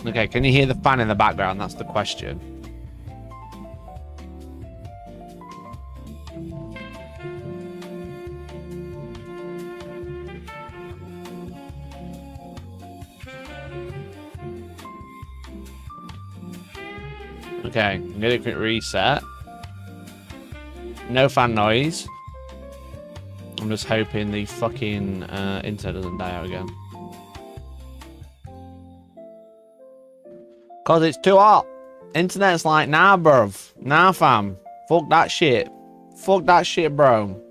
Okay, can you hear the fan in the background? That's the question. Okay, I'm gonna quick reset. No fan noise. I'm just hoping the fucking internet doesn't die out again. Cause it's too hot. Internet's like, nah, bruv. Nah, fam. Fuck that shit. Fuck that shit, bro.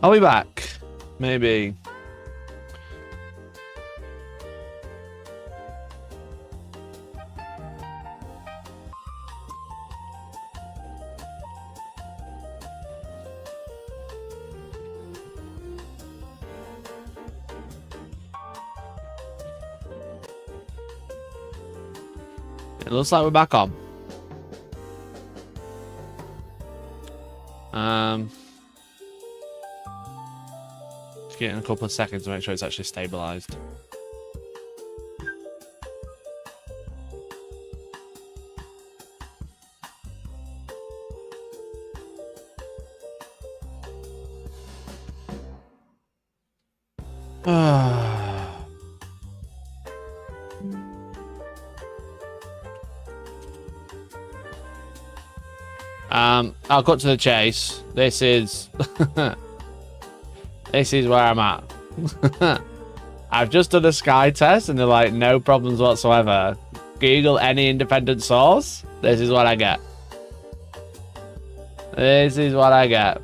I'll be back. Maybe. It looks like we're back on. Just getting a couple of seconds to make sure it's actually stabilized. I'll cut to the chase. This is this is where I'm at. I've just done a sky test and they're like, no problems whatsoever. Google any independent source. This is what I get. This is what I get.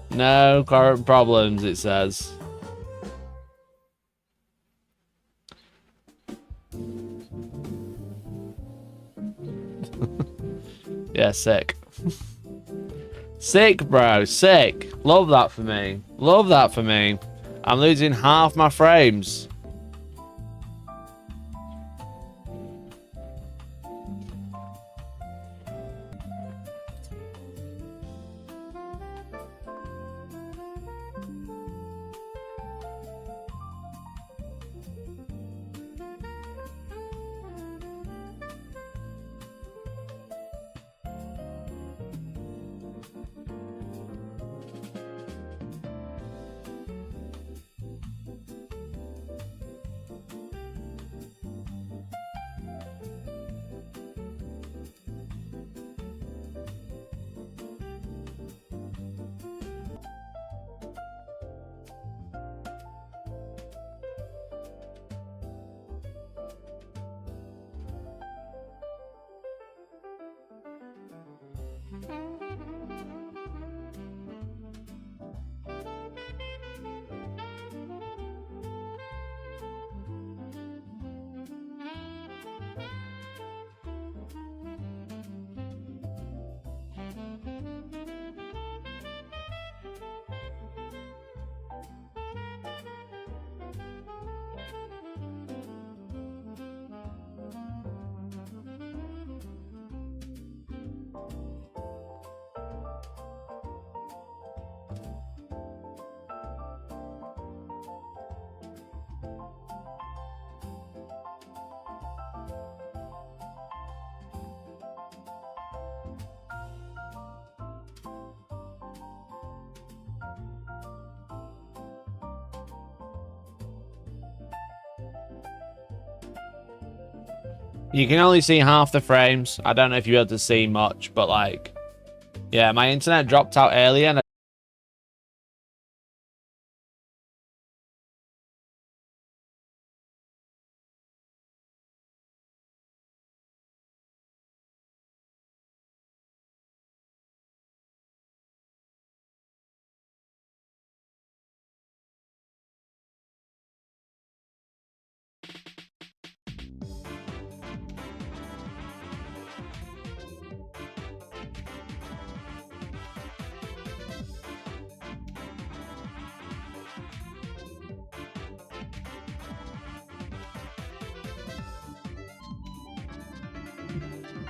No current problems, it says. Yeah, sick. Sick, bro. Sick. Love that for me. Love that for me. I'm losing half my frames. You can only see half the frames. I don't know if you're able to see much, but like, yeah, my internet dropped out earlier. And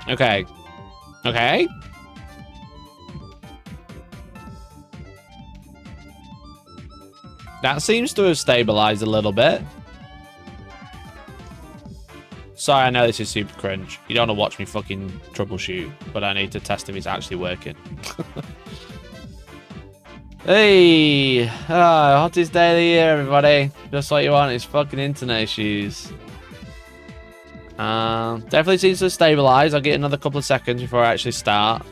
okay. Okay. That seems to have stabilized a little bit. Sorry, I know this is super cringe. You don't want to watch me fucking troubleshoot, but I need to test if it's actually working. Hey! Hottest day of the year, everybody. Just what you want is fucking internet issues. Definitely seems to stabilize. I'll get another couple of seconds before I actually start.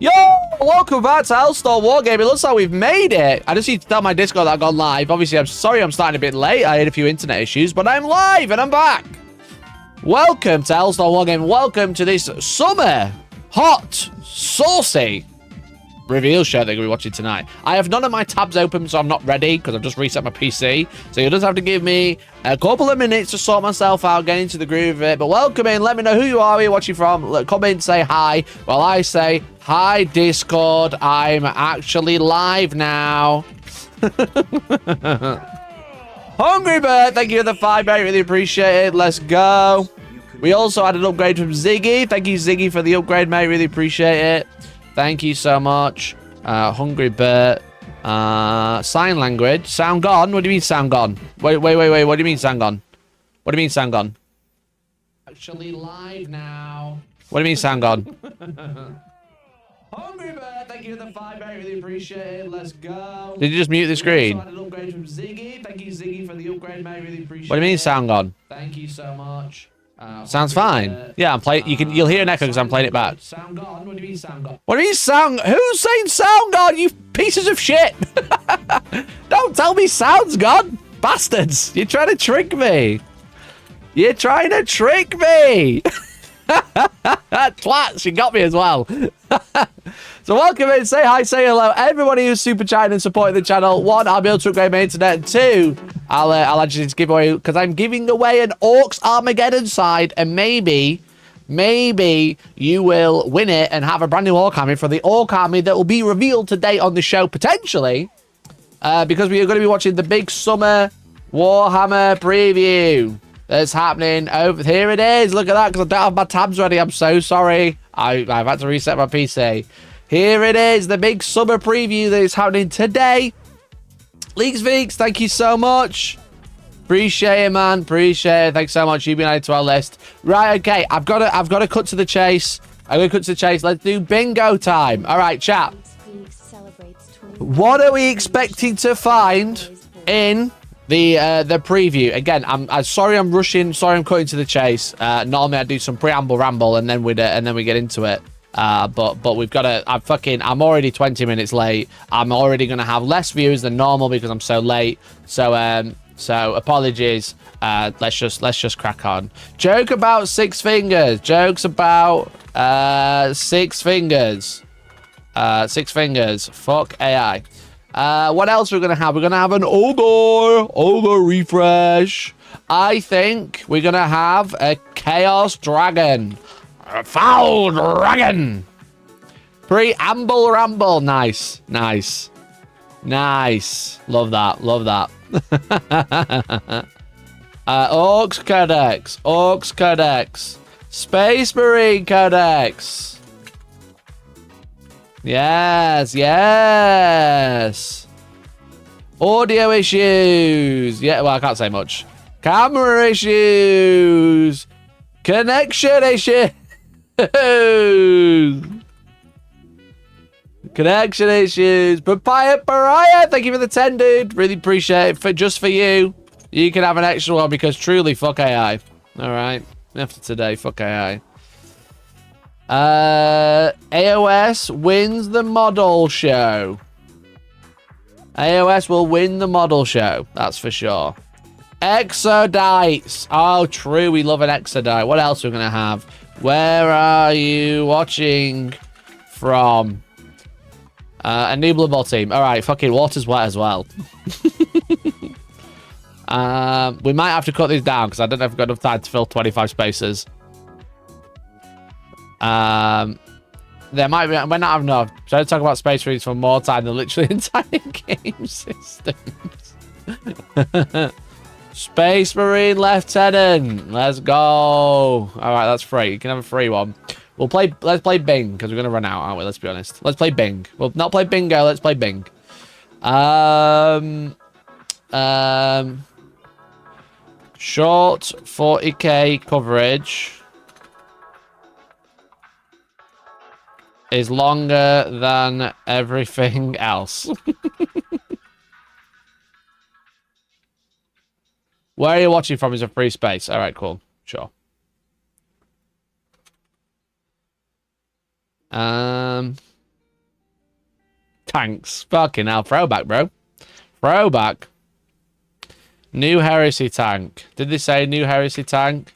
Yo! Welcome back to Hellstormwargaming. It looks like we've made it. I just need to tell my Discord that I've gone live. Obviously, I'm sorry I'm starting a bit late. I had a few internet issues, but I'm live and I'm back. Welcome to Hellstormwargaming. Welcome to this summer, hot, saucy reveal show that we're going to be watching tonight. I have none of my tabs open, so I'm not ready because I've just reset my PC. So you'll just have to give me a couple of minutes to sort myself out, get into the groove of it. But welcome in. Let me know who you are, where you're watching from. Come in, say hi. While I say, hi, Discord. I'm actually live now. Hungry Bird, thank you for the 5, mate. Really appreciate it. Let's go. We also had an upgrade from Ziggy. Thank you, Ziggy, for the upgrade, mate. Really appreciate it. Thank you so much. Hungry Bert. Sign language. Sound gone? What do you mean sound gone? Wait. What do you mean sound gone? What do you mean sound gone? Actually live now. What do you mean sound gone? Hungry Bird, thank you for the 5, mate. Really appreciate it. Let's go. Did you just mute the screen? Had an upgrade from Ziggy. Thank you, Ziggy, for the upgrade, mate. Really appreciate it. What do you mean sound gone? Thank you so much. Sounds fine. Yeah, I'm playing. You'll hear an echo because I'm playing it back. Sound gone? What do you mean sound gone? What do you mean sound? Who's saying sound gone? You pieces of shit! Don't tell me sound's gone, bastards! You're trying to trick me. You're trying to trick me. Twats, you got me as well. So welcome in, say hi, say hello. Everybody who's super chatting and supporting the channel. 1, I'll be able to upgrade my internet. And 2, I'll actually just give away, because I'm giving away an Orcs Armageddon side, and maybe you will win it and have a brand new Orc army for the Orc army that will be revealed today on the show, potentially, because we are going to be watching the big summer Warhammer preview that's happening over here. It is. Look at that, because I don't have my tabs ready. I'm so sorry. I've had to reset my PC. Here it is, the big summer preview that is happening today. Leaks Veeks, thank you so much. Appreciate it, man. Appreciate it. Thanks so much. You've been added to our list. Right, okay. I've got to cut to the chase. I'm going to cut to the chase. Let's do bingo time. All right, chat. What are we expecting to find in the preview? Again, I'm sorry I'm rushing. Sorry I'm cutting to the chase. Normally I do some preamble ramble and then we get into it. But we've got to. I'm already 20 minutes late. I'm already gonna have less viewers than normal because I'm so late. So apologies. Let's just crack on. Joke about 6 fingers. Jokes about 6 fingers. 6 fingers. Fuck AI. What else are we gonna have? We're gonna have an ogre refresh. I think we're gonna have a chaos dragon. A foul dragon. Preamble ramble. Nice. Love that. Orks Codex. Space Marine Codex. Yes. Audio issues. Yeah, well, I can't say much. Camera issues. Connection issues. Connection issues. Papaya Pariah, thank you for the 10, dude. Really appreciate it. Just for you. You can have an extra one because truly, fuck AI. Alright. After today, fuck AI. AOS wins the model show. AOS will win the model show. That's for sure. Exodites. Oh, true. We love an exodite. What else are we going to have? Where are you watching from? A new Blood Bowl team. All right. Fucking water's wet as well. We might have to cut these down because I don't know if I've got enough time to fill 25 spaces. There might be. We're not having enough. So I talk about Space Marines for more time than literally entire game systems. Space Marine Lieutenant. Let's go. All right, that's free. You can have a free one. We'll play. Let's play Bing because we're gonna run out, aren't we? Let's be honest. Let's play Bing. We'll not play Bingo. Let's play Bing. Short 40k coverage is longer than everything else. Where are you watching from is a free space. All right, cool. Sure. Tanks. Fucking hell. Throwback, bro. Throwback. New Heresy tank. Did they say new Heresy tank?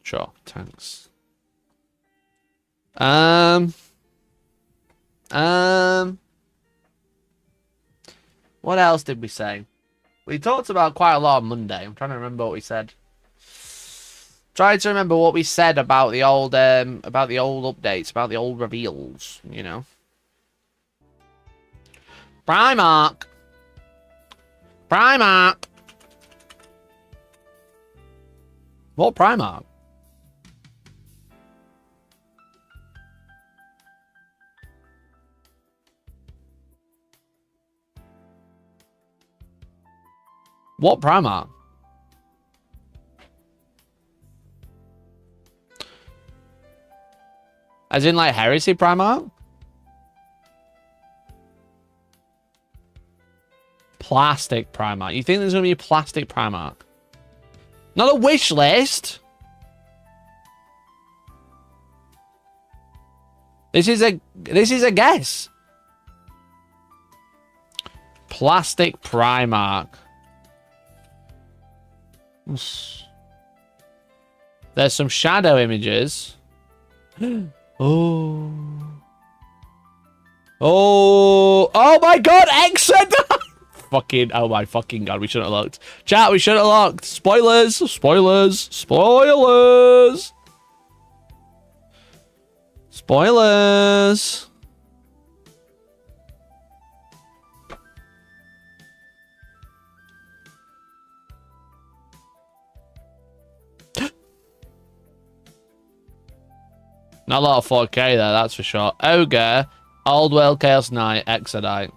Sure. Tanks. What else did we say? We talked about quite a lot on Monday. I'm trying to remember what we said. Trying to remember what we said about the old updates, about the old reveals, you know. Primark. Primark. What Primark? What Primark? As in, like, Heresy Primark? Plastic Primark. You think there's going to be a plastic Primark? Not a wish list. This is a guess. Plastic Primark. There's some shadow images. Oh. Oh my god, Exodus! Fucking, oh my fucking god, we shouldn't have looked. Chat, we shouldn't have looked. Spoilers, spoilers, spoilers. Spoilers. Not a lot of 4K there, that's for sure. Ogre, Old World Chaos Knight, Exodite.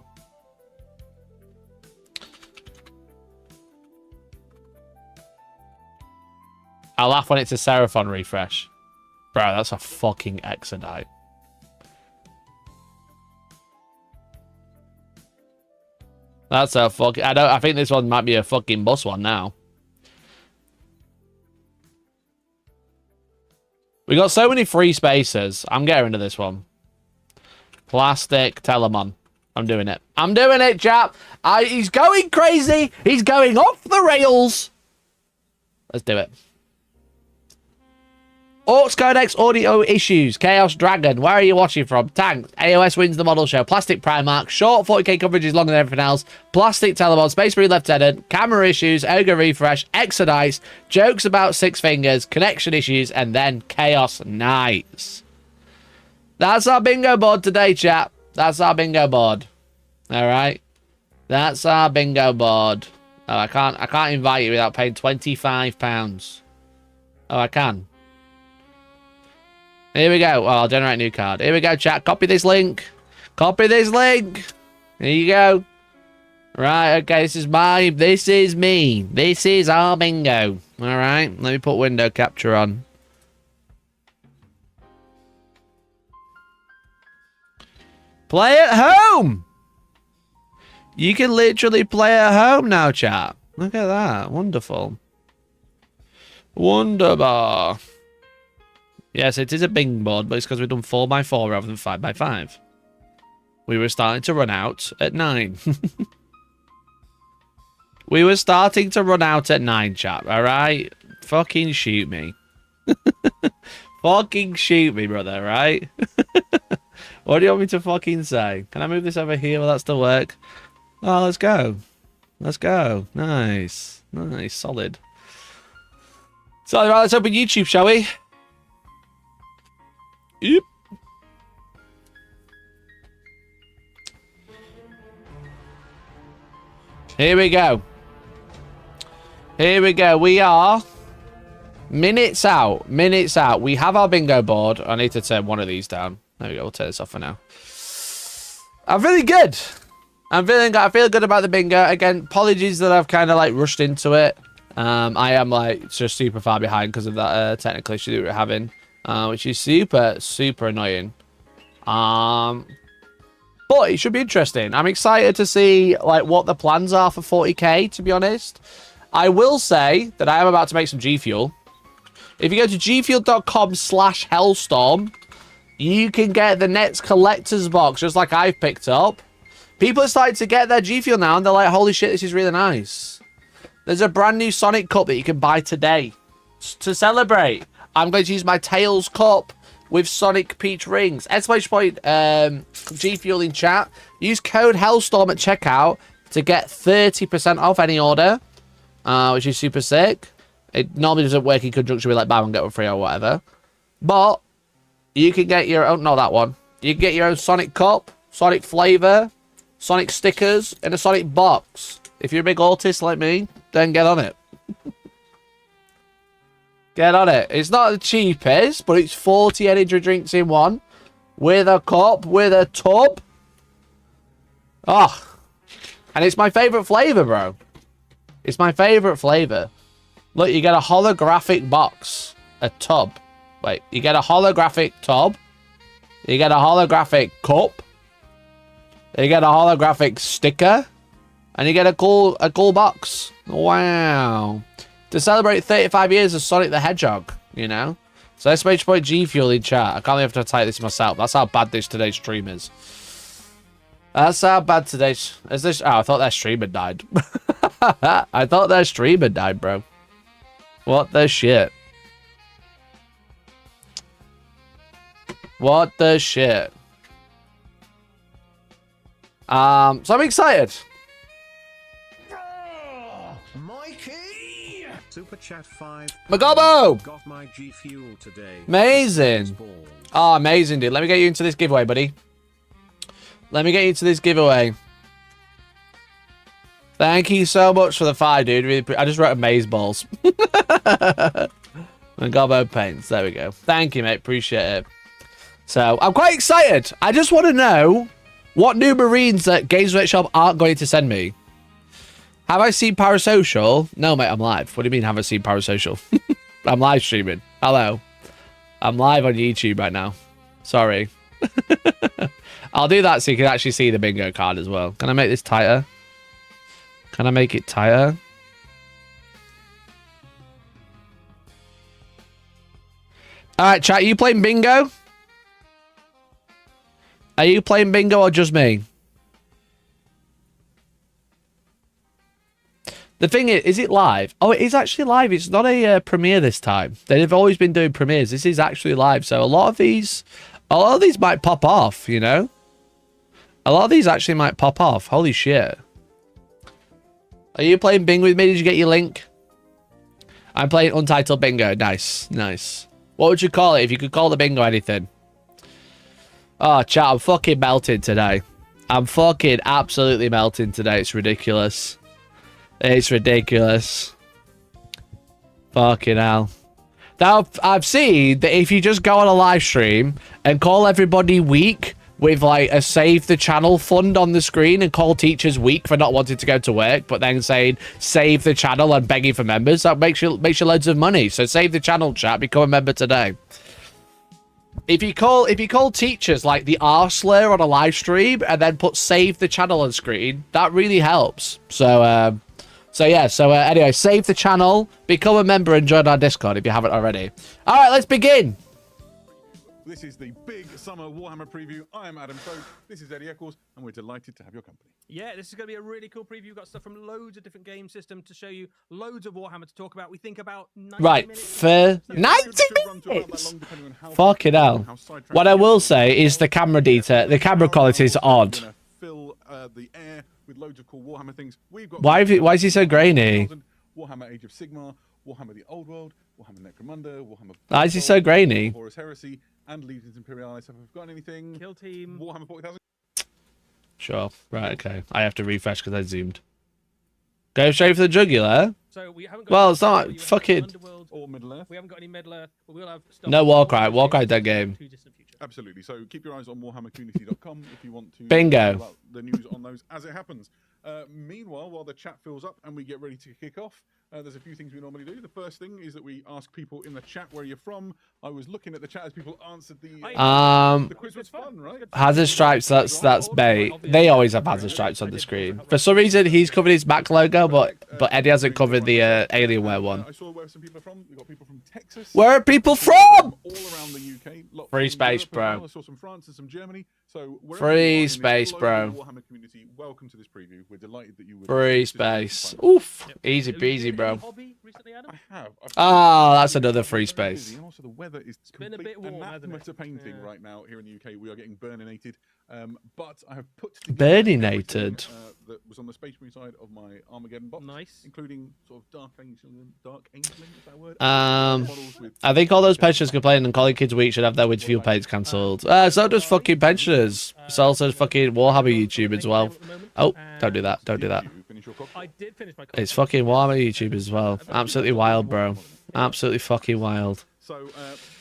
I'll laugh when it's a Seraphon refresh. Bro, that's a fucking Exodite. That's a fucking... I think this one might be a fucking bus one now. We got so many free spaces. I'm getting into this one. Plastic Telemon. I'm doing it. I'm doing it, chap. He's going crazy. He's going off the rails. Let's do it. Orks Codex audio issues. Chaos Dragon. Where are you watching from? Tanks. AOS wins the model show. Plastic Primark. Short 40k coverage is longer than everything else. Plastic Telemon. Space Marine Lieutenant. Camera issues. Ogre refresh. Exodites. Jokes about Six Fingers. Connection issues. And then Chaos Knights. That's our bingo board today, chat. That's our bingo board. Alright. That's our bingo board. Oh, I can't invite you without paying £25. Oh, I can. Here we go. Well, I'll generate a new card. Here we go, chat. Copy this link. Copy this link. There you go. Right, okay, this is me. This is our bingo. Alright, let me put window capture on. Play at home! You can literally play at home now, chat. Look at that. Wonderful. Wonderbar. Yes, it is a bing board, but it's because we've done 4x4 rather than 5x5. We were starting to run out at 9. We were starting to run out at 9, chat, alright? Fucking shoot me. Fucking shoot me, brother, right? What do you want me to fucking say? Can I move this over here? Will that still work? Oh, let's go. Let's go. Nice. Nice. Solid. So, right, let's open YouTube, shall we? Yep. Here we go. Here we go. We are minutes out. Minutes out. We have our bingo board. I need to turn one of these down. There we go. We'll turn this off for now. I'm feeling good. I feel good about the bingo. Again, apologies that I've kind of like rushed into it. I am like just super far behind because of that technical issue that we're having, which is super annoying. But it should be interesting. I'm excited to see like what the plans are for 40k, to be honest. I will say that I am about to make some G Fuel. If you go to gfuel.com/Hellstorm, you can get the next collector's box, just like I've picked up. People are starting to get their G Fuel now, and they're like, holy shit, this is really nice. There's a brand new Sonic cup that you can buy today. To celebrate, I'm going to use my Tails cup with Sonic Peach rings. Exclamation point, G Fuel in chat. Use code Hellstorm at checkout to get 30% off any order, which is super sick. It normally doesn't work in conjunction with like buy one get one free or whatever. But you can get your own, not that one. You can get your own Sonic cup, Sonic flavor, Sonic stickers, and a Sonic box. If you're a big autist like me, then get on it. Get on it. It's not the cheapest, but it's 40 energy drinks in one. With a cup, with a tub. Oh. And it's my favorite flavor, bro. It's my favorite flavor. Look, you get a holographic box. A tub. Wait, you get a holographic tub. You get a holographic cup. You get a holographic sticker. And you get a cool box. Wow. To celebrate 35 years of Sonic the Hedgehog, you know? So let's make point G Fuel in chat. I can't even have to type this myself. That's how bad today's stream is. That's how bad today's... Is this... Oh, I thought their stream had died. I thought their stream had died, bro. What the shit? What the shit? So I'm excited. Super chat 5. Magobo! Got my G Fuel today. Amazing. Oh, amazing, dude. Let me get you into this giveaway, buddy. Let me get you into this giveaway. Thank you so much for the 5, dude. Really, I just wrote amaze balls. Magobo paints. There we go. Thank you, mate. Appreciate it. So, I'm quite excited. I just want to know what new Marines that Games Workshop aren't going to send me. Have I seen Parasocial? No, mate, I'm live. What do you mean, have I seen Parasocial? I'm live streaming. Hello. I'm live on YouTube right now. Sorry. I'll do that so you can actually see the bingo card as well. Can I make this tighter? Can I make it tighter? Alright, chat, are you playing bingo? Are you playing bingo or just me? The thing is it live? Oh, it is actually live. It's not a premiere this time. They've always been doing premieres. This is actually live. So a lot of these might pop off, you know? A lot of these actually might pop off. Holy shit. Are you playing bingo with me? Did you get your link? I'm playing Untitled Bingo. Nice. Nice. What would you call it if you could call the bingo anything? Oh, chat, I'm fucking melting today. I'm fucking absolutely melting today. It's ridiculous. It's ridiculous. Fucking hell. Now, I've seen that if you just go on a live stream and call everybody weak with like a save the channel fund on the screen and call teachers weak for not wanting to go to work, but then saying save the channel and begging for members. That makes you loads of money. So save the channel, chat. Become a member today. If you call teachers like the R slur on a live stream and then put save the channel on screen, that really helps. So anyway, save the channel, become a member, and join our Discord if you haven't already. All right, let's begin. This is the big summer Warhammer preview. I am Adam Folk. This is Eddie Eccles, and we're delighted to have your company. Yeah, this is going to be a really cool preview. We've got stuff from loads of different game systems to show you, loads of Warhammer to talk about. We think about 90 minutes. For 90 minutes? Fucking hell. What I will say is the camera detail, the camera quality is odd. Fill the air with loads of cool Warhammer things. We've got Why is he so grainy? Warhammer Age of Sigmar, Warhammer the Old World, Warhammer Necromunda, Warhammer... Why is he so grainy? Horus Heresy, and Legions Imperialis. Have we forgotten anything? Kill Team. Warhammer 40,000. Sure. Right, okay. I have to refresh because I zoomed. Go straight for the jugular? So we haven't got Well, it's not fucking... Underworld. Or Middle Earth. We haven't got any Middle Earth, but we'll have stuff. No Warcry. Warcry dead game. Absolutely. So keep your eyes on warhammercommunity.com if you want to Bingo. know about the news on those as it happens. Meanwhile, while the chat fills up and we get ready to kick off, there's a few things we normally do. The first thing is that we ask people in the chat where you're from. I was looking at the chat as people answered the quiz was fun, right? Hazard stripes, that's bait. They always have hazard stripes on the screen. For some reason, he's covered his Mac logo, but Eddie hasn't covered the Alienware one. I saw where some people are from. We've got people from Texas. Where are people from? All around the UK. Lot Free from space, Europe as well. bro. I saw some France and some Germany. So Free space, bro. Warhammer community, welcome to this preview. We're delighted that you would. Free space. Oof. Easy peasy, bro. I have. Oh, that's another free space. And also the weather is been a bit warm, hasn't it? anathema to painting right now here in the UK. We are getting burninated. But I have put together Burninated? everything, that was on the Space Marine side of my Armageddon box. Nice. Including sort of dark ancient, is that a word? I think all those pensioners complaining and calling kids weak should have their winter fuel paints cancelled. So does fucking pensioners. It's also fucking Warhammer YouTube as well. Oh, don't do that. Don't do that. I did finish my coffee. It's fucking Warhammer YouTube as well. Absolutely wild, bro. Absolutely fucking wild. So,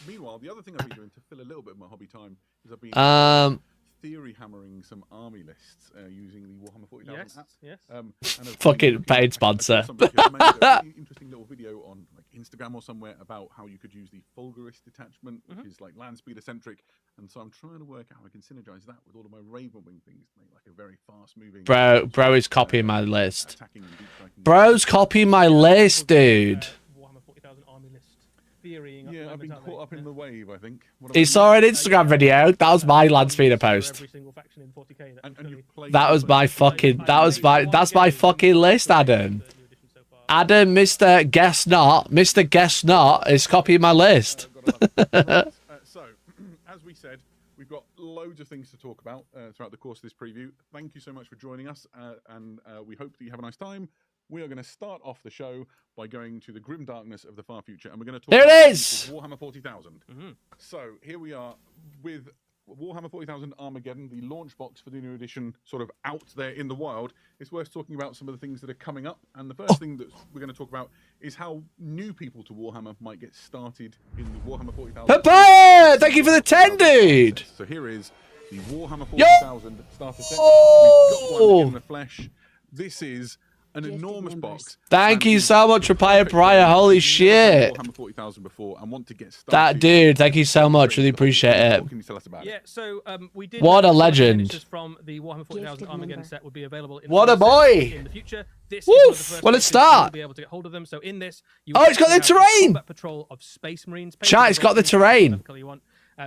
meanwhile, the other thing I've been doing to fill a little bit of my hobby time is I've been theory hammering some army lists using the Warhammer 40,000 app. Yes. And Fucking paid sponsor. Somebody has made a really interesting little video on like Instagram or somewhere about how you could use the Fulgurist detachment, which is like land speeder centric. And so I'm trying to work out how I can synergize that with all of my Ravenwing things to make like a very fast moving. Bro is copying my list. Attacking and deep striking. Bro's copying my list, dude. Warhammer 40,000 army list. Theorying. Yeah, I've been caught up in the wave, I think. He saw an Instagram video. That was my land speeder post. Every single faction in 40K And you've played That was my fucking. That's my fucking list, Adam. Adam, Mr. Guess Not, Mr. Guess Not is copying my list. So, as we said, we've got loads of things to talk about throughout the course of this preview. Thank you so much for joining us, and we hope that you have a nice time. We are going to start off the show by going to the grim darkness of the far future, and we're going to talk There about it is! Warhammer 40,000. So here we are with Warhammer 40,000 Armageddon, the launch box for the new edition, sort of out there in the wild. It's worth talking about some of the things that are coming up, and the first thing that we're going to talk about is how new people to Warhammer might get started in the Warhammer 40,000. Papa! Thank you for the 10, dude! So here is the Warhammer 40,000 starter set. We've got one in the flesh. This is an enormous box. Thank you so much for Prior. Holy shit. Warhammer 40,000 before and want to get started. That dude, thank you so much. Really appreciate it. What can you tell us about it? Yeah, so we did. What a some legend. miniatures from the Warhammer 40,000 Armageddon set would be available. In What a boy. In the future, this Woof, is one of the first what a editions start. you'll be able to get hold of them. So in this, you Oh, it's got the have a terrain. combat patrol of Space Marines. Chat, it's got the terrain. Whatever colour you want.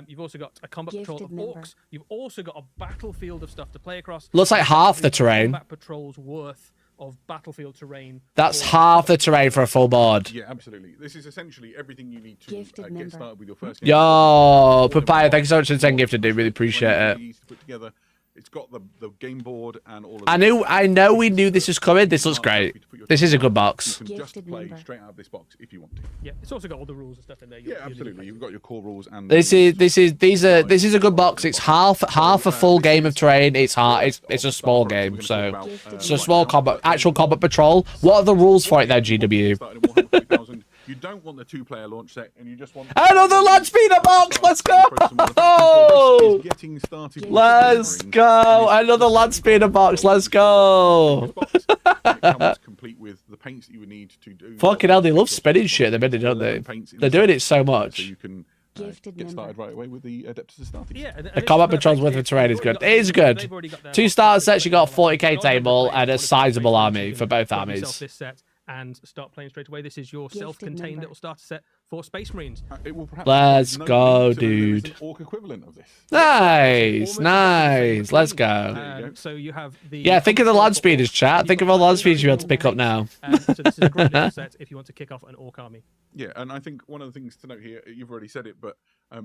You've also got a combat patrol of orks. You've also got a battlefield of stuff to play across. Looks like half the terrain. Combat patrol's worth of battlefield terrain. That's half the terrain for a full board. Yeah, absolutely. This is essentially everything you need to get started with your first game. Yo, Papaya, thank you so much for the 10 gifted, dude. Really appreciate it. Easy to put together. It's got the game board and all of I know we knew this was coming. This looks great. This is a good box. You can just play straight out of this box if you want to. Yeah, it's also got all the rules and stuff in there. Yeah, absolutely. You've got your core rules and This is a good box. It's half a full game of terrain. It's a small game, so it's a small actual combat patrol. What are the rules for it then, GW? you don't want the 2-player launch set and you just want Another land speeder box. Let's go. Getting started. Let's go. Another land speeder box. Let's go. It comes complete with the paints that you would need to do. Fucking hell, they love spinning shit at the minute, don't they? They're doing it so much. So you can get started right away with the Adeptus Astartes. Yeah, The combat patrols with the terrain is good. It is good. 2 starter sets, you got a 40k table and a sizable army for both armies. This set and start playing straight away. This is your self-contained little starter set for Space Marines. It will perhaps Let's no go, need to know there is dude. an orc equivalent of this. Nice, nice. Let's go. So you have the Yeah, think of the land speeders, chat. Think of all the land speeders you're able to pick up now. So this is a great little set if you want to kick off an orc army. Yeah, and I think one of the things to note here, you've already said it, but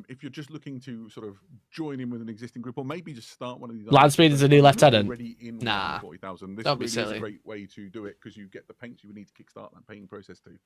if you're just looking to sort of join in with an existing group, or maybe just start one of these... Land speeder's a new lieutenant. Already in Nah. 40,000. This Don't be really silly. is a great way to do it, because you get the paints you would need to kickstart that painting process too.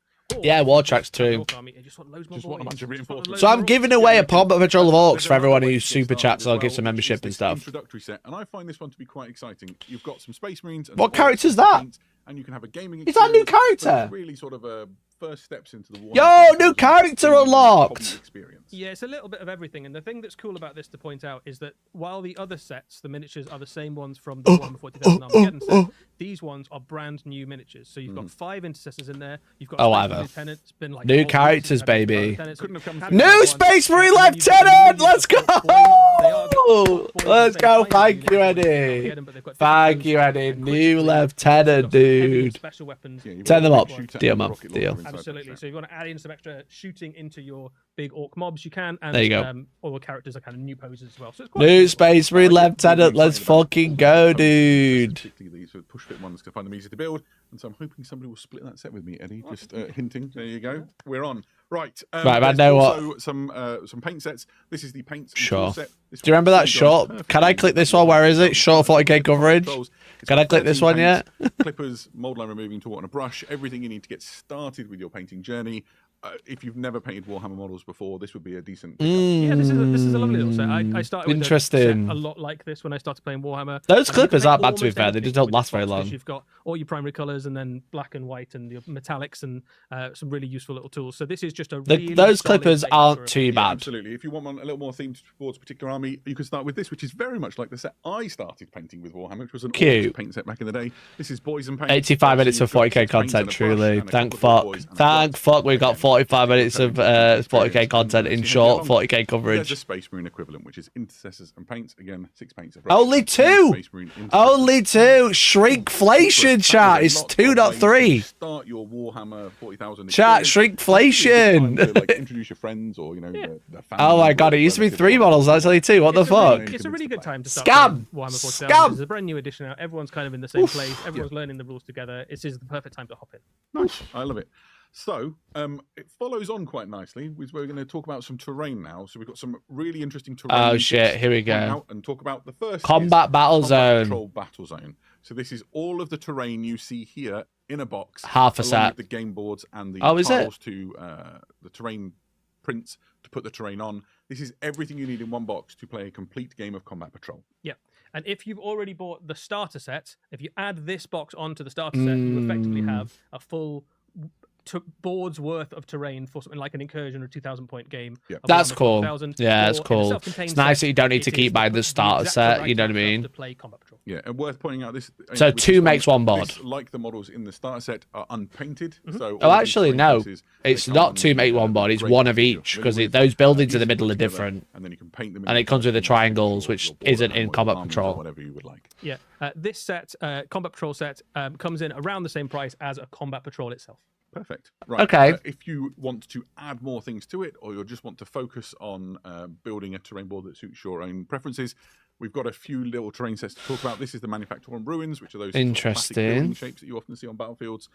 Yeah, war tracks too. Just want loads more Just want a boys. bunch of reinforcements. So I'm giving away a combat patrol of orcs for everyone who super chats. I'll give some membership and stuff. Introductory set, and I find this one to be quite exciting. You've got some Space Marines. And What orcs character's and that? paints, and you can have a gaming. Is that a new experience, but character? it's really sort of a first steps into the war. Yo, new character unlocked. Experience. Yeah, it's a little bit of everything. And the thing that's cool about this to point out is that while the other sets, the miniatures, are the same ones from the Warhammer 40,000 Armageddon set, these ones are brand new miniatures. So you've got 5 intercessors in there. You've got whatever. lieutenants, been like New characters, baby. Couldn't have come New Space Marine Lieutenant! Let's go! Let's go. Thank you, Eddie. Thank you, Eddie. New Lieutenant, dude. Special weapons. Turn them up. Deal, man. Deal. Absolutely. So if you want to add in some extra shooting into your big orc mobs, you can. And, There you go. All the characters are kind of new poses as well. So it's quite New Space Marine Lieutenant. Let's fucking go, dude. Particularly these push fit ones to find them easy to build, and so I'm hoping somebody will split that set with me, Eddie. Just hinting. There you go. We're on. Right. Right, I know what. Also some paint sets. This is the paints. Sure. Set. Do you remember that short? Can I click this one? Where is it? Short 40k coverage. Can I click this one yet? Clippers, mold line removing tool, and a brush. Everything you need to get started with your painting journey. If you've never painted Warhammer models before, this would be a decent. Yeah, this is a lovely little set. I started with Interesting. a set a lot like this when I started playing Warhammer. Those And clippers you can aren't make bad, to be almost fair. They anything just don't with last this very box, 'cause long. You've got all your primary colours and then black and white and your metallics and some really useful little tools. So this is just a really Those solid clippers base aren't for a- too Yeah, bad. absolutely. If you want one a little more themed towards a particular army, you can start with this, which is very much like the set I started painting with Warhammer, which was an Cute. Orcs paint set back in the day. This is Boys and Paint. 85 minutes of 40k content, truly. Thank fuck. Thank fuck we've got 45 minutes of 40k content in short 40k There's a coverage. Space Marine equivalent, which is intercessors and paints. Again, 6 paints. Of Only 2! Space Marine intercessors. Only 2! Shrinkflation, chat! It's 2.3! Start your Warhammer 40,000. Chat, experience. shrinkflation! It's a good time to, like, introduce your friends or, you know, the family. Oh my god, it used to be relatives, 3 models, that's only 2. What the It's a really- fuck? It's a really good time to start Scam! playing Warhammer 40,000. Scam! It's a brand new edition out. Everyone's kind of in the same place. Everyone's learning the rules together. This is the perfect time to hop in. Nice. I love it. So, it follows on quite nicely. We're going to talk about some terrain now. So we've got some really interesting terrain. Oh features shit, here we to point go. out and talk about the first. Combat is battle Combat zone. Patrol battle zone. So this is all of the terrain you see here in a box. Half a along set. with the game boards and the Oh, is it? tiles to the terrain prints to put the terrain on. This is everything you need in one box to play a complete game of Combat Patrol. Yeah. And if you've already bought the starter set, if you add this box onto the starter set, you effectively have a full board's worth of terrain for something like an incursion or 2,000-point game. Yeah. of That's Warhammer cool. 40,000, Yeah, that's or in a cool. self-contained It's nice set, that you don't need to it keep is buying the starter exact set, right you know what I amount mean? to play Combat Patrol. Yeah, and worth pointing out this. So with 2 this makes one bod. this, like the models in the starter set, are unpainted. So Oh, all these actually, terrain no. pieces, they It's come not on 2 make one bod. It's great 1 of that you're each familiar because with, those buildings in the easy to middle are put together, different. and then you can paint them. And it comes with the triangles, which isn't in Combat armies Patrol. or whatever you would like. Yeah. This set, Combat Patrol set, comes in around the same price as a Combat Patrol itself. Perfect. Right. Okay. If you want to add more things to it, or you just want to focus on building a terrain board that suits your own preferences, we've got a few little terrain sets to talk about. This is the Manufactorum Ruins, which are those sort of classic building shapes that you often see on battlefields.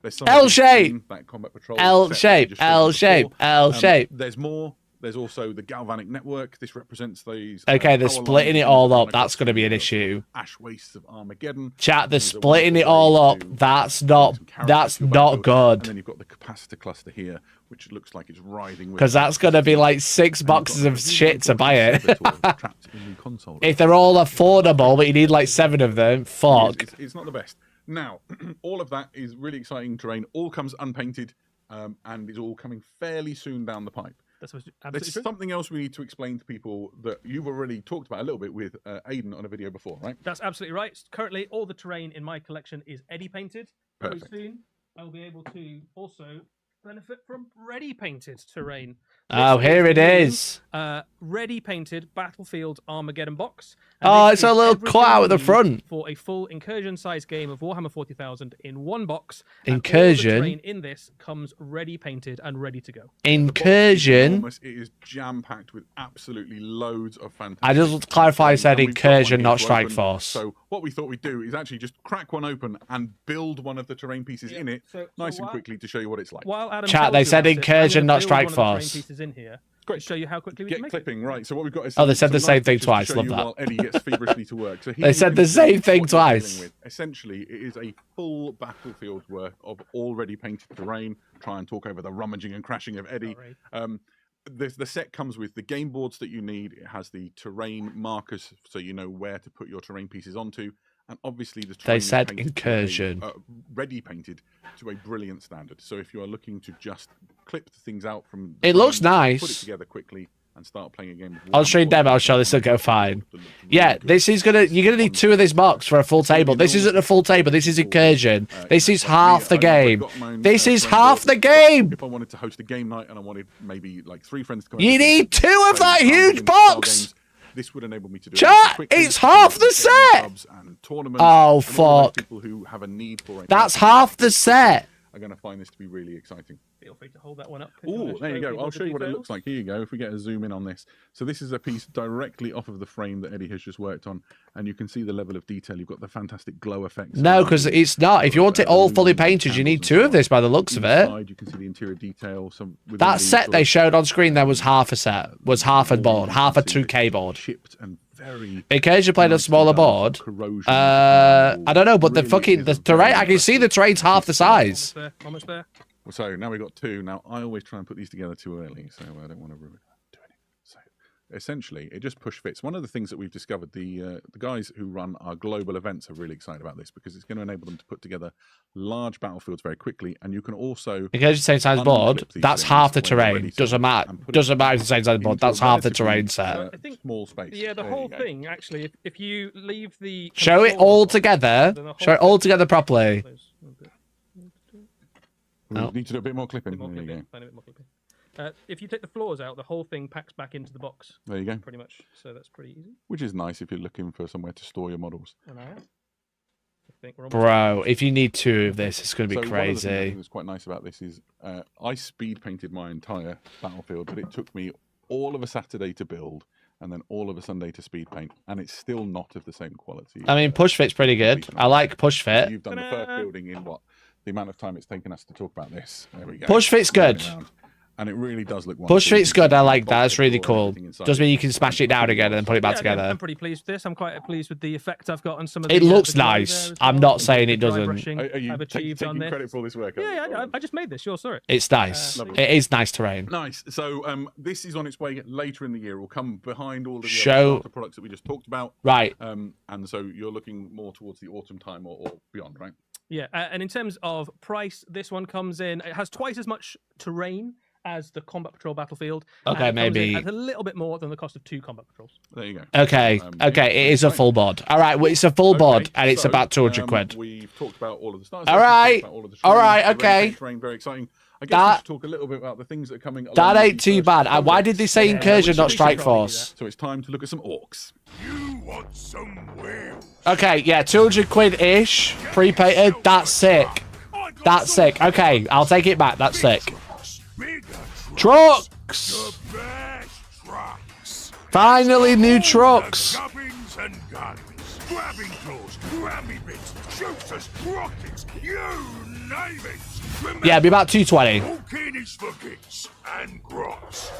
There's some L shape. that Combat Patrol L set that we shape, just showed L you shape, before. L shape. There's more. There's also the galvanic network. This represents these. Okay, they're power splitting lines it all that up. run That's across going to be an the issue. Ash wastes of Armageddon. Chat, they're There's a splitting it wonderful all way up. to That's make not some characters to your battlefield. good. And then you've got the capacitor cluster here, which looks like it's writhing. Because that's going to be like 6 boxes of shit to buy it. Trapped in the console. If they're all affordable, but you need like 7 of them, fuck. It's not the best. Now, all of that is really exciting terrain. All comes unpainted. and it's all coming fairly soon down the pipe. That's There's absolutely true. something else we need to explain to people that you've already talked about a little bit with Aidan on a video before, right? That's absolutely right. Currently, all the terrain in my collection is Eddie painted. Very Perfect. soon, I'll be able to also benefit from ready painted terrain. Oh, This here it the new, is. Ready painted Battlefield Armageddon box. Oh, this it's a is little everything cutout at the you need front. for a full incursion-sized game of Warhammer 40,000 in one box. And all the Incursion? terrain in this comes ready painted and ready to go. Incursion. Enormous. It is jam-packed with absolutely loads of fantastic. I just want to clarify, I said And we've got one incursion, here not to strike open. force. So what we thought we'd do is actually just crack one open and build one of the terrain pieces in it, nice and quickly, to show you what it's like. While Adam Chat, tells they you said about it, I'm incursion, gonna not build strike one of the terrain force. pieces in here. Great. To show you how quickly we Get can make clipping, right? So what we've got is Oh, they said the some same nice thing pictures to twice, show love you that. while Eddie gets feverishly to work. So here They you said can the see same what thing you're dealing twice. with. Essentially, it is a full battlefield's worth of already painted terrain. Try and talk over the rummaging and crashing of Eddie. The set comes with the game boards that you need. It has the terrain markers, so you know where to put your terrain pieces onto. And obviously, the terrain They is said painted to incursion. ready painted to a brilliant standard. So if you are looking to just clip the things out from, It looks nice. Put it together quickly and start playing a game. Of I'll Warhammer stream demo, I'll show this will go fine. Yeah, this is gonna, you're gonna need 2 of this box for a full table. This isn't a full table, this is incursion. This is half the game. This is half the game! If I wanted to host a game night and I wanted maybe like 3 friends to come You over, need 2 of that playing huge games, box! style games, this would enable me to do it Chat, quickly. it's half the set! Clubs and tournaments, Oh, and all of those fuck. people who have a need for it. That's half the set! Are going to find this to be really exciting. Feel free to hold that one up. Oh, there you go. I'll show you what it looks like. Here you go. If we get a zoom in on this. So this is a piece directly off of the frame that Eddie has just worked on. And you can see the level of detail. You've got the fantastic glow effects. No, because it's not. If you want it all fully painted, you need 2 of this by the looks of it. Inside, you can see the interior detail. That set they showed on screen there was half a set, was half a board, half a 2K board. Chipped and very. In case you played a smaller board, I don't know, but the terrain, I can see the terrain's half the size. Almost there. So now we've got 2. Now I always try and put these together too early, so I don't want to ruin doing it. So essentially, it just push fits. One of the things that we've discovered, the guys who run our global events are really excited about this because it's going to enable them to put together large battlefields very quickly, and you can also. Because it's the same size board, that's half the terrain. Doesn't matter. Doesn't matter if it's the same size board. That's half the terrain set. I think small space. Yeah, the There whole you go. thing actually. If you leave the Show it all together. Show it all together properly. We need to do a bit more clipping. More There you clipping, go. find a bit more clipping. If you take the floors out, the whole thing packs back into the box. There you go. Pretty much. So that's pretty easy. Which is nice if you're looking for somewhere to store your models. And I am. I think we're almost Bro, if you need 2 of this, it's going to be So one of the things I crazy. think that's quite nice about this is I speed painted my entire battlefield, but it took me all of a Saturday to build and then all of a Sunday to speed paint, and it's still not of the same quality. I mean, push fit's pretty good. I like push fit. You've done the first building in what? The amount of time it's taken us to talk about this. There we go. Push fit's good. And it really does look wonderful. Push fit's good. I like that. It's really cool. Does Does mean you can smash it down again and then put it back Yeah, together. I'm pretty pleased with this. I'm quite pleased with the effect I've got on some of It the. looks the glow nice. there as I'm well. not saying it The dry doesn't. brushing Are you I've achieved on taking this. credit for all this work? Yeah, I just made this. Sure, saw it. It's nice. It is nice terrain. Nice. So this is on its way later in the year. It will come behind all of the Show- other products that we just talked about. Right. And so you're looking more towards the autumn time or beyond, right? Yeah, and in terms of price, this one comes in. It has twice as much terrain as the Combat Patrol Battlefield. Okay, and it comes in maybe- at a little bit more than the cost of 2 Combat Patrols. There you go. Okay. Okay. It is a full board. All right. Well, it's a full board and it's so, about 200 quid. We've talked about all of the stars. All right. All of the All right, terrain, the okay. rain terrain, very exciting. I guess we should talk a little bit about the things that are coming. That along with ain't the too first bad. Why projects. did they say incursion, not strike force? So it's time to look at some orcs. You want some whales? Okay. Yeah. 200 quid ish. Pre-painted. That's sick. That's sick. Okay. I'll take it back. That's sick. Bigger Trucks. the best trucks. Finally, new trucks. Gubbins and guns. Grabbing tools, grammy bits, shooters, rockets, you name it. Remember, Yeah, it'd be about 220. walking is for kicks and gross.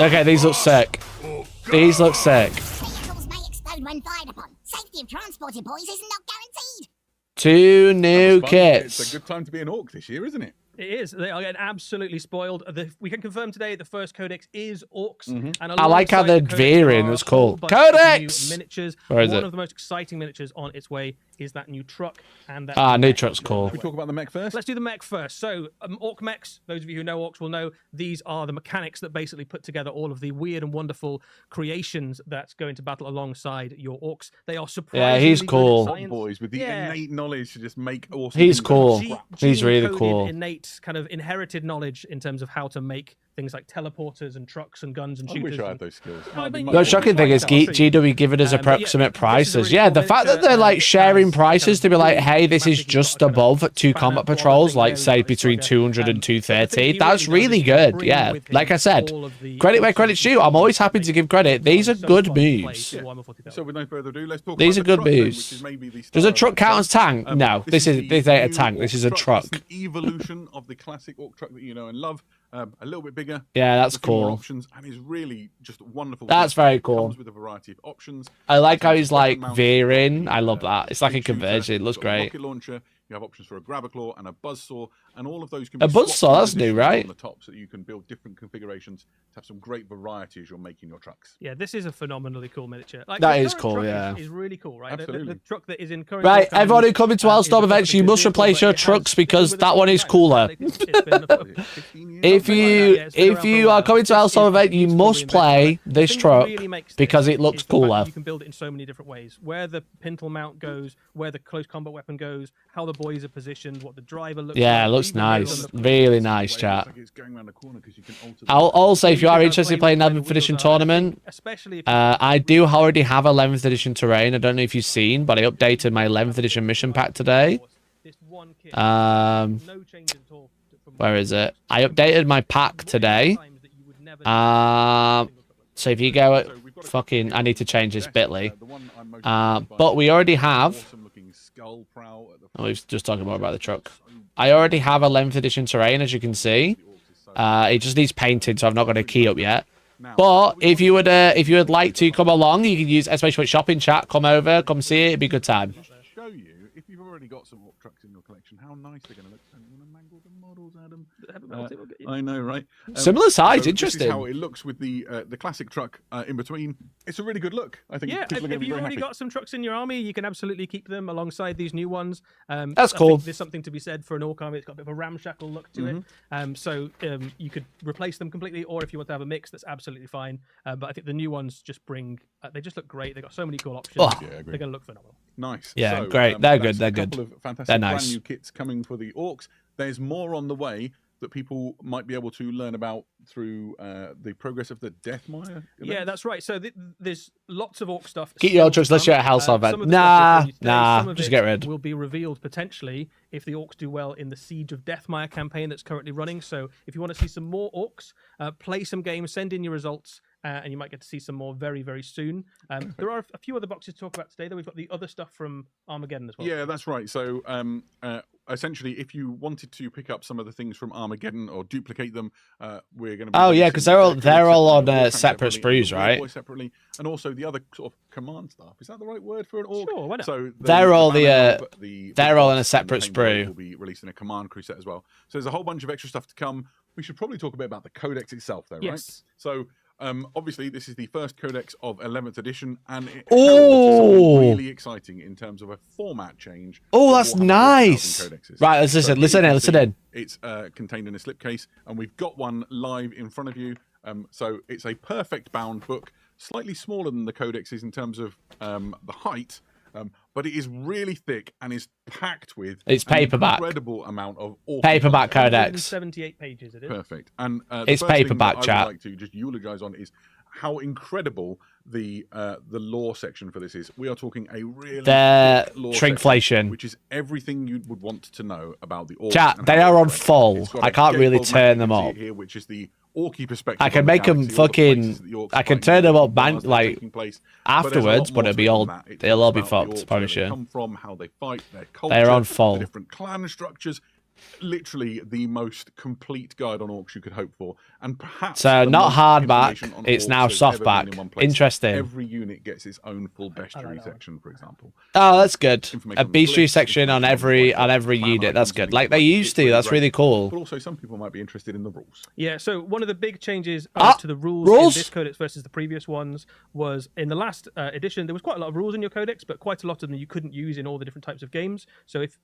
Okay. These look sick. Or These look sick. Vehicles may explode when fired upon. Safety of transported boys is not guaranteed. 2 new Fun. kits. It's a good time to be an orc this year, isn't it? It is. They are getting absolutely spoiled. We can confirm today the first codex is orcs. And I like how alongside they're the codex, veering. there It's are a whole cool. bunch of new Codex! miniatures. Where is One it? of the most exciting miniatures on its way is that new truck and that. Ah, new mech truck's that's cool. on Should we the talk way. about the mech first? Let's do the mech first. So, orc mechs, those of you who know orcs will know, these are the mechanics that basically put together all of the weird and wonderful creations that's going to battle alongside your orcs. They are surprisingly he's good at cool. science. Boys with the Yeah. innate knowledge to just make awesome. He's things cool. out of crap. He's really Gene-coded, cool. Innate, kind of inherited knowledge in terms of how to make things like teleporters and trucks and guns and I shooters. wish I had and- those skills. No, I I'd be mean, much The more shocking thing is excited. GW giving us But yeah, approximate this is a prices. really Yeah, cool the fact that miniature, they're like it sharing has prices to be like, hey, this is you've got just a kind of above 2 spanner combat border patrols, thing like there, say you've got between this 200 and but the thing 230. he That's really really does is good. bring Yeah, with him like I said, all of the credit where awesome credit's due. I'm always happy to give credit. These are so good fun to play moves. in Warhammer 40,000. So with no further ado, let's talk These about are good the truck then, moves. which is maybe the Does star a of truck that count as tank? No, this the ain't a new tank. orc This is a It's truck. an evolution of the classic orc truck that you know and love. A little bit bigger. Yeah, that's with a few more cool. Options and is really just wonderful. That's very cool. Comes with a variety of options. I like how Some he's like mounted, veering. I love uh, that. It's like a big shooter, conversion. It looks you've got a great. Rocket launcher. You have options for a grabber claw and a buzzsaw, and all of those can A be swapped buzzsaw, with that's new, additions right? On the top, so that you can build different configurations to have some great variety as you're making your trucks. Yeah, this is a phenomenally cool miniature. Like, That the is current cool, truck yeah. is really cool, right? The Absolutely. truck that is in current Right, Wargaming, everyone who coming to is Hellstorm a events, you perfectly must vehicle, replace but your it has trucks been because with that us one for a is long time. cooler. It's been a- 15 years, If something like you that. Yeah, it's been around for a are while. coming to This Hellstorm is event, you useful must in play that. this The thing that truck really makes because this it looks is the fact that cooler. You can build it in so many different ways. Where the pintle mount goes, where the close combat weapon goes, how the boys are positioned, what the driver looks like. Yeah, it looks even the nice. wheels on the- Really It's nice, the way it chat. looks like it's going around the corner 'cause you can alter the- I'll also, if you are can interested in play playing with the 11th edition wheels are, tournament, especially if you- I do already have 11th edition terrain. I don't know if you've seen, but I updated my 11th edition mission pack today. This one kit, Um, no changes at all from- Where is it? I updated my pack today. So if you go at fucking, I need to change this bitly. But we already have. Oh, we're just talking more about the truck. I already have 11th edition terrain, as you can see. It just needs painting, so I've not got a key up yet. But if you would like to come along, you can use especially with shopping chat. Come over, come see it. It'd be a good time. Show you if you've already got some orc trucks in your collection, how nice they're going to look. And you want to mangle the models, Adam? I know, right? Similar size, so interesting. This is how it looks with the classic truck in between. It's a really good look. I think Yeah, people are if going to be you've very already happy. got some trucks in your army, you can absolutely keep them alongside these new ones. That's I cool. think there's something to be said for an orc army. It's got a bit of a ramshackle look to it. So you could replace them completely, or if you want to have a mix, that's absolutely fine. But I think the new ones just bring, they just look great. They've got so many cool options. Oh. Yeah, I agree. They're going to look phenomenal. Nice. Yeah, So, great. They're good, that's they're a good. couple of fantastic They're brand nice. new kits coming for the orcs. There's more on the way that people might be able to learn about through the progress of the Deathmire. Yeah, that's right. So there's lots of orc stuff. Get your still to trucks, let's come. show it Hellstorm event. Some of the stuff we've Nah, some of just it get rid. Will be revealed potentially if the orcs do well in the Siege of Deathmire campaign that's currently running. So if you want to see some more orcs, play some games, send in your results. And you might get to see some more very, very soon. There are a few other boxes to talk about today, though. We've got the other stuff from Armageddon as well. Yeah, that's right. So essentially, if you wanted to pick up some of the things from Armageddon or duplicate them, we're going to. Oh, yeah, 'cause they're all on, separate sprues, right? Separately, and also the other sort of command staff. Is that the right word for an orc? Sure, why not? So They're all they're all in a separate sprue. Will be released in a command crew set as well. So there's a whole bunch of extra stuff to come. We should probably talk a bit about the codex itself, though, right? Yes. So. Obviously, this is the first codex of 11th edition, and it Ooh. heralds really exciting in terms of a format change. Oh, for that's Warhammer nice. 40,000 codexes. Right, let's So listen. here Listen you in. can Listen see in. It's contained in a slipcase, and we've got one live in front of you. So it's a perfect bound book, slightly smaller than the codexes in terms of the height. But it is really thick and is packed with It's an paperback. incredible amount of awesome Paperback content. codex. 78 pages it is. Perfect. And the It's first thing paperback, that I chat. would like to just eulogize on is how incredible the lore section for this is. We are talking a really The thick lore section, shrinkflation. which is everything you would want to know about the orcs. Chat, and they how are on operate. full. It's got I a can't really gatefold turn map, them you can see up. it here, which is the orky perspective. I can on the make 'em galaxy, all the fucking- places that the orcs I can fight, turn them all up the ban- wars that are like, taking place. afterwards, there's a lot but more it'll to be it all- than that. It they'll talks all be about the fucked, orcs, promise where they you. come from, how they fight, their culture, They're on full. the different clan structures. literally the most complete guide on orcs you could hope for, and perhaps So the not most hardback, information on it's orcs now that's ever been softback. in one place. Interesting. Every unit gets its own full bestiary section, for example. Oh, that's good. Information A on the bestiary blitz, section on information every clan unit. That's icons good. and Like things they that. used It's to. That's great. really cool. But also, some people might be interested in the rules. Yeah, so one of the big changes Ah, to the rules rules? in this codex versus the previous ones was in the last edition, there was quite a lot of rules in your codex, but quite a lot of them you couldn't use in all the different types of games. So if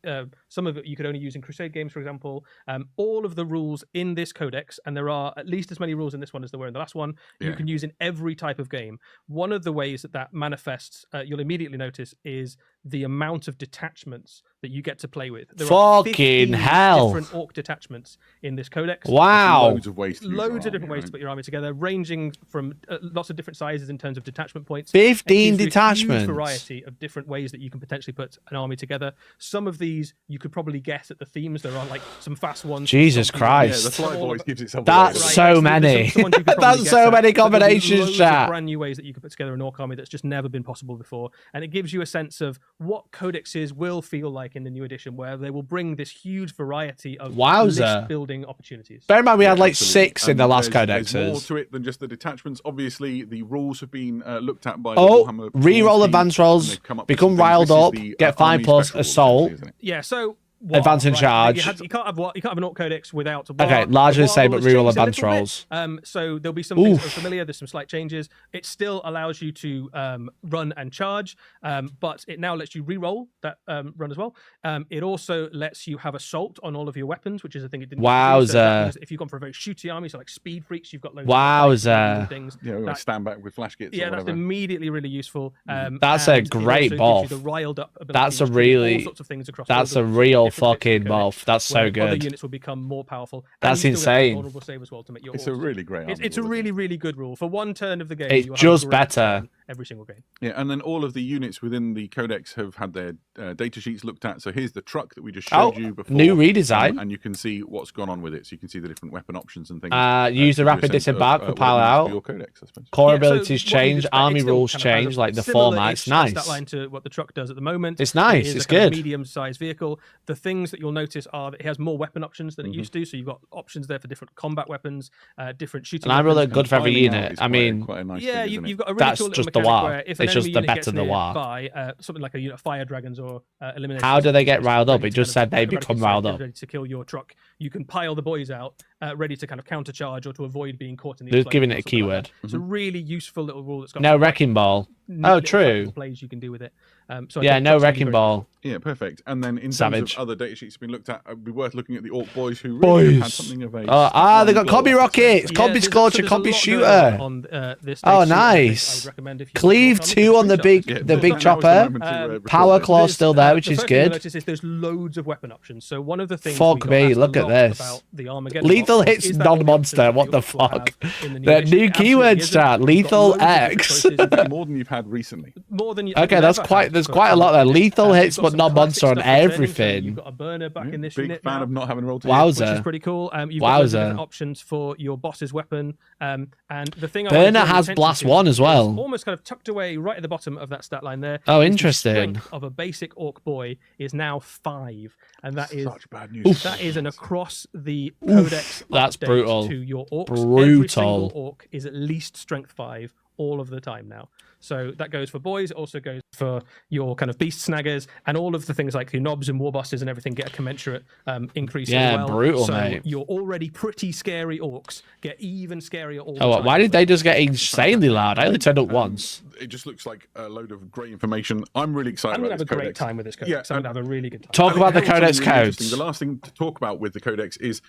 some of it you could only use in Crusade games, for example, all of the rules in this codex, and there are at least as many rules in this one as there were in the last one, you can use in every type of game. One of the ways that manifests, you'll immediately notice, is the amount of detachments that you get to play with. There are Fucking 15 hell. different orc detachments in this codex. Wow. Loads of ways to use your Loads of army, different ways right? to put your army together, ranging from lots of different sizes in terms of detachment points. 15 It gives you a huge detachments. variety of different ways that you can potentially put an army together. Some of these you could probably guess at the themes. There are like some fast ones. Jesus some Christ. Yeah, the Fly Boys gives itself That's away. so there's many. some ones you could probably That's guess so at, many but there'll be combinations, loads of chat. brand new ways that you could put together an orc army that's just never been possible before, and it gives you a sense of what codexes will feel like in the new edition, where they will bring this huge variety of Wowzer. list building opportunities. Bear in mind, we had like Absolutely. 6 in the And last there's more codexes. to it than just the detachments. Obviously, the rules have been looked at by the Oh, Warhammer re-roll team, advance and rolls, they've come up with become some things. riled This is up, the, get 5 army plus special rules, assault. essentially, isn't it? Yeah, so War, Advance and right? charge. You can't have an orc codex without War. Okay, largely the War same, but has reroll changed a advance little bit. rolls. So there'll be some things that are Oof. familiar. There's some slight changes. It still allows you to run and charge, but it now lets you re-roll that run as well. It also lets you have assault on all of your weapons, which is a thing it didn't. used to do. So that Wowzer. means that if you've gone for a very shooty army, so like speed freaks, you've got loads Wowzer. of things. Yeah, we're going That- to stand back with flash kits Yeah, or that's whatever. immediately really useful. That's a and it great also buff. gives you the riled up ability That's a to do all really- sorts of things across all That's the a real different bits of fucking the buff. codex, That's so where Other good. units will become more powerful. That's and you still get insane. vulnerable save as well to make your It's a orcs. really great It's army a rule, really, isn't it? really good rule. For one turn of the game, It's you have just a great better. turn every single game. Yeah, and then all of the units within the codex have had their data sheets looked at. So here's the truck that we just showed you before. new redesign. And you can see what's gone on with it. So you can see the different weapon options and things. Use the to give you a rapid sense of, disembark for what it pile means out. for your codex, I suppose. Core Yeah, so abilities what you'd change, expect, army it still rules kind of has change, a like the similar-ish formats. Nice. stat line to what the truck does at the moment. It's nice, It is it's a kind of good. medium-sized vehicle. The things that you'll notice are that it has more weapon options than it used to. So you've got options there for different combat weapons, different shooting. And I'm really weapons. good for every Filing out unit. is I mean, quite a nice Yeah, thing, isn't it? you've got a really That's cool little just the mechanic war. where if It's an just enemy the unit better gets the war. nearby, something like a unit of fire dragons or elimination. How do they get systems, riled up? ready It to just kind of said they eradicate become riled sight, up. ready to kill your truck. You can pile the boys out, ready to kind of countercharge or to avoid being caught in the. Just onslaught giving or it a something like keyword. that. It's a really useful little rule that's got No some quite wrecking ball. neat Oh, little true. flexible plays you can do with it. So I Yeah, think no that's gonna be wrecking very ball. Yeah, perfect. And then in Savage. terms of other data sheets have been looked at, it'd be worth looking at the Orc Boys who really have had Boys. something of a. They got combi rockets, Yeah, combi there's- scorcher, so there's a combi lot shooter. going on this Oh, data sheet. I think nice. I would recommend if you Cleave want to 2 on the screenshot big, this. the big Now is chopper. moment to, record Power this. claw There's, still there, which the is first thing you'll good. notice is there's loads of weapon options. So one of the things Fuck we got me, asked look a at lot this. about the Armageddon Lethal box hits is that the non-monster, options what that the you will fuck? have in the The edition. new It absolutely keyword isn't. strat, You've got lethal loads of different X. choices. You've got More than you've had recently. more than you. Okay, that's never quite. had There's for quite a lot there. Armageddon. Lethal You've hits, got but some not classic monster on stuff returning, so everything. You've got a burner back in this Big unit fan now. of not having rolled to Wowza. Which is pretty cool. You've got loads of Wowza. different options for your boss's weapon. And the thing I Burner wanna draw your has attention blast to 1 as is well. almost kind of tucked away right at the bottom of that stat line there. Oh, is the interesting. strength of a basic orc boy is now 5, and that is Such bad news. that is an across the codex. That's update brutal. to your orcs. Every Brutal. single orc is at least strength 5 all of the time now. So that goes for boys. It also goes for your kind of beast snaggers, and all of the things like your knobs and warbusters and everything get a commensurate increase Yeah, as well. brutal, so mate. your already pretty scary orcs get even scarier all the Oh, time. why did they just get insanely loud? I only turned up once. It just looks like a load of great information. I'm really excited I'm going to about have this a great codex. time with this codex. Yeah, I'm going to have a really good time. Talk about the Hellstorm codex is really interesting. codes. The last thing to talk about with the codex is,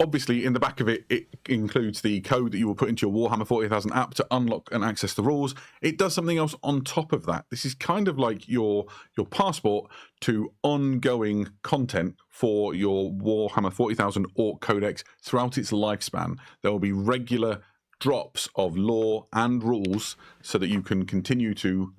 obviously, in the back of it, it includes the code that you will put into your Warhammer 40,000 app to unlock and access the rules. It does something else on top of that. This is kind of like your passport to ongoing content for your Warhammer 40,000 Orc Codex throughout its lifespan. There will be regular drops of lore and rules so that you can continue to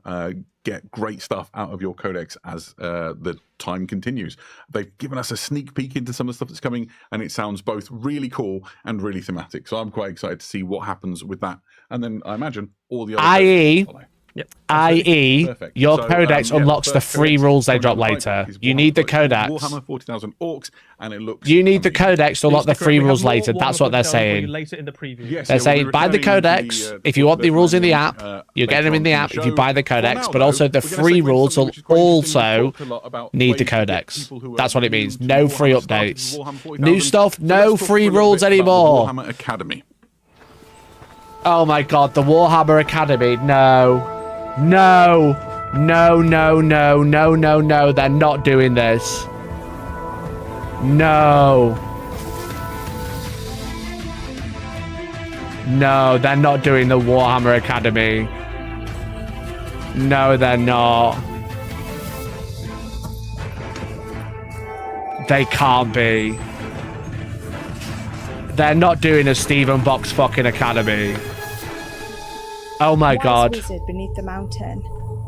get great stuff out of your codex as the time continues. They've given us a sneak peek into some of the stuff that's coming, and it sounds both really cool and really thematic. So I'm quite excited to see what happens with that. And then I imagine all the other i.e., codex will follow. Yep. I.e., Perfect. your So, codex yeah, unlocks the first free codex rules they coming drop down the later. pipe is You need the Warhammer codex. Warhammer 40,000 orcs, and it looks. You need the amazing. codex to unlock the Just to free correct, we rules have more later. That's what they're 40,000 for you saying. later in the preview. Yes, They're yeah, saying we're buy the returning codex the if you want the rules in the version, app. You get later them in on the in app the if you show. buy the For codex, now, but though, also the we're gonna free segue rules something will which is quite interesting. also We've talked a lot about need the ways to get codex. people who are That's what it new means. to No free Warhammer started with updates. Warhammer 40,000. New stuff, So no let's talk free a little rules bit about the anymore. Warhammer Academy. Oh my god, the Warhammer Academy. No. No. No, no, no, no, no, no. They're not doing this. No. No, they're not doing the Warhammer Academy. No, they're not. They can't be. They're not doing a Stephen Box fucking Academy. Oh my god. Wise wizard beneath the mountain.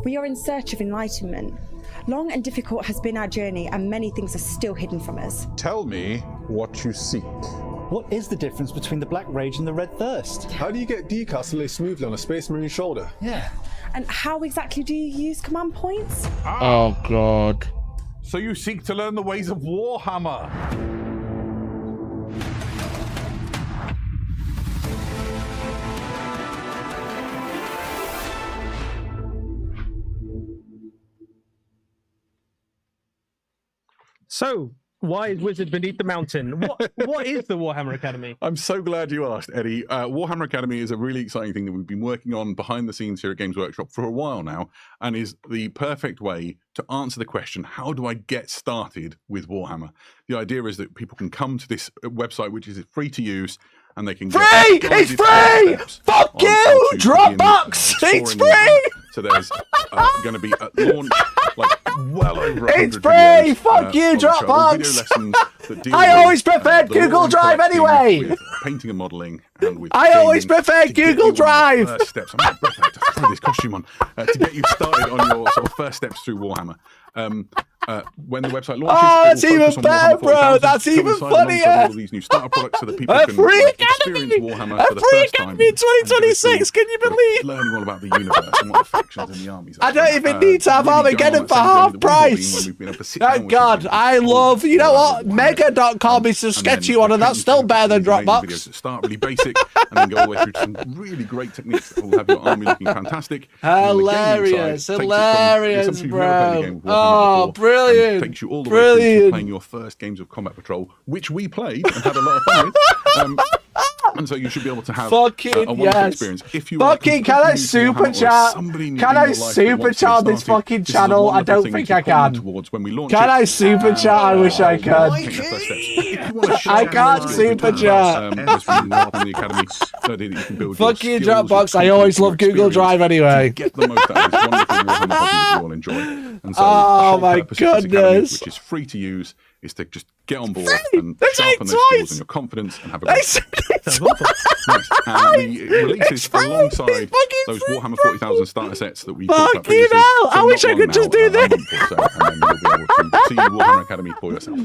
We are in search of enlightenment. Long and difficult has been our journey, and many things are still hidden from us. Tell me what you seek. What is the difference between the Black Rage and the Red Thirst? How do you get decals to lay smoothly on a space marine shoulder? Yeah. And how exactly do you use command points? Oh god. So you seek to learn the ways of Warhammer. So, wise wizard beneath the mountain. What is the Warhammer Academy? I'm so glad you asked, Eddie. Warhammer Academy is a really exciting thing that we've been working on behind the scenes here at Games Workshop for a while now, and is the perfect way to answer the question, how do I get started with Warhammer? The idea is that people can come to this website, which is free to use, and they can Free! get It's guided free! steps Fuck on you! how to Dropbox! begin It's exploring free! Warhammer. So there's going to be a launch, like well over 100 It's free! videos, Fuck you, on the channel, Dropbox! video lessons that deal I with, always preferred the Google law and Drive collecting, anyway. with painting and modelling, and with I always gaming preferred to get Google you on your Drive. first steps. I'm out of breath. I have to throw this costume on to get you started on your sort of first steps through Warhammer. When the website launches, Oh, it that's will even focus on better, Warhammer bro. 40,000 That's to even coincide alongside funnier. all of these new starter products so that people A can free experience academy! Warhammer A for the free first time. academy in and go 2026, through can you believe? learning all about the universe and what the factions and the armies are. I don't even need to have Really Armageddon going on for that same journey half that we've all been price. when we've been able to sit down Thank with God. people I and love, you know what? Warhammer. Mega.com is so And then sketchy the one, and that's painting still better than these amazing Dropbox. videos that start really basic and then go all the way through to some really great techniques that will have your army looking fantastic. Hilarious, hilarious, bro. Oh, brilliant. Takes you all the way through to Brilliant. playing your first games of Combat Patrol, which we played and had a lot of fun with. And so you should be able to have Fucking a wonderful yes. experience. If you are Fucking, can I completely new to super Warhammer or chat? somebody new Can in I your life that super wants to get chat this started, fucking this is a channel? I wonderful don't thing think to I comment can. towards when we launch Can it. I super chat? I wish I could. Take the first steps. If you want to share I can't your super skills chat. with us, on the academy, so that you can build Fuck your you, skills, Dropbox. your I always confidence, your love Google experience Drive anyway. to get the most out of this wonderful Warhammer hobby that you all enjoy. And so Oh the whole my purpose of this academy, goodness. which is free to use, is to just get on board Free! and They say sharpen it those skills twice! and your confidence and have a They great said Nice. And the releases free! alongside It's fucking those free, Warhammer bro. 40,000 starter sets that we talked about Fucking previously. hell, I So wish not I could long just now, do a month this. or so, and then you'll be able to see the Warhammer Academy for yourself.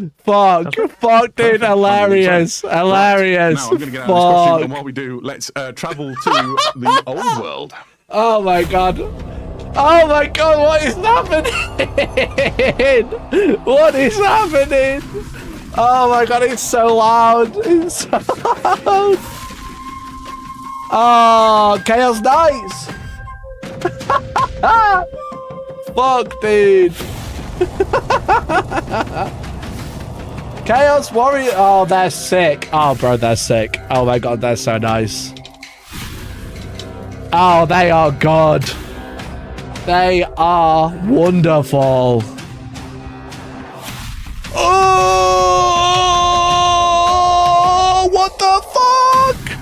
Fuck, dude, hilarious, Right. hilarious. Now I'm going to get out of this costume, and Fuck. while we do, let's travel to the old world. Oh my god. Oh my god, what is happening? What is happening? Oh my god, it's so loud. It's so loud. Oh, Chaos Knights. Fuck, dude. Chaos Warrior. Oh, they're sick. Oh, bro, they're sick. Oh my god, they're so nice. Oh, they are good. They are wonderful. Oh, what the fuck?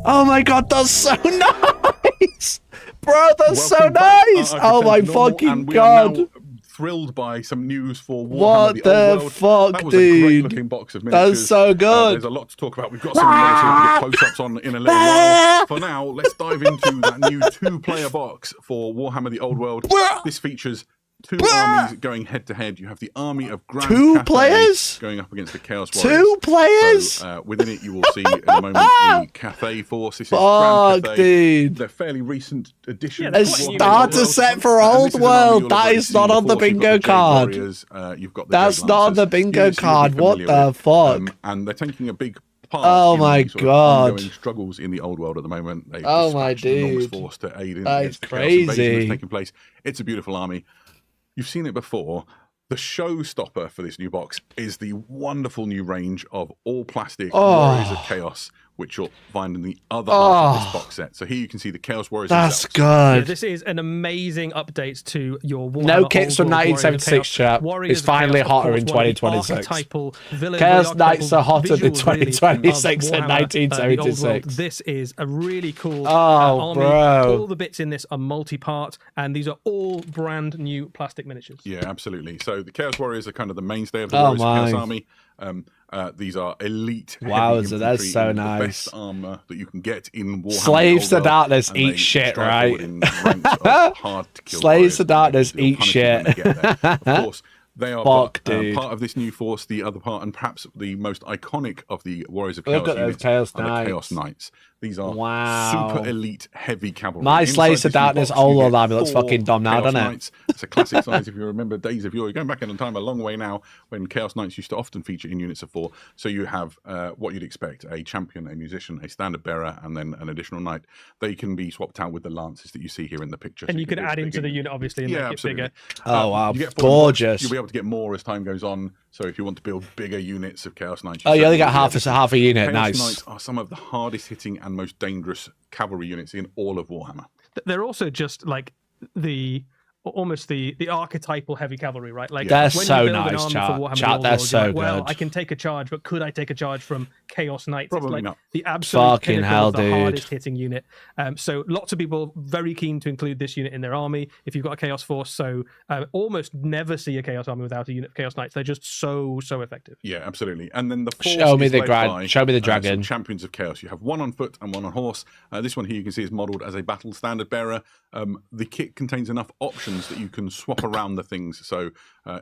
Oh my god, that's so nice. Bro, that's so Welcome back, nice. our Oh my Architect Normal, fucking and we are god. now thrilled by some news for Warhammer What the the Old World. fuck, That was a great dude? looking box of That's miniatures. so good. There's a lot to talk about. We've got some models here to get close-ups on in a little while. For now, let's dive into that new two-player box for Warhammer the Old World. This features two armies going head to head. You have the army of Grand Two Cathay players? going up against the Chaos Warriors. Two players? So, within it, you will see in a moment the Cathay force. This is Grand Cathay. Dude. They're fairly recent addition. Yeah, to they're A quite Warhammer starter World. set for And Old this is an army World. you'll That already is see not on the before. So you've got bingo Jade card. Warriors, you've got the That's Dread not on Lancers. the bingo These you'll be card. What familiar the with. fuck? And they're taking a big part Oh in my the sort of God. ongoing struggles in the Old World at the moment. They've Oh my dispatched an enormous dude. force to aid in That against is the Chaos invasion crazy. that's taking place. It's a beautiful army. You've seen it before. The showstopper for this new box is the wonderful new range of all plastic Warriors of Chaos, which you'll find in the other half of this box set. So here you can see the Chaos Warriors. That's themselves. Yeah, good. this is an amazing update to your Warhammer No kits from Old World Warriors of 1976, Chaos. chap. Warriors It's of finally Chaos, of hotter course, in one of the 2026. archetypal villains, Chaos one of the Knights are hotter than visuals, really, of 2026 and Warhammer, the Old 1976. World. This is a really cool Oh, army. bro. All the bits in this are multi-part, and these are all brand new plastic miniatures. Yeah, absolutely. So the Chaos Warriors are kind of the mainstay of the Oh Warriors of Chaos my. army. These are elite. Wow, heavy so that's infantry so in nice. The best armor that you can get in Warhammer. Slaves to Old World, Darkness and eat they shit, strike right? forward in ranks of hard to kill Slaves to warriors, Darkness and you'll eat punish them when they get there. Of course, they are Fuck, dude. part of this new force. The other part, and perhaps the most iconic of the Warriors of Look Chaos at those units, Chaos are the Knights. Chaos Knights. These are Wow. super elite heavy cavalry. My Inside Slaves to this new Darkness box, you Old World get army looks 4 fucking dumb now, Chaos doesn't it? Knights. It's a classic size if you remember days of yore. You're going back in time a long way now when Chaos Knights used to often feature in units of 4. So you have what you'd expect: a champion, a musician, a standard bearer, and then an additional knight. They can be swapped out with the lances that you see here in the picture. And So you could do add it into the again. unit, obviously, and make it absolutely. bigger. Oh, wow. You get 4 in the box. Gorgeous. You'll be able to get more as time goes on. So if you want to build bigger units of Chaos Knights, Oh, you only got certainly half will be able a to. half a unit. Chaos Nice. Knights are some of the hardest hitting and most dangerous cavalry units in all of Warhammer. They're also just like almost the archetypal heavy cavalry, right? Like They're when so you build an nice, army chat. for Warhammer Chat, Old they're World, so you're like, well, good. I can take a charge, but could I take a charge from Chaos Knights? It's Probably like not. the absolute Fucking pinnacle hell, of the dude. hardest hitting unit. So lots of people very keen to include this unit in their army. If you've got a Chaos force, so almost never see a Chaos army without a unit of Chaos Knights. They're just so effective. Yeah, absolutely. And then the force Show me is the led gra- by, show me the some dragon. champions of chaos. You have one on foot and one on horse. This one here you can see is modelled as a battle standard bearer. The kit contains enough options that you can swap around the things. So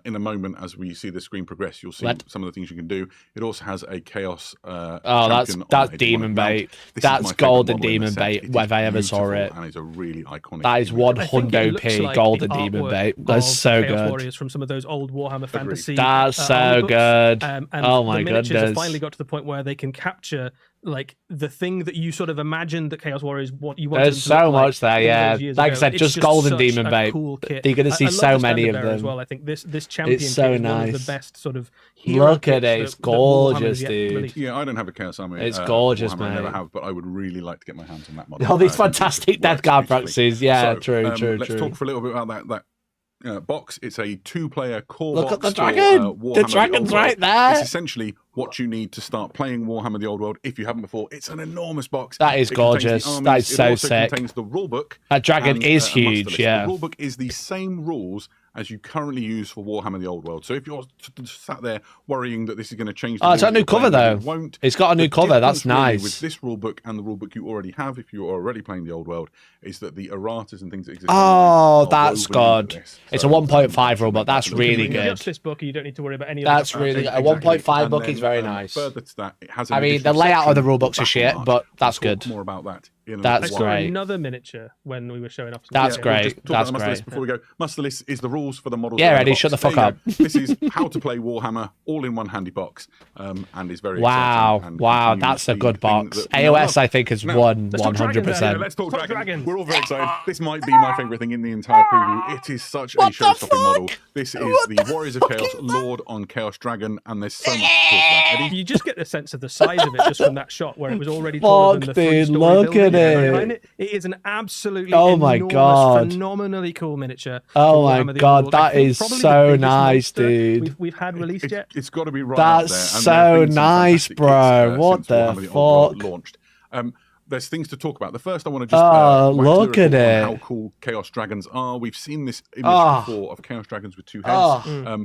in a moment, as we see the screen progress, you'll see some of the things you can do. It also has a chaos. That's champion on a demon demonic bait. mount. This is That's my favourite golden model in the demon set. bait, It is whether I ever saw beautiful it. and it's a really iconic. That is image. one I think it hundo looks p like golden the demon artwork bait. That's of so Chaos good. Warriors from some of those old Warhammer Fantasy. That's so army books. good. And Oh my the miniatures have goodness. finally got to the point where they can capture like the thing that you sort of imagined that Chaos Warriors what you wanted. There's them to so look like much there, all yeah. those years Like I ago. said, It's just golden such demon a bait. Cool kit. You're gonna see I love so the many standard of bearer as them. well. I think this champion so kit is one of nice. the best sort of. Hero Look at kits it, it's that Warhammer has gorgeous, yet dude. released. Yeah, I don't have a Chaos Army. It's gorgeous, Warhammer, I never mate. have, but I would really like to get my hands on that model. All these It fantastic works death guard beautifully. practices. Yeah, So, true. Let's talk for a little bit about that box. It's a 2-player core Look box. at the for, dragon. Warhammer The Old dragon's World. right there. It's essentially what you need to start playing Warhammer the Old World if you haven't before. It's an enormous box. That is It contains the gorgeous. armies. That is It so also sick. contains the rulebook. That dragon and, is a muster huge, list. yeah. The rulebook is the same rules as you currently use for Warhammer the Old World. So if you're sat there worrying that this is going to change the Oh, it's got a rules new you're playing cover, with, though. it won't. It's got a new The cover. That's difference really nice. With this rulebook and the rulebook you already have, if you're already playing the Old World, is that the erratas and things that exist. Oh, are that's woven into good. this. It's So, a 1.5 rule, but make that's that look really really good. Just this book, you don't need to worry about any That's of the really good. A Exactly. 1.5 And book then, is very nice. Further to that, it has an I mean, the additional layout of the section rule called books are Battle shit, March. but that's We'll talk good. More about that. In That's I a saw while. great. another miniature when we were showing off. some That's miniatures. great. Just talk That's about the muster great. list before we go. Muster list is the rules for the models. Yeah, in the Eddie, box. shut the There fuck you up. go. This is how to play Warhammer, all in one handy box, and is very Wow, exciting. And wow, continues that's a the good thing box. that we all AOS, love. I think, has Now, won let's talk dragons, 100%. Daniel. Let's talk Talk dragons. dragons. We're all very excited. This might be my favourite thing in the entire preview. It is such a What the show-stopping fuck? model. This is the Warriors of Chaos Lord on Chaos Dragon, and there's so much to talk about. Eddie? You just get a sense of the size of it just from that shot where it was already taller than Fuck, the dude, three-story look building at behind it. It is an absolutely Oh my enormous, God. phenomenally cool miniature. Oh for my Warhammer the God, Old World. I that think is probably the so biggest nice, monster dude. We've had released yet. It's got to be right That's up there. so And there have been some nice, fantastic bro. kits, What since the Warhammer the Old World fuck? launched. There's things to talk about. The first I want to just Oh, wax look lyrical at on it. how cool Chaos Dragons are. We've seen this image Oh. before of Chaos Dragons with 2 heads. Oh.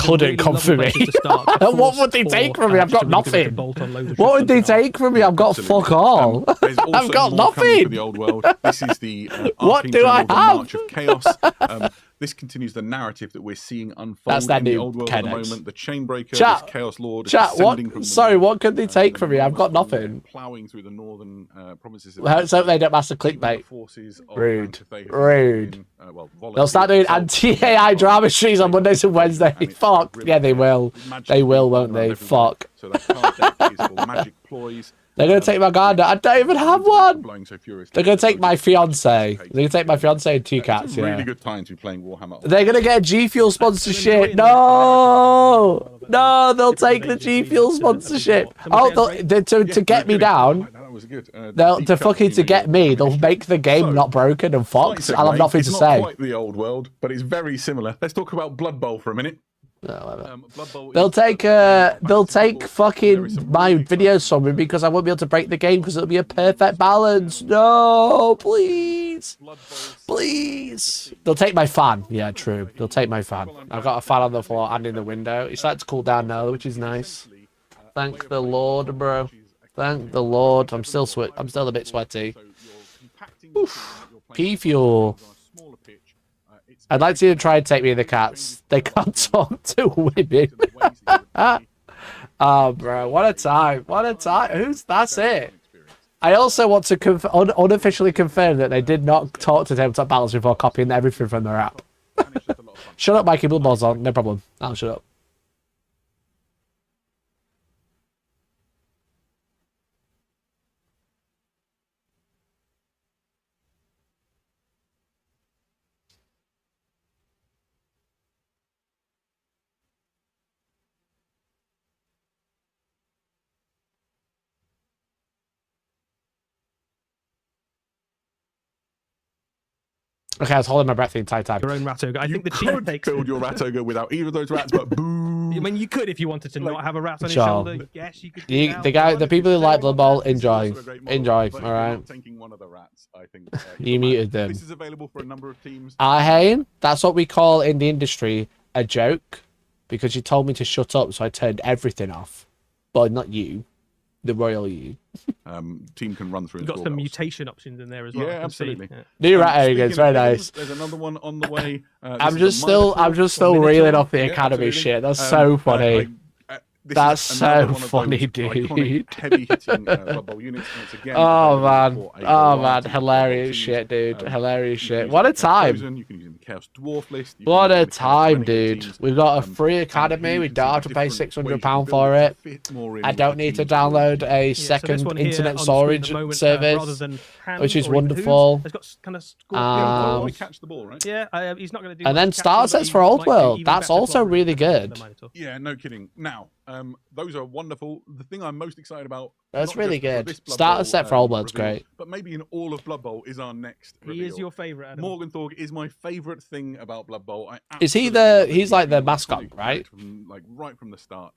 couldn't come for me. What would they take from me? I've got nothing. What would they take from me? I've got fuck all. There's also I've got more coming nothing. for the old world. This is the What do I Archangel have? March of chaos. This continues the narrative that we're seeing unfold That's that in the new old world at the Kennex. moment. The Chainbreaker, Chat, this Chaos Lord, is Chat, descending from what? the Sorry, north, what could they take from me? I've got nothing. Plowing through the northern provinces. Let's hope they don't master clickbait. Rude. Rude. They'll start doing anti-AI drama streams on Mondays and Wednesdays. Fuck. Yeah, they will. They will, won't they? Fuck. So that card deck is called Magic Ploys. They're going to take my gardener. I don't even have one. They're going to take my fiance. They're going to take my fiance and 2 cats. It's a yeah. really good time to be playing Warhammer. They're going to get a G Fuel sponsorship. No. No, they'll take the G Fuel sponsorship. Oh, to get me down. That was good. They'll to get me. They'll make the game not broken and fucked. I'll have nothing to say. It's not quite the old world, but it's very similar. Let's talk about Blood Bowl for a minute. They'll take fucking my videos from me because I won't be able to break the game because it'll be a perfect balance. No, please. Please. They'll take my fan. Yeah, true. They'll take my fan. I've got a fan on the floor and in the window. It's starting to cool down now, which is nice. Thank the Lord, bro. Thank the Lord. I'm still a bit sweaty. Oof. P-Fuel. I'd like to see them try and take me and the cats. They can't talk to women. Oh, bro. What a time. What a time. That's it. I also want to unofficially confirm that they did not talk to tabletop battles before copying everything from their app. Shut up, Mikey. Blood Ball's on. No problem. I'll shut up. Okay, I was holding my breath the entire time. Your own rat ogre. I think the cheap cheap takes build your rat ogre without either of those rats, but boo. I mean, you could if you wanted to not have a rat on your shoulder. Yes, you could. The people who like Blood Bowl, enjoy. Enjoy. All right. Taking one of the rats, I think. You muted them. This is available for a number of teams. Ahane, that's what we call in the industry a joke, because you told me to shut up, so I turned everything off. But not you, the royal you. Team can run through. You've got some mutation options in there as well. Yeah, absolutely. Yeah. New rat ogres, very nice. There's another one on the way. I'm just still reeling off the academy shit. That's so funny. That's so funny, dude. Heavy hitting Blood Bowl units. Again, oh man, hilarious shit, dude. Hilarious shit. What a time. You can use in the Chaos Dwarf list. What a time, dude. We've got a free academy. We don't have to pay £600 for it. I don't need to download a second internet storage service, which is wonderful. Catch the ball, right? Yeah, he's not going to do. And then starter sets for Old World. That's also really good. Yeah, no kidding. Now, those are wonderful. The thing I'm most excited about. That's really good. Starter set for Old World's great. But maybe in all of Blood Bowl is our next reveal. He is your favourite, Adam. Morgenthau is my favourite thing about Blood Bowl. Is he he's like the mascot, right? Right from the start.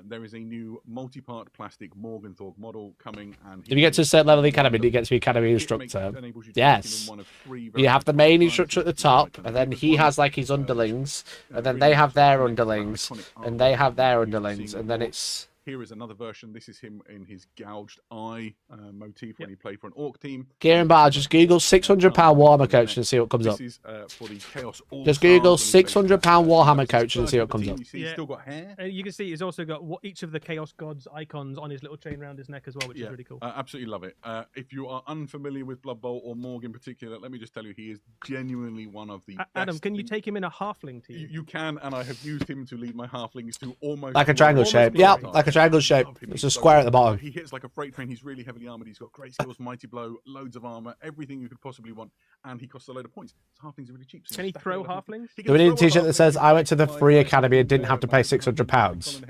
There is a new multi-part plastic Morgenthau model coming. And if you get to a certain level of the academy, you get to be academy instructor. Yes. You have the main instructor at the top, and then he has like his underlings, and then they have their underlings, and they have their underlings, and then it's... Here is another version. This is him in his gouged eye motif when he played for an orc team. Kieran Barr, just Google £600 Warhammer coach and see what comes up. For the Chaos just Google £600 Warhammer coach and see what comes up. He's still got hair. You can see he's also got each of the Chaos Gods icons on his little chain around his neck as well, which is really cool. Absolutely love it. If you are unfamiliar with Blood Bowl or Morg in particular, let me just tell you, he is genuinely one of the best. Adam, can you take him in a halfling team? You can, and I have used him to lead my halflings to almost... Like a triangle shape. Yeah, like a triangle shape. It's a square at the bottom. He hits like a freight train. He's really heavily armored. He's got great skills, mighty blow, loads of armor, everything you could possibly want, and he costs a load of points. His halflings are really cheap. So can he throw halflings? Do we need a t-shirt that says "I went to the free academy and didn't have to pay £600"?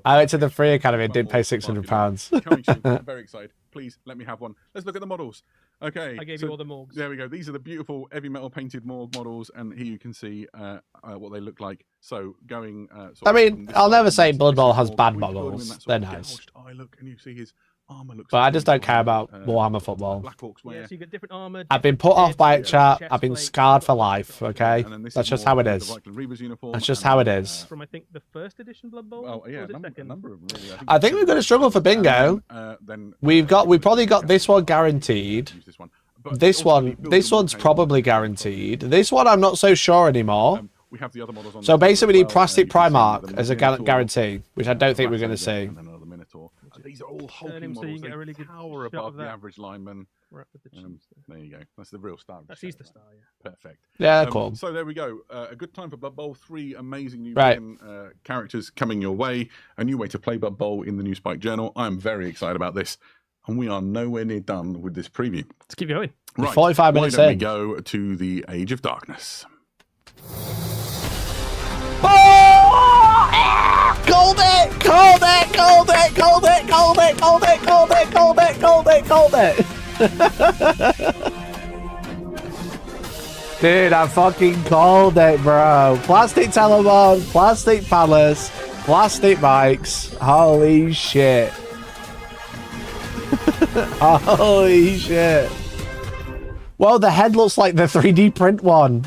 I went to the free academy and did pay £600. I'm very excited. Please let me have one. Let's look at the models. Okay, I gave you all the Morgs. There we go. These are the beautiful heavy metal painted Morg models, and here you can see what they look like. So going. I mean, I'll never say Blood Bowl has bad models. They're nice. Look, and you see his armor looks. But I just don't care about Warhammer football. Black Orcs wear. Yeah, so you get different armor. I've been put off by it, chat. I've been scarred for life. Okay, that's just how it is. That's just how it is. From I think the first edition Blood Bowl. Oh yeah, a number of them really. I think we're going to struggle for bingo. We've probably got this one guaranteed. but this also one, the build this them one's all probably guaranteed. This one I'm not so sure anymore. We have the other models on. So basically, we need as well. plastic You can see Primark the as a Minotaur, guarantee, which I don't think we're going to Rathanger, see. and then another Minotaur. These are all Turn hulking him so you models. get a They really good tower shot above of the that. average lineman. Right with the cheese there. There you go. That's the real star. Of the That's show, he's the right? star, yeah. Perfect. Yeah, cool. So there we go. A good time for Blood Bowl. 3 amazing new Right. characters coming your way. A new way to play Blood Bowl in the New Spike Journal. I'm very excited about this. And we are nowhere near done with this preview. Let's keep going. Right. 45 minutes Why don't in. we go to the Age of Darkness? Called it! Called it! Called it! Called it! Called it! Called it! Called it! Called it! Called it! Called it! Dude, I fucking called it, bro. Plastic Telemon, plastic palace, plastic bikes. Holy shit. Holy shit. Well, the head looks like the 3D print one.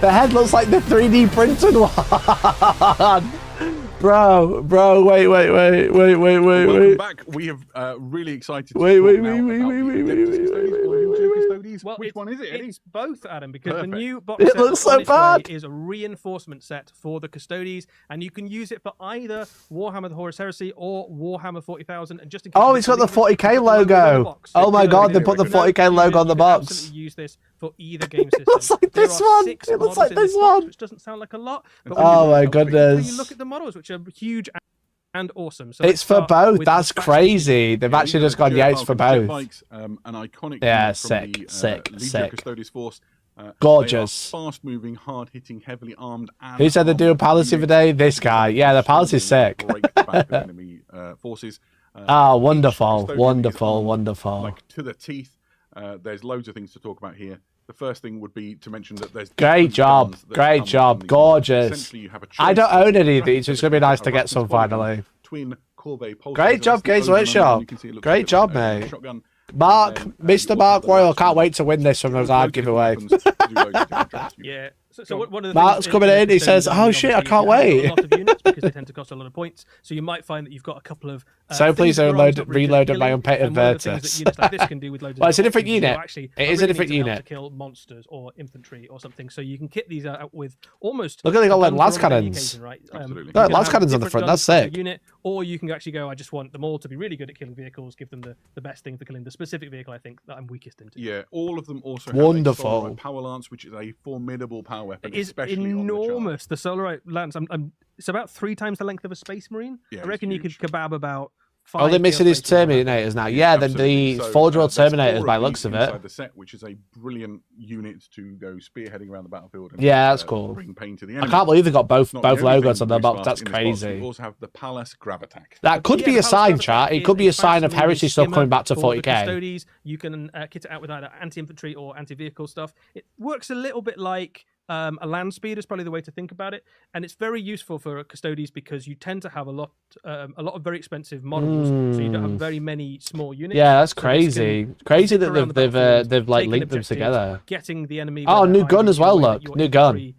The head looks like the 3D printed one. Bro, wait. Welcome back. We have really excited to Wait. Well, Which one is it, Eddie? It's both, Adam, because Perfect. the new box It set looks that's so on its way bad. is a reinforcement set for the Custodes, and you can use it for either Warhammer the Horus Heresy or Warhammer 40,000. And just in case Oh, you it's got the didn't believe it, 40k it's got the logo on the logo. box. Oh my If god, you they know, put the if you know, 40k logo on the you can box. absolutely use this for either game system. It looks like There this are one. 6 It looks models like in this box, one. which doesn't sound like a lot. But Oh my when goodness. you look at the models, which are huge and awesome. So It's for both. That's crazy. They've actually just gone Yates for both. Bikes, an iconic Yeah, unit sick, from the, sick, Legio sick. Custodes force. Gorgeous. Fast-moving, hard-hitting, heavily armed. And Who said they're doing Palace the other day? This guy. Yeah, the Palace is sick. Break the back of enemy forces. Oh, Each wonderful, custodian is wonderful, armed, wonderful. Like to the teeth. There's loads of things to talk about here. The first thing would be to mention that there's Great different job, guns that great come job, from the gorgeous. Essentially, you have a I don't choice own any of between these, so it's going to be nice to get some finally. Twin Corvette pulse Great lasers, job, that's Games the Omen, Workshop. you can see it looks Great a bit job, like a mate. shotgun. Mark, And then, Mr. you also Mark have the Royal, last can't one. wait to win this from those hard giveaway. Yeah. So one of the Mark's things coming in, he Custodes says, are "Oh shit, I obviously can't you have wait." A lot of units because they tend to cost a lot of points. So you might find that you've got a couple of. So things please that are reload not really good at my killing, unpainted and one of the things Vertus. that units like this can do with loads of Well, it's a different options, you unit. actually It is a really different need to be able unit. to kill monsters or infantry or something. So you can kit these out with almost. Look at they got like guns las for almost any cannons. occasion, right? Absolutely. You No, can las have cannons on the different front, guns that's for the sick. Unit, or you can actually go. I just want them all to be really good at killing vehicles. Give them the best thing for killing the specific vehicle. I think that I'm weakest into. Yeah, all of them also have Wonderful. a Solarite power lance, which is a formidable power weapon, It is especially enormous. The Solarite lance. It's about 3 times the length of a Space Marine. Yeah, I it's reckon you could huge. kebab about. 5 Oh, they're missing his Space Marines. Terminators now. Yeah, then Absolutely. the So, Forge World there's Terminators 4 by of looks these of it. inside the set, which is a brilliant unit to go spearheading around the battlefield. And, Yeah, that's cool. Bring pain to the I enemy. can't believe they got both Not the only logos thing on their Bruce box. Fast That's in this box, We crazy. also have the Palace Gravatac. That could Yeah, be the a Palace sign, Gravatac chat. It is could be a sign of fast-moving heresy stuff skimmer coming back to for the 40k. Custodes. You can kit it out with either anti-infantry or anti-vehicle stuff. It works a little bit like a land speed is probably the way to think about it, and it's very useful for Custodes because you tend to have a lot of very expensive models, so you don't have very many small units. Yeah, that's So this crazy. can Crazy zip that around the they've battlefield, like taking linked them objectives, together. getting the enemy. Oh, where new they're gun hiding as in a well, way that look. your New gun. infantry,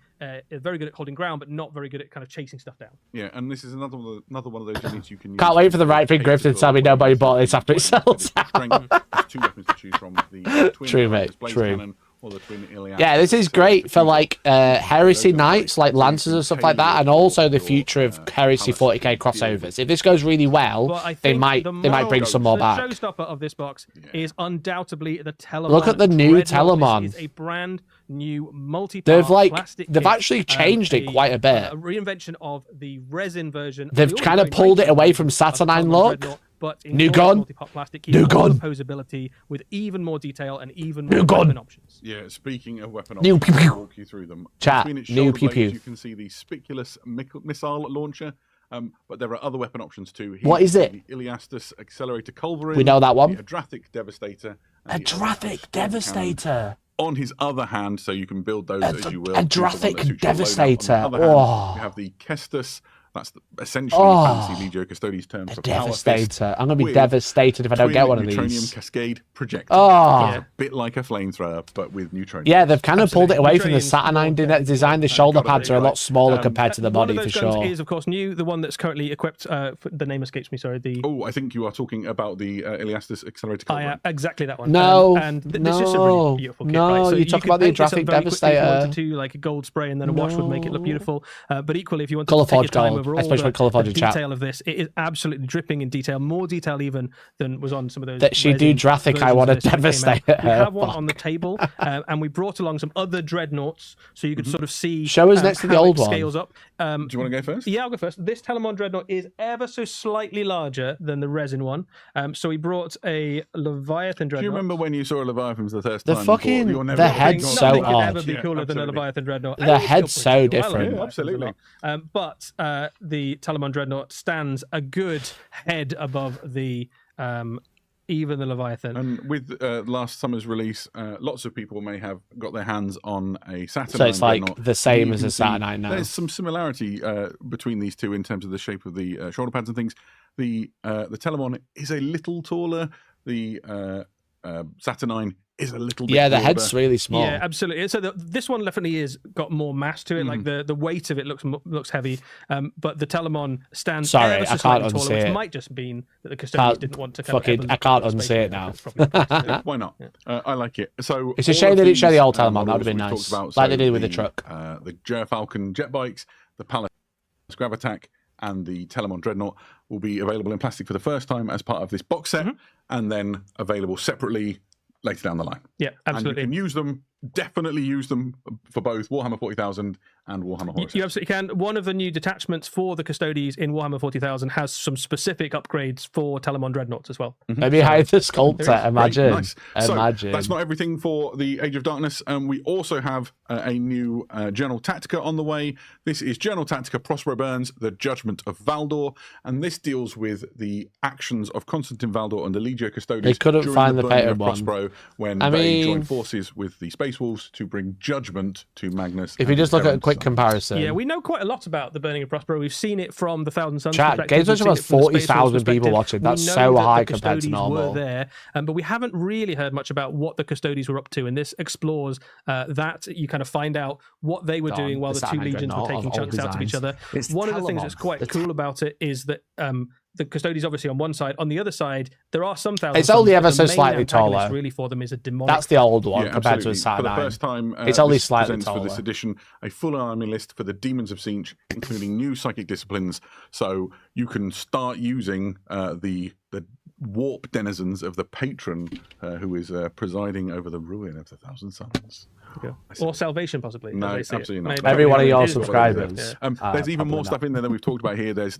are very good at holding ground, but not very good at kind of chasing stuff down. Yeah, and this is another one of those units you can use. Can't wait for the to right thing, take Griffin, to tell me control nobody of bought this after it sells There's 2 weapons to choose from: the twin True, mate, blaze true. cannon or the twin Iliad. Yeah, this is great for like heresy knights, like lancers and stuff like that, and also the future of heresy 40k crossovers. If this goes really well, But I they think might the bring some more the back. showstopper of this box is undoubtedly the Telemon. Look at the new Dreadnought. Telemon. This is a brand new multi-part They've plastic they've kit, actually changed it quite a bit. A reinvention of the resin version. of They've the kind of already pulled it great away from of the Saturnine Telemon look. Dreadnought, but in New gorgeous gun. multi-part plastic, New keeping all gun. the posability with even more detail and even New more gun. weapon options. Yeah, speaking of weapon New options, pew pew. I'll walk you through them. Chat, Between its new shoulder pew blades, pew. You can see the spiculous missile launcher, but there are other weapon options too. Here What you is see it? The Iliastus Accelerator Culverin. We know that one. The Adrathic Devastator. A and the Drathic Storm Devastator. Cannon. On his other hand, so you can build those as you will. a choose the one that Drathic suits your loadout. Devastator. On the other hand, Oh. you have the Kestus That's essentially fancy Legio Custodes term for power fist. Devastator. I'm going to be devastated if I don't get one of these. Neutronium Cascade Projector. Oh. It's a bit like a flamethrower, but with neutronium. Yeah, they've kind of pulled it away from the Saturnine design. The shoulder pads are a lot smaller compared to the body, one of for those guns sure. is, of course, new. The one that's currently equipped, the name escapes me, sorry. Oh, I think you are talking about the Iliastus Accelerator Cult. Exactly that one. No, and this is a really beautiful kit, right? So you talk about the Adrastic Devastator. If you wanted to, like a gold spray and then a wash would make it look beautiful. But equally, if you want to Colour take your Forge time gold. over I suppose all Colour Forge the in chat. detail of this, it is absolutely dripping in detail, more detail even than was on some of those. That she do Drathic, I want to devastate her. We have one on the table, and we brought along some other dreadnoughts, so you could sort of see. Show us next to the how old it one. Scales up. Do you want to go first? Yeah, I'll go first. This Telemon dreadnought is ever so slightly larger than the resin one. So we brought a Leviathan dreadnought. Do you remember when you saw a Leviathan for the first The time? fucking- You're never the gonna head's think so Nothing could odd. ever be cooler than a Leviathan dreadnought. The And it's head's still so pretty cool. different. Yeah, absolutely. But the Telemon dreadnought stands a good head above the even the Leviathan. And with last summer's release, lots of people may have got their hands on a Saturnine. So it's like dreadnought. the same You as can a see Saturnine now. There's some similarity between these two in terms of the shape of the shoulder pads and things. The Telemon is a little taller. The Saturnine is a little bit Yeah, the broader. head's really small. Yeah, absolutely. So this one definitely is got more mass to it. Like the weight of it looks heavy, but the Telemon stands. Sorry, ever so I can't slightly unsee taller, which it. might just mean that the custodians didn't want to. I can't unsee it now. Yeah, why not? I like it. So It's a all shame of they didn't show the these, old Telemon. That models would have been we've nice. talked about, Like they so did with the truck. The Gerfalcon jet bikes, the Palace Gravatac, and the Telemon Dreadnought will be available in plastic for the first time as part of this box set, and then available separately later down the line. Yeah, absolutely. And you can use them, definitely use them for both Warhammer 40,000 and Warhammer Horus. You absolutely can. One of the new detachments for the Custodies in Warhammer 40,000 has some specific upgrades for Telemon Dreadnoughts as well. Maybe hide the sculptor. Imagine. Nice. So, Imagine. that's not everything for the Age of Darkness. We also have a new Journal Tactica on the way. This is Journal Tactica Prospero Burns, The Judgment of Valdor. And this deals with the actions of Constantine Valdor and the Legio Custodes. They couldn't during find the burning painted of one. Prospero when I they mean- joined forces with the Space Wolves to bring judgment to Magnus. If you and just look at a Terence. quick comparison. Yeah, we know quite a lot about the burning of Prospero. We've seen it from the Thousand Suns Chat, perspective. Games We've Workshop seen has it from the Space Wolves 40,000 people perspective. watching. That's We know so that high the compared to Custodies normal. were there, but we haven't really heard much about what the Custodies were up to, and this explores that. You kind of find out what they were doing while the the two Saturnine legions were Dreadnought taking of chunks old out of each designs. other. It's One of the things Telemon. that's quite cool about it is that the Custodies obviously on one side. On the other side, there are some Thousand It's only Suns, ever but so the main slightly antagonist taller. Really, for them is a demonic. That's the old one Yeah, compared to a absolutely. For the Saturnine. first time, It's only this slightly presents for this taller. edition a full army list for the Demons of Siege, including new psychic disciplines. So you can start using the warp denizens of the patron who is presiding over the ruin of the Thousand Suns. or salvation, possibly. No, as they see it. absolutely not. Maybe- Every one of maybe your it is what it is, subscribers. yeah. There's even probably more not. stuff in there that we've talked about here. There's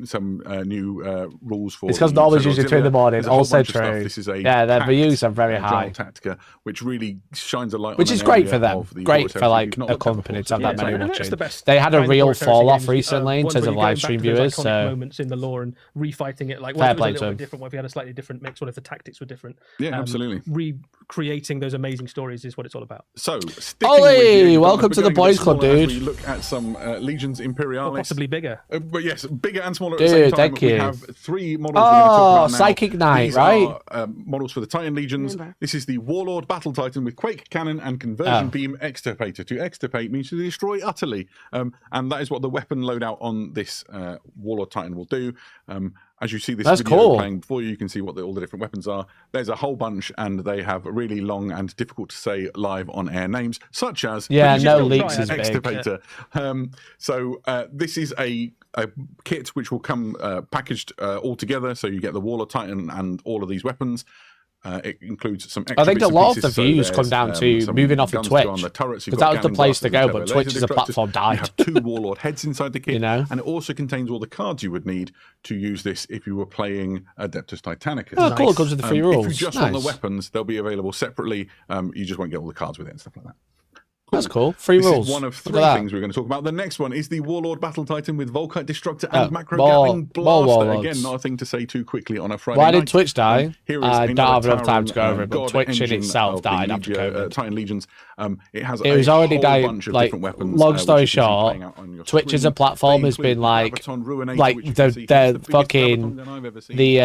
some new rules for. It's because the Norman's Civil usually 2 in the Auxilia. morning. There's a whole Also bunch of stuff. true. This is a Yeah, their packed, views are very Journal high. Tactica, which really shines a light Which on is an great area for them. of the Great Horus for Heresy like you've not a looked at company before. to have Yeah, that it's many like- that's watching. the best They had a kind of real Horus Heresy fall off games, recently in one terms where of you're going live back stream to those viewers. iconic So moments in the lore and refighting it. Like Fair what if it play was a to little him. bit different? What if we had a slightly different mix? What if the tactics were different? Yeah, absolutely. Recreating those amazing stories is what it's all about. So, sticking Ollie, with the Age of welcome Darkness, to the but going a bit boys club, smaller as dude. We look at some Legions Imperialis. Or possibly bigger. But yes, bigger and smaller at Dude, the same time. thank We you. have 3 models we're going to talk about now. Psychic Knight, These right? Are, models for the Titan Legions. This is the Warlord Battle Titan with Quake Cannon and Conversion Beam Extirpator. To extirpate means to destroy utterly. And that is what the weapon loadout on this Warlord Titan will do. As you see this That's video cool. playing before you can see what all the different weapons are. There's a whole bunch, and they have really long and difficult to say live on air names, such as Yeah, the no Digital leaks is big. Extirpator. This is a kit which will come packaged all together, so you get the Warlord Titan and all of these weapons. It includes some extra I think bits a and lot of pieces, the views so come down there's, to some moving off of guns to go on Twitch, the turrets. You've 'cause got that was the cannon place to blasters, go, you've but got Twitch laser as a destructors. platform died. You have 2 Warlord heads inside the kit, You know? and it also contains all the cards you would need to use this if you were playing Adeptus Titanicus. Oh, cool. It comes with the free rules. If you just want the Nice. weapons, they'll be available separately. You just won't get all the cards with it and stuff like that. That's cool. Free This rules. is one of Look three at that. things we're going to talk about. The next one is the Warlord Battle Titan with Volkite Destructor and Macro more Gatling warlords. Blaster. Again, not a thing to say too quickly on a Friday Why night. did Twitch die? Here is I don't another have enough time to go Tyrant, over it, but God Twitch in engine itself of the died after COVID. Titan Legions. It has It was a already whole died, bunch of like, different weapons. long which story you can see short, playing out on your Twitch as a screen. platform They has been include like, Graviton Ruinator, like which you can see is the biggest fucking, Graviton I've ever seen. the,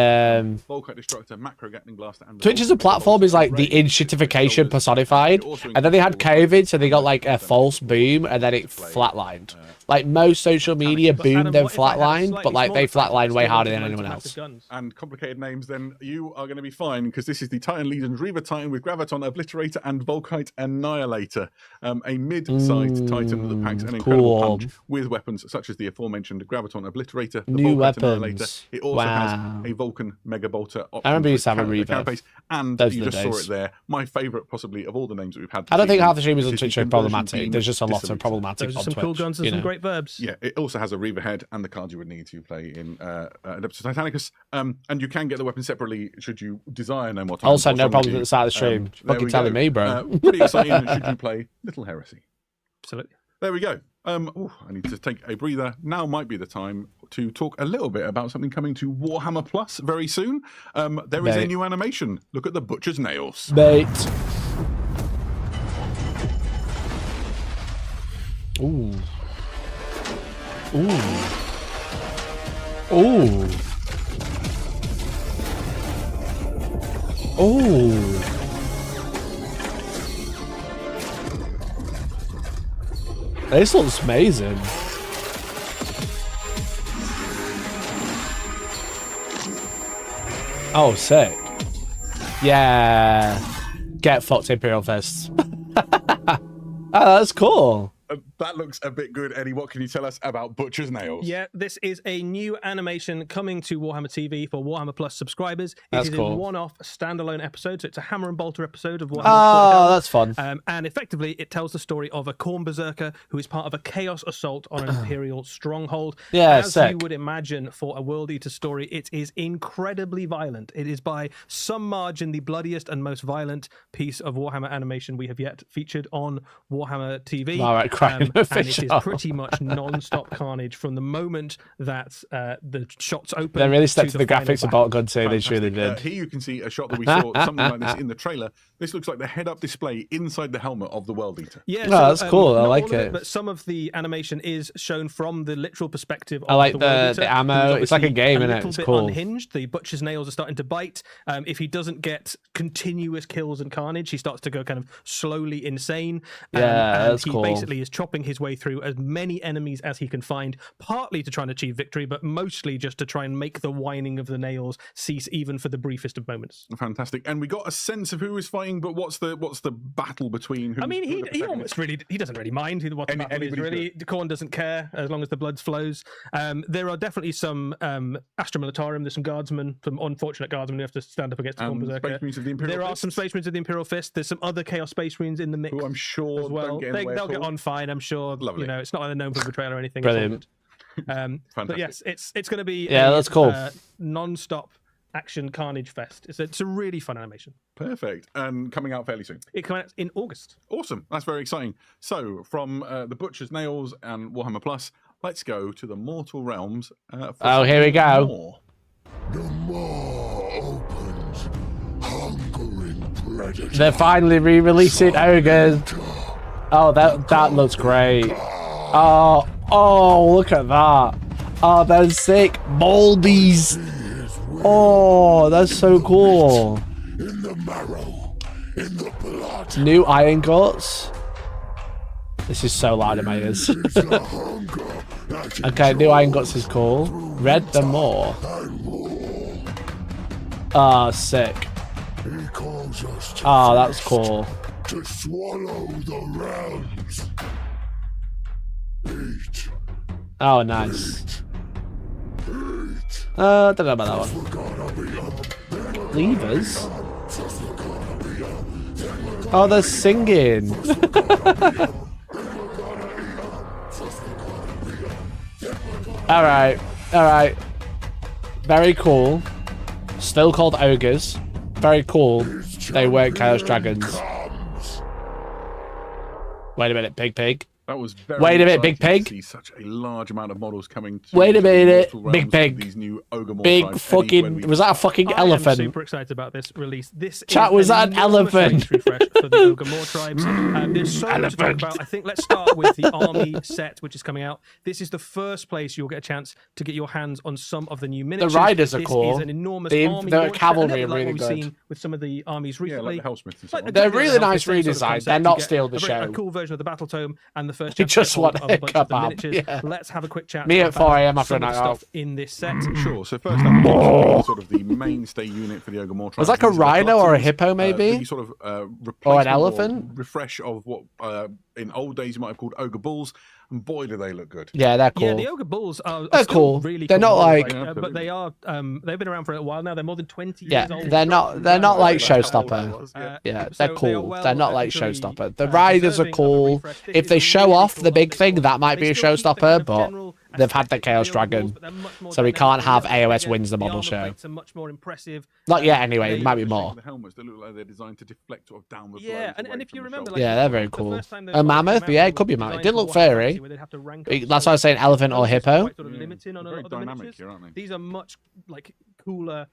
Volkite Destructor, Macro Gatling Blaster, and the Twitch as a Volkite platform is like the Ray, inshitification personified, It also and then they had includes COVID, so they got like a false boom, and then it flatlined. Like most social media boomed then flatlined, but like they flatlined way harder than anyone else. And complicated names, then you are going to be fine, because this is the Titan Legions Reaver Titan with Graviton Obliterator and Volkite Annihilator, a mid-sized Titan that packs an incredible punch with weapons such as the aforementioned Graviton Obliterator, the New Volkite Annihilator. weapons. It also has a Vulcan Mega Bolter. I remember you used to have a Reaver. Carapace, and Those you are the just saw days. it there. My favourite, possibly, of all the names that we've had. I don't think half the streamers streamers on Twitch are problematic. There's just a lot of problematic Those on are some Twitch. cool guns and some great verbs. Yeah, it also has a Reaver head and the cards you would need to play in Adeptus Titanicus. And you can get the weapon separately should you desire no more time. Also, no problem at the start of the stream. Fucking telling me, bro. Pretty exciting should you play Little Heresy. Absolutely. There we go. I need to take a breather. Now might be the time to talk a little bit about something coming to Warhammer Plus very soon. There is a new animation. Look at the Butcher's Nails. Mate. Ooh. Ooh. Ooh. Ooh. This looks amazing. Oh, sick. Yeah. Get fucked, Imperial Fists. Oh, that's cool. That looks a bit good, Eddie. What can you tell us about Butcher's Nails? Yeah, this is a new animation coming to Warhammer TV for Warhammer Plus subscribers. That's It is cool. a one-off standalone episode, so it's a hammer and bolter episode of Warhammer. Oh, that's fun. And effectively, it tells the story of a Khorne berserker who is part of a chaos assault on an Imperial stronghold. Yeah, As sick. you would imagine for a World Eater story, it is incredibly violent. It is by some margin the bloodiest and most violent piece of Warhammer animation we have yet featured on Warhammer TV. All right, cracking and it official. is pretty much non-stop carnage from the moment that the shots open. They really stepped to the final graphics of battle. Bot too. They truly did. Here you can see a shot that we saw, something like this in the trailer. This looks like the head-up display inside the helmet of the World Eater. Yeah, Oh, that's cool. I not like all of it. But some of the animation is shown from the literal perspective of I like the the World Eater, ammo. who's It's like a obviously game, innit? little It's bit cool. Unhinged. The Butcher's nails are starting to bite. If he doesn't get continuous kills and carnage, he starts to go kind of slowly insane. Yeah, and that's he cool. basically is chopping his way through as many enemies as he can find, partly to try and achieve victory, but mostly just to try and make the whining of the nails cease even for the briefest of moments. Fantastic. And we got a sense of who is fighting, but what's the battle between who? I mean, who are the he protagonists? almost really, he doesn't really mind what the battle is, anybody's really. Khorne doesn't care as long as the blood flows. There are definitely some Astra Militarum, there's some guardsmen, some unfortunate guardsmen who have to stand up against the Khorne berserker. Space Marines of the Imperial There are Fist, some Space Marines of the Imperial Fist. There's some other Chaos Space Marines in the mix who I'm sure as well. don't get in the way They'll at get all. on fine, I'm sure. Lovely. You know, it's not like they're known for betrayal or anything. Brilliant. But yes, it's going to be Yeah, that's cool. non-stop action carnage fest. It's a really fun animation. Perfect. And coming out fairly soon. It comes out in August. Awesome. That's very exciting. So, from the Butcher's Nails and Warhammer Plus, let's go to the Mortal Realms. Oh, here we go. More. The maw opens, hungering predator. They're finally re-releasing Ogres. Oh, that looks great. Oh, look at that. Oh, that's sick. Moldies. Oh, that's so cool. In the marrow, in the blood, New Iron Guts. This is so loud in my ears. it's a hunger that Okay, New Iron Guts is cool. Red the More. and more. Ah, sick. He calls us to Oh, that's feast, cool. to swallow the realms. Eat, Oh, nice. eat. Don't know about that one. We're gonna be up. Levers? We're gonna be up. Oh, they're singing. Alright. Very cool. Still called ogres. Very cool. They weren't Chaos Dragons. Wait a minute, Big Pig. That was very Wait a minute, Big exciting to Pig. see such a large amount of models coming to Wait a minute, Mortal Big Realms Pig. with These new ogre Big tribes. fucking... Was that a fucking I elephant? am super excited about this release. This Chat, is was that an enormous elephant? race refresh for the Ogre More tribes. There's so much to talk about. I think let's start with the army set, which is coming out. This is the first place you'll get a chance to get your hands on some of the new miniatures. riders are this cool. Is an enormous The army launch set, cavalry a little are bit like really what we've good. seen with some of the armies Yeah, recently. like the Hellsmiths and so on. They're Exactly really like the nice Hellsmiths, same sort of redesign. concept. They're You not get steal the a show. cool version of the battle tome and the first You chapter just want of a a bunch of the kebab, miniatures. yeah. Let's have a quick chat. Me at about 4 a.m. after some a of the night out. stuff in this set. Sure. So first up, sort of the mainstay unit for the Ogre More tribes. Was it like a These are the rhino or a gluttons, hippo, maybe? the sort of Or an replacement elephant? refresh of what in old days you might have called ogre bulls, and boy do they look good. Yeah, they're cool. Yeah, the ogre bulls are They're still cool. really They're cool not models, like- Yeah, but they are they've been around for a while now. They're more than 20 Yeah, years old. they're not like How old I Showstopper. was, Yeah, so they're they are cool. well They're not like actually, Showstopper. The riders are deserving of a cool. refresh. This If is they a show really off cool the big model. thing, that might be They a still keep the showstopper, kind of but general they've had the aesthetic Chaos of the ogre Dragon, bulls, but they're much more so we dynamic. can't have The AOS again, wins the model armor show. plates are much more impressive. Not yet, anyway. It they- might be more. The helmets, they look like they're designed to deflect sort of downward Yeah, blows and away if from you the remember, shoulder. like, Yeah, they're very the cool. first time those A models mammoth? came out, Yeah, they it could be a were mammoth. It designed didn't for look Warhammer furry. Fantasy, where they'd have to rank up That's why I was saying elephant or those are hippo. quite sort of limiting on Very other dynamic miniatures. here, aren't they? These are much like cooler,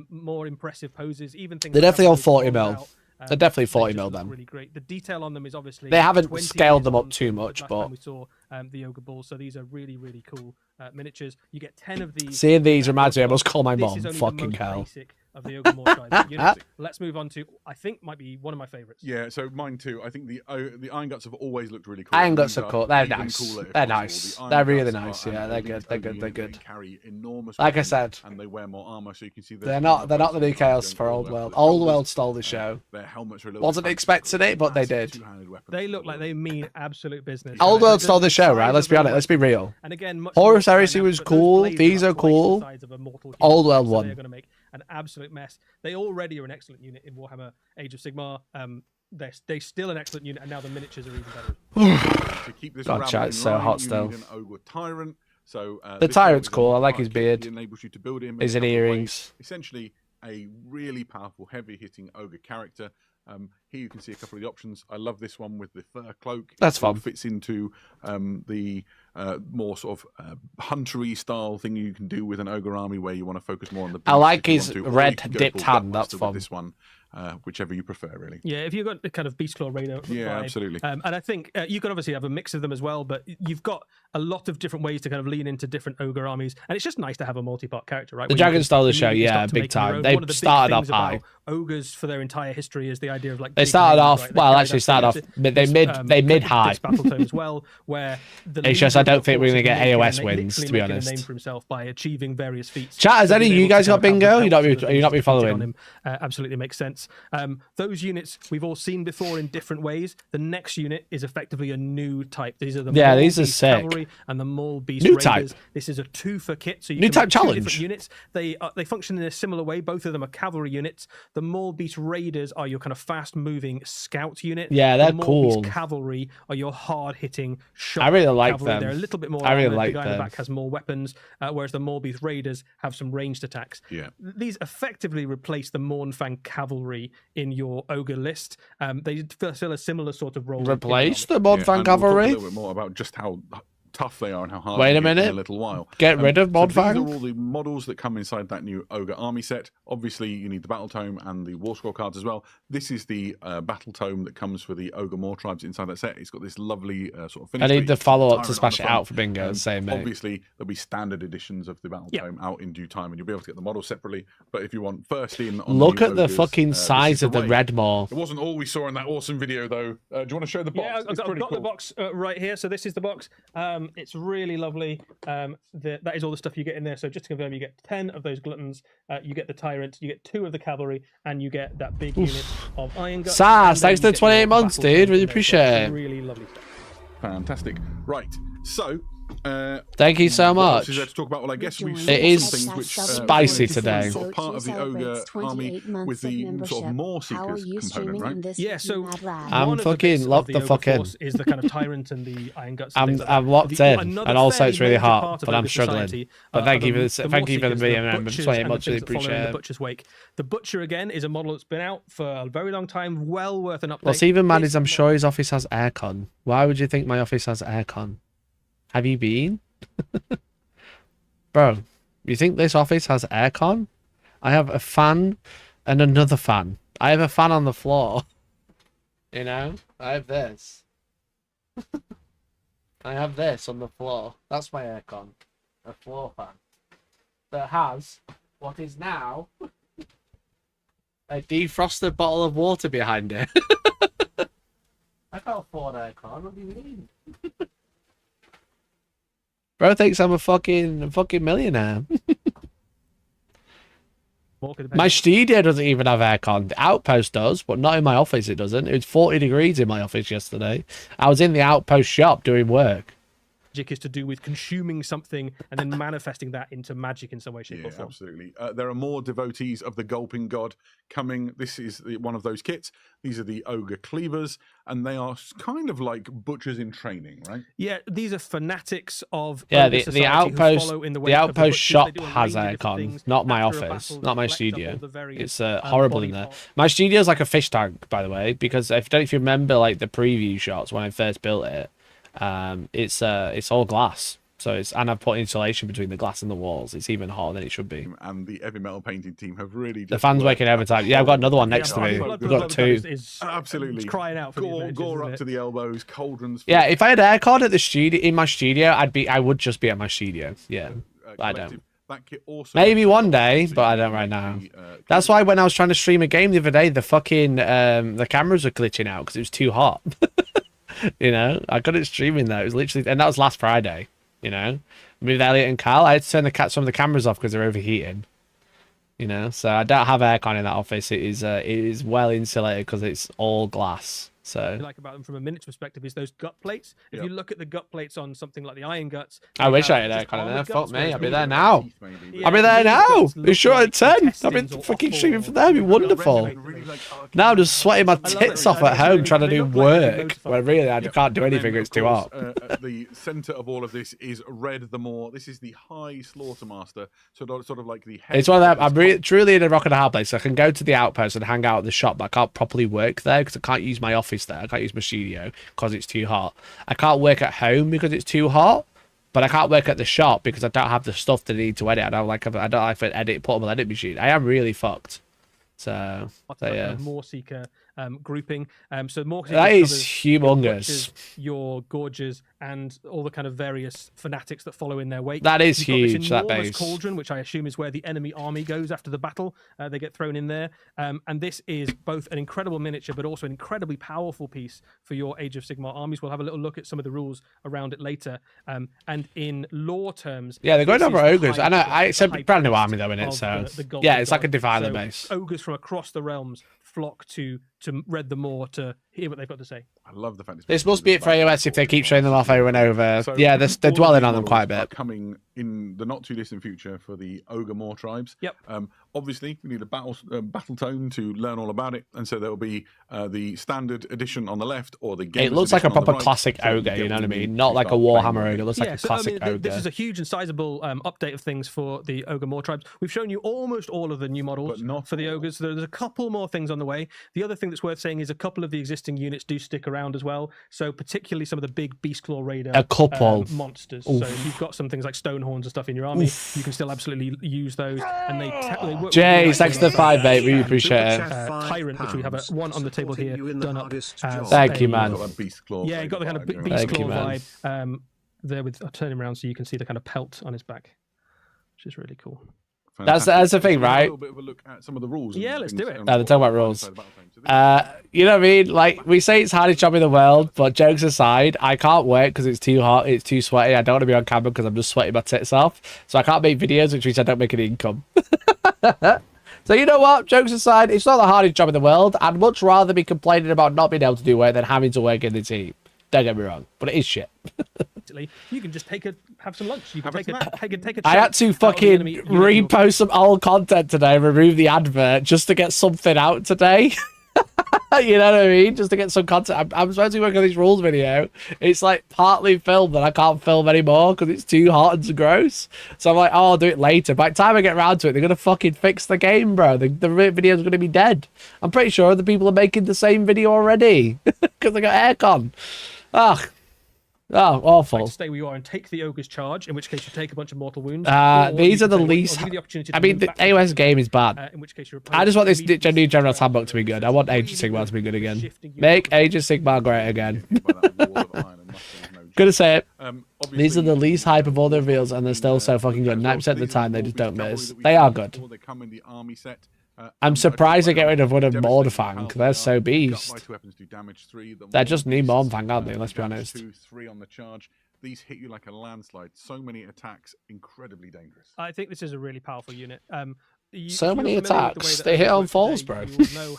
more impressive poses. Even things They're like definitely on those 40 rolled mil. out, They're definitely they 40 just mil look then. Really great. The detail on them is obviously They haven't 20 scaled years them up on too from the much, last but- time we saw the ogre balls. So these are really, really cool miniatures. You get 10 of these. Seeing these reminds me I must call my This mom. is only the Fucking most hell. basic of the ogre more tribes units. Let's move on to I think might be one of my favorites. Yeah, so mine too. I think the Iron Guts have always looked really cool. Iron Guts These are cool. They're even nice. cooler if They're possible. nice. The Iron They're really Guts nice. are Yeah, an they're elite good. They're ogre good. They're unit. They good. carry enormous Like I weapons, said, and they wear more armor, so you can see they're not the new chaos for Old World. Old World stole the show. Their helmets are a little Wasn't bit expecting it, but they massive did. two-handed weapons. They look like they mean absolute business. Old The World stole the show, size right? Let's of be the honest. Let's be real. And again, much Horus more Heresy dynamic, was but those cool. blades are These not are twice cool. the size of a mortal Old human, World so won. They're going to make an absolute mess. They already are an excellent unit in Warhammer Age of Sigmar. They're still an excellent unit, and now the miniatures are even better. To keep this God, rabble chat, in it's so line, hot you still. need an ogre tyrant. So The this tyrant's one is cool. a I like his kit. beard. It enables you to build him in His a couple of earrings. ways. Essentially, a really powerful, heavy-hitting ogre character. Here you can see a couple of the options. I love this one with the fur cloak. That's It sort of fun. Fits into the more sort of huntery style thing you can do with an ogre army, where you want to focus more on the. I beasts like if you his want to, or you red can go dipped full hand, that's Gutbuster with fun. This one, whichever you prefer, really. Yeah, if you've got the kind of Beast Claw Raider Yeah, vibe, absolutely. and I think you can obviously have a mix of them as well, but you've got a lot of different ways to kind of lean into different ogre armies, and it's just nice to have a multi-part character, right? The where you Dragon can stole the show, immediately yeah, start to big make your time. own. They One of the big started off things about high. ogres for their entire history is the idea of like They big started names, off right? well. carried Actually, us started off. through They mid high. this battle tome as well, where the It's just I leader don't of think we're forces gonna get making a AOS name- wins, to literally be making honest. a name for himself by achieving various feats. Chat, has So any of being you able to guys kind got of have bingo? the You don't help be- to you not be defeated following? on him, absolutely makes sense. Those units we've all seen before in different ways. The next unit is effectively a new type. These are the Yeah, Maul these are Beast sick. Cavalry and the Maul Beast New Raiders. type. This is a 2-for kit, so you New can type make two challenge. different units. They function in a similar way. Both of them are cavalry units. The Maul Beast Raiders are your kind of fast-moving scout unit. Yeah, they're the Maul Beast cool. Cavalry are your hard-hitting shot. I really like cavalry. them. They're a little bit more. I really armored. like the guy in them. the back has more weapons, whereas the Maul Beast Raiders have some ranged attacks. Yeah. These effectively replace the Mournfang Cavalry in your ogre list. They fill a similar sort of role. in Replace the the Mod Yeah, Fan and we'll talk Cavalry. a little bit more about just how tough they are and how hard Wait they a get in minute. a little while. Get rid of So these Modfang? are all the models that come inside that new ogre army set. Obviously, you need the battle tome and the war scroll cards as well. This is the battle tome that comes for the ogre more tribes inside that set. It's got this lovely sort of finish. I to need it. the It's got follow up tyrant to on smash the it front. out for bingo. Same mate. Obviously, there'll be standard editions of the battle Yeah. tome out in due time, and you'll be able to get the models separately. But if you want first in, on Look new at the ogres, fucking this is size the of the way. Redmaw. It wasn't all we saw in that awesome video, though. Do you want to show the box? Yeah, I've It's got pretty the cool. box right here. So this is the box. It's really lovely. That is all the stuff you get in there. So just to confirm, you get 10 of those gluttons. You get the tyrant. You get 2 of the cavalry, and you get that big unit of iron guts. Sas, and then thanks you for the get 28 your months, battle dude. tome Really in there. So appreciate it. Really lovely stuff. Fantastic. Right. So Thank you so much. What else is there to talk about? Well, I guess we It is things which, spicy today. Sort of part of the ogre army with the sort of more seekers component, right? Yeah, so I'm fucking locked the fuck in. Is the kind of tyrant and the iron guts. I'm locked in, and also it's really hot, but I'm struggling. But thank you for the video, man. I much appreciate it. The Butcher's Wake. The Butcher again is a model that's been out for a very long time, well worth an update. What's even mad is I'm sure his office has aircon. Why would you think my office has aircon? Have you been? Bro, you think this office has aircon? I have a fan and another fan. I have a fan on the floor. You know? I have this. I have this on the floor. That's my aircon. A floor fan. That has what is now a defrosted bottle of water behind it. I can't afford aircon. What do you mean? Bro thinks I'm a fucking millionaire. My studio doesn't even have aircon. The Outpost does, but not in my office it doesn't. It was 40 degrees in my office yesterday. I was in the Outpost shop doing work. Magic is to do with consuming something and then manifesting that into magic in some way, shape, or form. Absolutely. There are more devotees of the Gulping God coming. This is one of those kits. These are the Ogre Cleavers, and they are kind of like butchers in training, right? Yeah, these are fanatics of the Outpost shop has aircon, not my office, not my studio. It's horrible in there. My studio's like a fish tank, by the way, because if you remember like the preview shots when I first built it, it's all glass, so and I've put insulation between the glass and the walls. It's even hotter than it should be. And the heavy metal painting team have really the fans waking every time. Yeah, I've got another one next to me. We've got two. Absolutely crying out for gore up to the elbows, cauldrons. Yeah, if I had aircon at the studio in my studio, I would just be at my studio. Yeah, I don't. That kit also maybe one day, but I don't right now. That's why when I was trying to stream a game the other day, the fucking the cameras were glitching out because it was too hot. You know, I couldn't stream in there. It was literally, and that was last Friday. You know, with Elliot and Carl, I had to turn some of the cameras off because they're overheating. You know, so I don't have aircon in that office. It is well insulated because it's all glass. So what I like about them from a miniature perspective is those gut plates. If you look at the gut plates on something like the iron guts, I wish I had aircon in there. Fuck me, I'll be there now. I'll be there now. It's short at 10. I've been fucking streaming for them. It'd be wonderful. Now I'm just sweating my tits off at home trying to do work. Well, really, I can't do anything. It's too hot. The center of all of this is Red the Moor. This is the High Slaughtermaster. Sort of like the. It's one of them. I'm truly in a rock and a hard place. I can go to the Outpost and hang out at the shop, but I can't properly work there because I can't use my office there. I can't use my studio because it's too hot. I can't work at home because it's too hot, but I can't work at the shop because I don't have the stuff that I need to edit. I don't have an portable edit machine. I am really fucked. So yeah. More seeker grouping. So more that is humongous. Your gorges and all the kind of various fanatics that follow in their wake. That is huge. That base cauldron, which I assume is where the enemy army goes after the battle. They get thrown in there, and this is both an incredible miniature, but also an incredibly powerful piece for your Age of Sigmar armies. We'll have a little look at some of the rules around it later. And in lore terms, yeah, they're going over ogres. I know. It's a brand new army though in it, so yeah, it's like a Defiler base. Ogres from across the realms flock to Red the Moor to hear what they've got to say. I love the fact this must be it for AOS if they keep showing them off over and over. So yeah, they're dwelling on them quite a bit. Coming in the not too distant future for the Ogre Moor tribes. Yep. Obviously, we need a battle tome to learn all about it, and so there will be the standard edition on the left or the game. It looks like a proper classic ogre, you know what I mean? Not like a Warhammer ogre. It looks like a classic ogre. This is a huge and sizable update of things for the Ogre Moor tribes. We've shown you almost all of the new models, but not for the ogres. There's a couple more things on the way. The other thing that's worth saying is a couple of the existing units do stick around as well. So particularly some of the big Beastclaw Raider monsters. Oof. So if you've got some things like Stonehorns and stuff in your army, you can still absolutely use those. And they work. Jay, thanks to the 5, mate. We appreciate it. Tyrant, which we have one on the table here, done up. Thank you, man. Yeah, got the kind of Beastclaw vibe. There with I'll turn him around so you can see the kind of pelt on his back, which is really cool. That's the thing, right? A little bit of a look at some of the rules. Yeah, let's do it. They're talking about rules. You know what I mean? Like, we say it's the hardest job in the world, but jokes aside, I can't work because it's too hot, it's too sweaty. I don't want to be on camera because I'm just sweating my tits off. So I can't make videos, which means I don't make any income. So you know what? Jokes aside, it's not the hardest job in the world. I'd much rather be complaining about not being able to do work than having to work in the team. Don't get me wrong, but it is shit. basically, you can just have some lunch. You can take a I had to chunk out of the fucking enemy unit you're- repost some old content today, remove the advert just to get something out today. You know what I mean? Just to get some content. I'm supposed to work on this rules video. It's like partly filmed and I can't film anymore because it's too hot and gross. So I'm like, oh, I'll do it later. By the time I get around to it, they're going to fucking fix the game, bro. The video's going to be dead. I'm pretty sure the people are making the same video already because they got aircon. Oh, awful. Stay where you are and take the ogre's charge, in which case you take a bunch of mortal wounds. These are the least... I mean, the AOS game is bad. In which case I just want this new General's Handbook to be good. I want Age of Sigmar to be good again. Make Age of Sigmar great again. Gonna say it. These are the least hype of all the reveals, and they're still so fucking good. 9% of the time, they just don't miss. They are good. I'm surprised they get rid of one of Mordfang. They're so beast. They're just new Mordfang, aren't they? Let's be honest. 3 on the charge. These hit you like a landslide. So many attacks, incredibly dangerous. I think this is a really powerful unit. So many attacks. They hit on falls, bro. They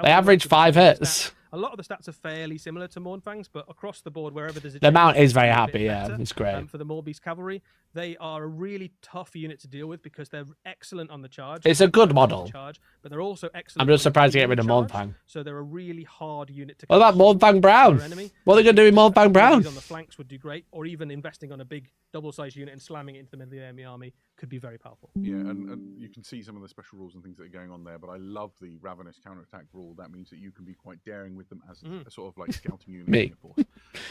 average 5 hits. A lot of the stats are fairly similar to Mournfang's, but across the board, wherever there's a the mount is very happy, yeah, it's great. For the Morbeast cavalry, they are a really tough unit to deal with because they're excellent on the charge. It's a good model, but they're also excellent. I'm just surprised to get rid of Mournfang. So they're a really hard unit to. What about Mournfang Brown? What are they going to do with Mournfang Brown? On the flanks would do great, or even investing on a big double-sized unit and slamming it into the middle of the enemy army could be very powerful. Yeah, and you can see some of the special rules and things that are going on there, but I love the Ravenous counterattack rule. That means that you can be quite daring with them as a sort of like scouting unit. Me.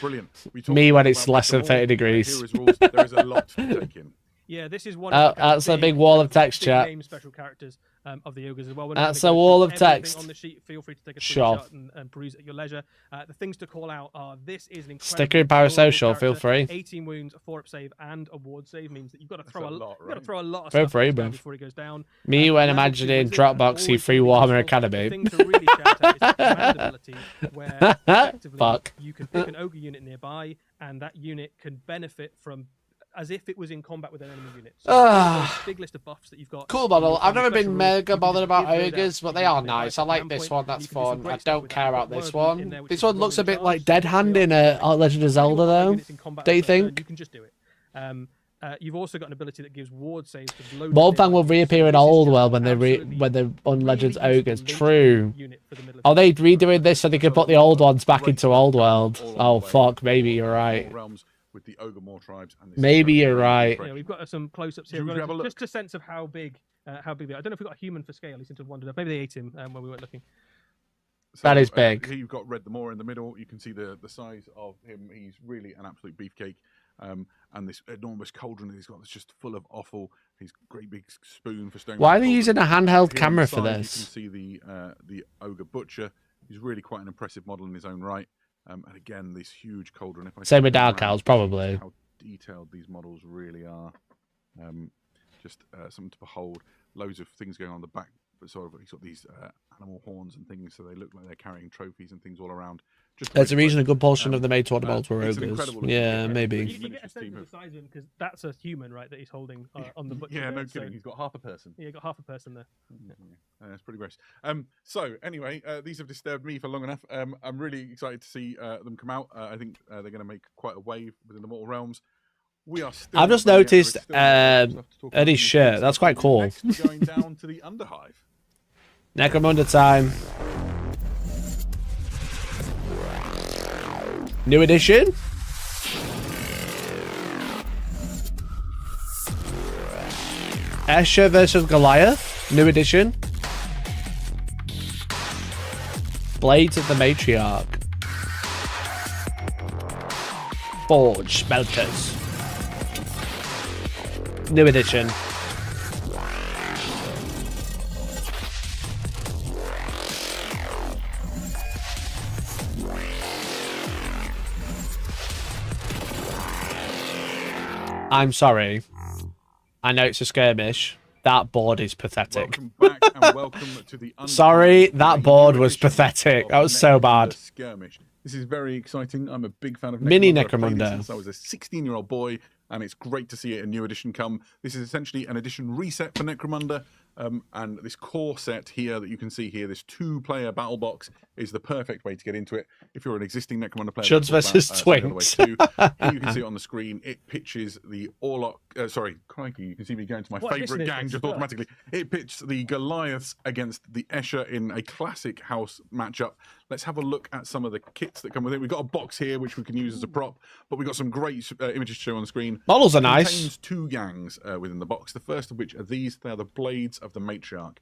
Brilliant. Me when it's less than 30 degrees. Rules, there is a lot to take in. Yeah, this is one. That's a big wall of text, chat. Name special characters of the ogres as well. That's a wall of text. On the sheet, feel free to take a screenshot and peruse at your leisure. The things to call out are: this is an sticker in parasocial. Feel free. 18 wounds, a 4-up save, and a ward save means that you've got to throw a lot. You've got to throw a lot of feel stuff free, before he goes down. Me when imagining Dropboxy free Warhammer Academy. The thing to really shout out is the command ability, where effectively you can pick an ogre unit nearby, and that unit can benefit from. As if it was in combat with an enemy unit. So big list of buffs that you've got. Cool model. I've never been mega bothered about ogres, but they are nice. I like this one. That's fun. I don't care about this one. This one looks a bit like Dead Hand in Legend of Zelda, though. Do you think? You can just do it. You've also got an ability that gives ward saves. Moldfang will reappear in Old World when they're on Legends Ogres. True. Are they redoing this so they can put the old ones back into Old World? Oh fuck, maybe you're right. With the ogre more tribes and maybe you're right. Yeah, we've got some close-ups here. Just a sense of how big they are. I don't know if we've got a human for scale. He seemed to have wandered up. Maybe they ate him when we weren't looking. So, that is big. Here you've got Red the Moor in the middle. You can see the size of him. He's really an absolute beefcake. And this enormous cauldron that he's got that's just full of offal. His great big spoon for stone. Why are they using a handheld camera for this? You can see the ogre butcher. He's really quite an impressive model in his own right. And again, this huge cauldron. Same with Dark Owls, probably. How detailed these models really are. Just something to behold. Loads of things going on the back, but sort of he's got these animal horns and things, so they look like they're carrying trophies and things all around. There's a reason a good portion of the Made to Order models were ogres. Yeah, maybe. You get a sense of the size of him because that's a human, right? That he's holding on the butcher. Yeah, no kidding. He's got half a person. Yeah, got half a person there. That's pretty gross. So anyway, these have disturbed me for long enough. I'm really excited to see them come out. I think they're going to make quite a wave within the Mortal Realms. We are still. I've just noticed Eddie's shirt. That's quite cool. Next, we're going down to the Underhive. Necromunda time. New edition. Escher versus Goliath. New edition. Blades of the Matriarch. Forge Smelters. New edition. I'm sorry. I know it's a skirmish. That board is pathetic. Welcome back and welcome to the sorry, that board was pathetic. That was so bad. Skirmish. This is very exciting. I'm a big fan of Mini Necromunda. Necromunda. Since I was a 16-year-old boy, and it's great to see a new edition come. This is essentially an edition reset for Necromunda. And this core set here that you can see here, this 2-player battle box, is the perfect way to get into it. If you're an existing Necromunda player, Chuds versus Twinks. Here you can see it on the screen. It pitches the Orlok. Sorry, crikey, you can see me going to my favourite gang just automatically. It pitches the Goliaths against the Escher in a classic house matchup. Let's have a look at some of the kits that come with it. We've got a box here which we can use as a prop, but we've got some great images to show on the screen. Models are It nice. contains 2 gangs within the box. The first of which are these. They are the Blades of the Matriarch.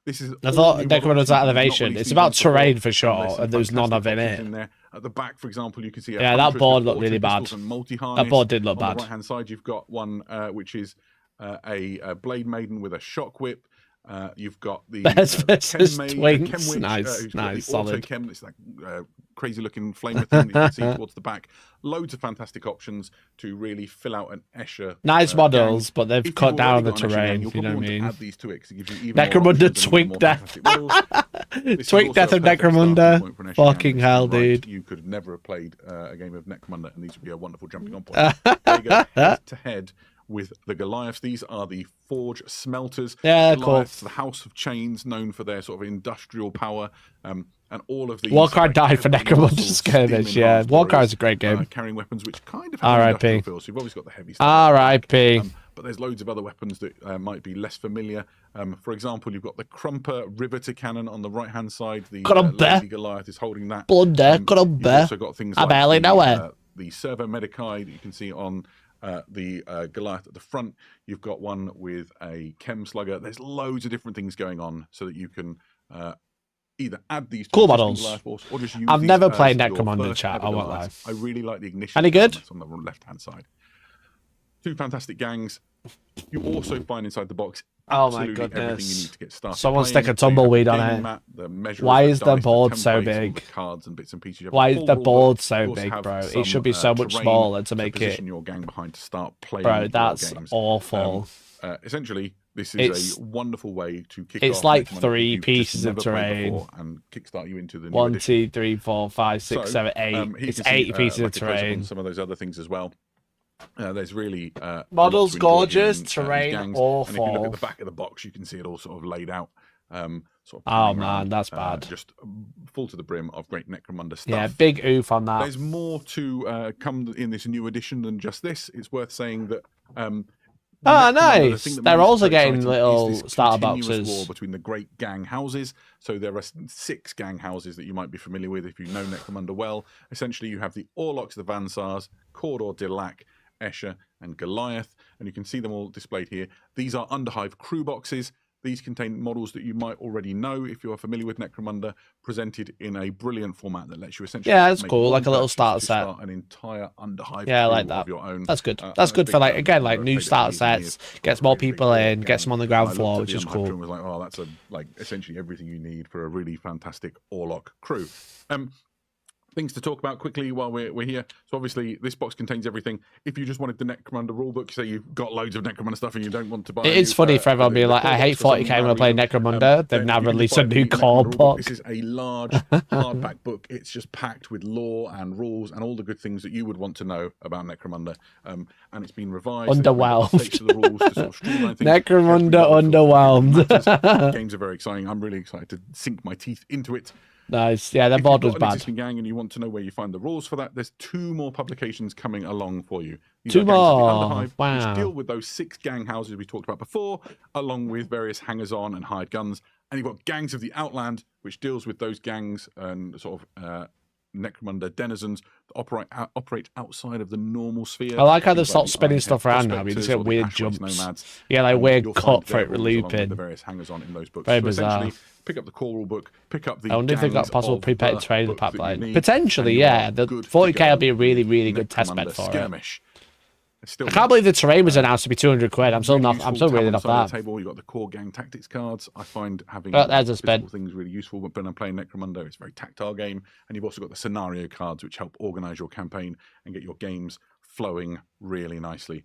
This is. I thought all new Necromunda's models. at You've not elevation. really It's seen about these before. terrain for There's sure, some and there's none of fantastic it in options it. in there. At the back, for example, you can see Yeah, that board looked really bad. That board did look On bad. the right-hand side, you've got one which is a Blade Maiden with a shock whip. You've got the Bears versus Twinks. Chemwitch, Nice, who's got nice, the solid. Auto Chem. It's that crazy-looking flamer thing that you can see towards the back. Loads of fantastic options to really fill out an Escher. Nice models, gang. but they've If cut you've down already the got an Escher terrain, gang, you'll if you know probably what I want to mean. add these to it 'cause it gives you even more Necromunda options and more Twink Death. fantastic models. This is Twink also Death a of perfect starting Necromunda. point for an Escher Fucking gang. hell, Right, dude. You could never have played a game of Necromunda, and these would be a wonderful jumping on point. There you go, head to head with the Goliaths. These are the Forge Smelters. Yeah, they're cool. Goliaths, the House of Chains, known for their sort of industrial power, and all of these. Warcry died for heavily Necromunda muscled, skirmish. steam Yeah, enhanced Warcry warriors, is a great game. carrying weapons which kind of have an R.I.P. industrial feel. So you've always got the heavy stuff. R.I.P. But there's loads of other weapons that might be less familiar. For example, you've got the Crumper Riveter Cannon on the right-hand side. The Lady Goliath is holding that. Blunder, You've Crumper. also got things I like barely know it. the Servo Medicae that you can see on the Goliath at the front. You've got one with a Chem Slugger. There's loads of different things going on so that you can either add these to Cool existing models. Goliath force or just use I've these never as played your Necromunda, first chat, ever I won't Goliath. lie. I really like the ignition. Any good? That's on the left-hand side. 2 fantastic gangs. You also find inside the box Oh my absolutely everything you goodness. need to get started. Someone playing. stick a So you have tumbleweed the on gaming it. mat, the measurers, Why the is the dice, board so templates, all the big? cards and bits and pieces. You have Why a is full the rule board book. so You also big, have bro? It some, should be so much terrain smaller to make position it. your gang behind to start playing. Bro, that's war games. awful. Essentially, this is a wonderful way to kick off. It's like Necromunda 3 if you've just pieces of never played terrain. before and kickstart you into the new 1, edition. 2, 3, 4, 5, 6, 7, 8. Here you It's can see, 8 pieces of like a close-up on terrain. some of those other things as well. There's really Models a lot to enjoy gorgeous, in, terrain these gangs. And if you look awful. at the back of the box, you can see it all sort of laid out. Sort of Oh panning man, around, that's bad. Just full to the brim of great Necromunda stuff. Yeah, big oof on that. There's more to come in this new edition than just this. It's worth saying that. Necromunda, the nice. thing that They're makes it also so getting exciting little is this starter continuous boxes. war between the great gang houses. So there are 6 gang houses that you might be familiar with if you know Necromunda well. Essentially, you have the Orloks, the Vansars, Cawdor, Dilak, Escher, and Goliath, and you can see them all displayed here. These are Underhive crew boxes. These contain models that you might already know if you're familiar with Necromunda, presented in a brilliant format that lets you essentially Yeah, that's make cool, one like a little purchase starter to set. start an entire Underhive Yeah, I crew like that. of your own. That's good. I'm That's a good big for like fan. again like I've new played it starter for years and sets, years. gets more Really people big in, gets game. them on the I ground looked floor, at which the is Underhive cool. crew and was like, oh, that's like essentially everything you need for a really fantastic Orlok crew. Things to talk about quickly while we're here. So obviously this box contains everything. If you just wanted the Necromunda rulebook, say you've got loads of Necromunda stuff and you don't want to buy It is funny for everyone being like, I hate 40k when I play Necromunda. They've now released a new core book. This is a large hardback book. It's just packed with lore and rules and all the good things that you would want to know about Necromunda. And it's been revised. Underwhelmed. Updates to the rules to sort of streamline things. Necromunda underwhelmed. Games are very exciting. I'm really excited to sink my teeth into it. Nice. Yeah, the If board you've was got an bad. existing gang and you want to know where you find the rules for that, there's 2 more publications coming along for you. These 2 are Gangs of the more. Underhive, Wow. which deal with those 6 gang houses we talked about before, along with various hangers-on and hired guns. And you've got Gangs of the Outland, which deals with those gangs and sort of Necromunda denizens that operate outside of the normal sphere. I like how they Things stop the spinning Ironhead stuff around now. You Prospectors just get or the weird Ashways jumps. Nomads. Yeah, like And weird you'll cut find for it their rules along with looping. the various hangers-on in those books. Very So bizarre. essentially, pick up the core rule book, pick up the I wonder if they've got gangs possible of prepaid the trade books pack that you line. need, Potentially, and you yeah. are The good to 40k go will be a really, with really good test bed Necromunda for it. Skirmish. Still I can't believe the terrain was announced to be 200 quid. I'm still not. I'm still really off that. Table, you got the core gang tactics cards. I find having Oh, there's a physical sped. things really useful. But when I'm playing Necromunda, it's a very tactile game, and you've also got the scenario cards, which help organize your campaign and get your games flowing really nicely.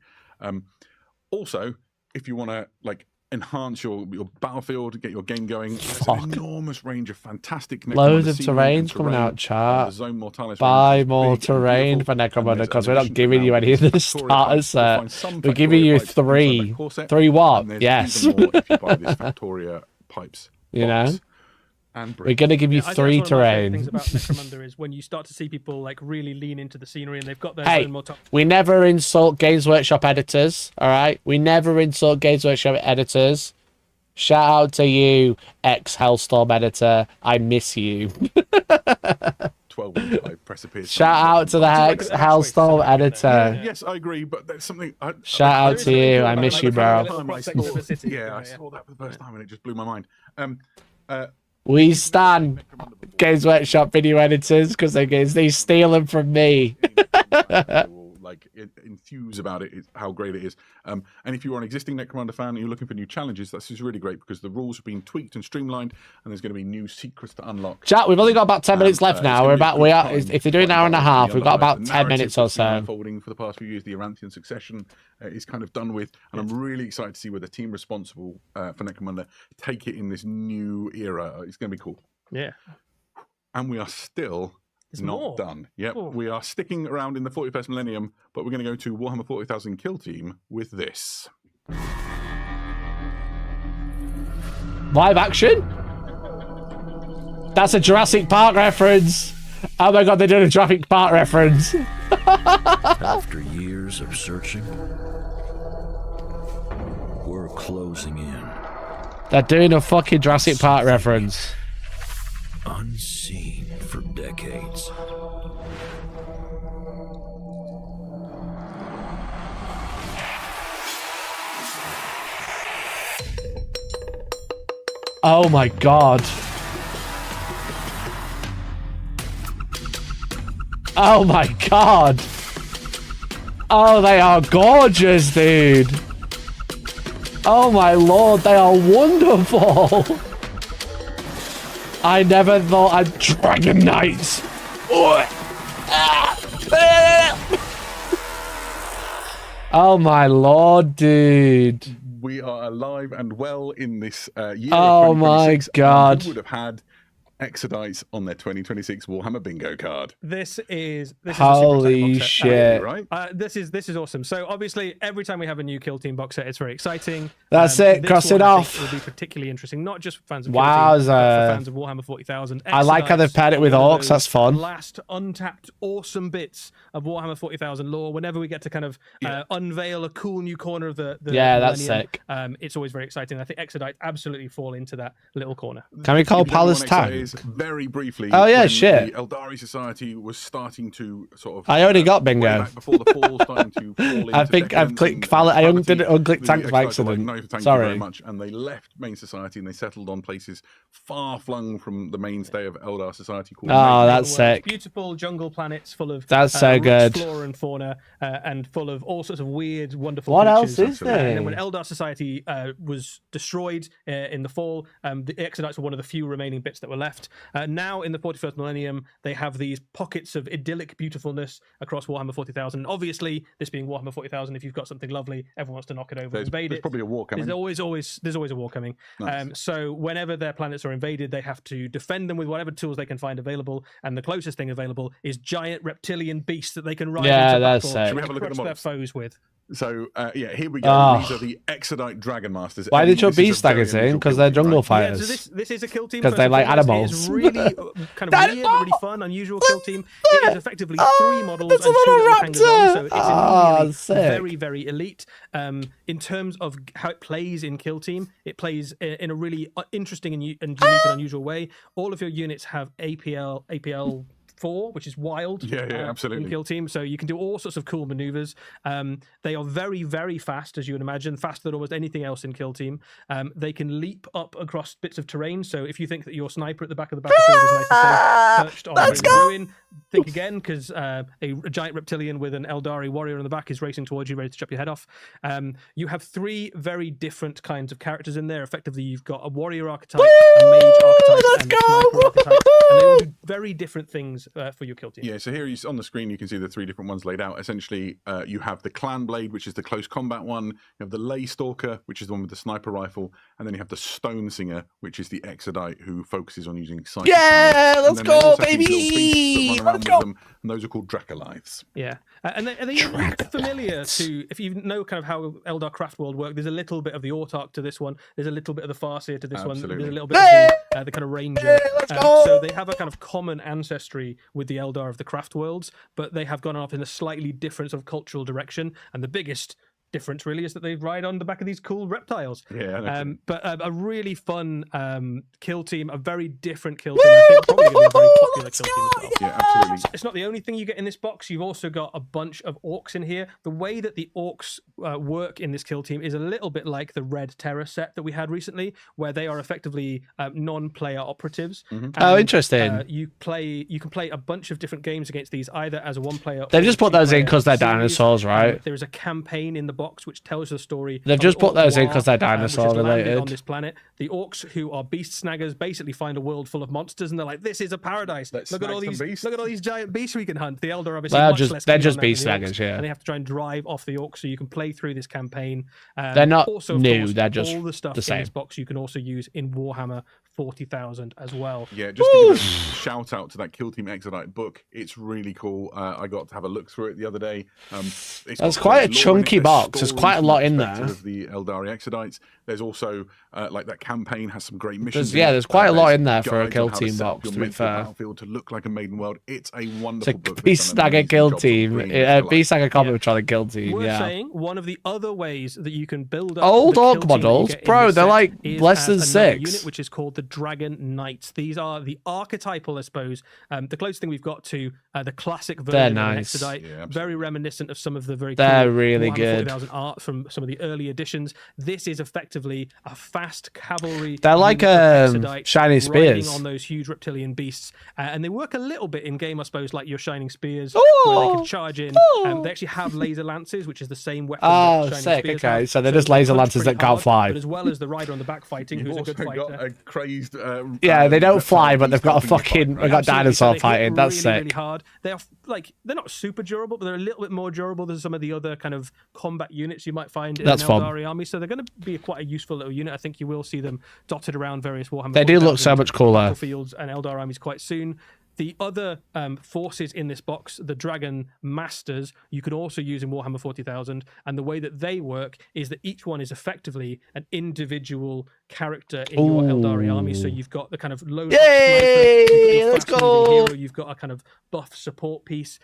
Also, if you want to like enhance your battlefield, get your game going. There's an enormous range of fantastic Loads of scenery and terrains coming out, the chat. Zone Mortalis Buy range is more big and terrain beautiful, for and Necromunda there's because an we're not addition giving to you that any of the with starter Factoria set. pipes. You'll find some We're giving you Factoria pipes inside three. that core set, 3 what? and there's Yes. even more if you buy this Factoria pipes. You know? box and We're going to give you I think 3 that's one of my favourite terrain. things about Necromunda is when you start to see people like really lean into the scenery and they've got their Hey, own more top. we never insult Games Workshop editors, all right? We never insult Games Workshop editors. Shout out to you, ex-Hellstorm editor. I miss you. 12-inch precipice. Shout out to the ex-Hellstorm editor. Yes, I agree, but there's something. Shout out to you. I miss you, bro. Yeah, I saw that for the first time and it just blew my mind. We stand Games Workshop video editors because they steal them from me. Like enthuse about it, how great it is. And if you're an existing Necromunda fan and you're looking for new challenges, this is really great because the rules have been tweaked and streamlined, and there's going to be new secrets to unlock. Chat, we've only got about 10 minutes left now. If they're doing an hour and a half, we've got about 10 minutes or so. Unfolding for the past few years, the Aranthian succession is kind of done with, and I'm really excited to see where the team responsible for Necromunda take it in this new era. It's going to be cool. Yeah. And we are still not done. Yep, we are sticking around in the 41st millennium, but we're going to go to Warhammer 40,000 Kill Team with this. Live action? That's a Jurassic Park reference. Oh my god, they did a Jurassic Park reference. After years of searching, we're closing in. They're doing a fucking Jurassic Park reference. Unseen for decades. Oh my god. Oh my god. Oh, they are gorgeous, dude. Oh my lord, they are wonderful. I never thought I'd Dragon Knights. Oh my lord, dude. We are alive and well in this year. Oh my god. Who would have had Exodites on their 2026 Warhammer Bingo card? This is holy a super shit. Right? This is awesome. So obviously, every time we have a new Kill Team box set, it's very exciting. That's it. This Cross one, it I think, off. will be particularly interesting, not just for fans of Kill Wowza. Team, but for fans of Warhammer 40,000. I like how they've paired it with orcs. That's fun. Last untapped, awesome bits of Warhammer 40,000 lore. Whenever we get to kind of unveil a cool new corner of the that's millennium, sick. it's always very exciting. I think Exodites absolutely fall into that little corner. Can we call The Palace other one Tank? is very briefly. Oh, yeah, when shit. The Eldari Society was starting to sort of. I already got way bingo. back before the fall, starting to fall I into think I've decadence clicked. and I gravity. didn't unclick The tank by Exodites were like, accident. no, thank you Sorry. very much. And they left main society and they settled on places far flung from the mainstay of Eldar Society called. Oh, Maine. that's sick. Beautiful jungle planets full of That's so rich good. flora and fauna, and full of all sorts of weird, wonderful What creatures. else is And there? then when Eldar Society was destroyed in the fall, the Exodites were one of the few remaining bits that were left. Now in the 41st millennium, they have these pockets of idyllic beautifulness across Warhammer 40,000. Obviously, this being Warhammer 40,000, if you've got something lovely, everyone wants to knock it over and invade There's it. probably a war coming. There's always a war coming. Nice. So whenever their planets are invaded, they have to defend them with whatever tools they can find available. And the closest thing available is giant reptilian beasts that they can ride Yeah, into that's battle sick. Should we have a look at crush the their models? foes with. So here we go. Oh. These are the Exodite Dragon Masters. Why did your This is a beast very daggers in? unusual Because kill they're team, jungle right? fighters. Yeah, so this is a kill team 'Cause first they and like foremost. animals. It is really kind of weird, really fun, unusual kill team. It is effectively 3 models and that's a 2 little little hangers on, raptor. so it's Ah, immediately sick. very, very elite. In terms of how it plays in kill team, it plays in a really interesting and unique and unusual way. All of your units have APL 4, which is wild. Yeah, absolutely. In kill team, so you can do all sorts of cool maneuvers. They are very, very fast, as you would imagine, faster than almost anything else in kill team. They can leap up across bits of terrain. So if you think that your sniper at the back of the battlefield is nice and safe, perched on a ruin, think again, because a giant reptilian with an Eldari warrior on the back is racing towards you, ready to chop your head off. You have 3 very different kinds of characters in there. Effectively, you've got a warrior archetype, a mage archetype, and a sniper archetype, and they all do very different things for your kill team. Yeah, so here on the screen, you can see the 3 different ones laid out. Essentially, you have the Clan Blade, which is the close combat one. You have the Lay Stalker, which is the one with the sniper rifle. And then you have the Stone Singer, which is the Exodite, who focuses on using psychic powers. Let's go, baby! Let's go! And those are called Dracolites. Yeah, and they're familiar to, if you know kind of how Eldar Craft World work, there's a little bit of the Autarch to this one, there's a little bit of the Farseer to this one, there's a little bit of the kind of Ranger. So they have a kind of common ancestry with the Eldar of the Craft Worlds, but they have gone off in a slightly different sort of cultural direction, and the biggest difference really is that they ride on the back of these cool reptiles. But a really fun kill team, a very different kill team. I think probably going to be a very popular kill team as well. Yeah, absolutely. It's not the only thing you get in this box. You've also got a bunch of orcs in here. The way that the orcs work in this kill team is a little bit like the Red Terror set that we had recently, where they are effectively non-player operatives. Oh, interesting. You can play a bunch of different games against these, either as a one-player. They've just put those in because they're dinosaurs, right? There is a campaign in the box which tells the story. They've just put those in because they're dinosaur related. On this planet, the orcs, who are beast snaggers, basically find a world full of monsters, and they're like, "This is a paradise. Look at all these giant beasts we can hunt." The Eldar obviously they're just beast snaggers, yeah. And they have to try and drive off the orcs, so you can play through this campaign. They're not also, new. Course, they're just all the stuff the same. In this box you can also use in Warhammer 40,000 as well. Yeah, just to give a shout out to that Kill Team Exodite book. It's really cool. I got to have a look through it the other day. That's quite a chunky box. There's quite a lot in there. Of the Eldari Exodites. There's also like that campaign has some great missions. There's quite a lot in there for a kill team box. To be fair, battlefield to look like a maiden world. It's a wonderful book. Beast Snagger kill team. Beast Snagger comic trying to kill team. We're saying one of the other ways that you can build up old orc models, bro. They're like less than 6. Unit, which is called the Dragon Knights. These are the archetypal, I suppose. The closest thing we've got to the classic version of an Exodite. Very reminiscent of some of the very. They're really good. 40,000 art from some of the early editions. This is effectively a fast cavalry. They're like shining spears on those huge reptilian beasts, and they work a little bit in game, I suppose, like your shining spears, Ooh! where they can charge in. They actually have laser lances, which is the same weapon. Oh, sick! Okay, so they're just laser lances that can't fly. But as well as the rider on the back fighting, who's a good fighter. Got a crazed. Yeah, they don't fly, but they've got a fucking. They've got dinosaur fighting. That's sick. Really hard. They're not super durable, but they're a little bit more durable than some of the other kind of combat units you might find in an Eldari army. So they're going to be quite a useful little unit. I think you will see them dotted around various Warhammer. They do look so much cooler. Battlefields and Eldar armies quite soon. The other forces in this box, the Dragon Masters, you can also use in Warhammer 40,000. And the way that they work is that each one is effectively an individual character in your Eldari army. So you've got the kind of low Yay! Let's go! Hero. You've got a kind of buff support piece.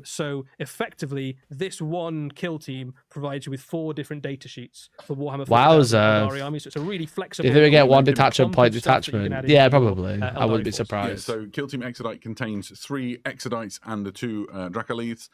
So effectively, this one kill team provides you with 4 different data sheets for Warhammer 40,000 Eldari army. So it's a really flexible. If we get one detachment point detachment, yeah, probably. I wouldn't be surprised. Yeah, so Kill Team Exodite contains 3 Exodites and the 2 Dracolites.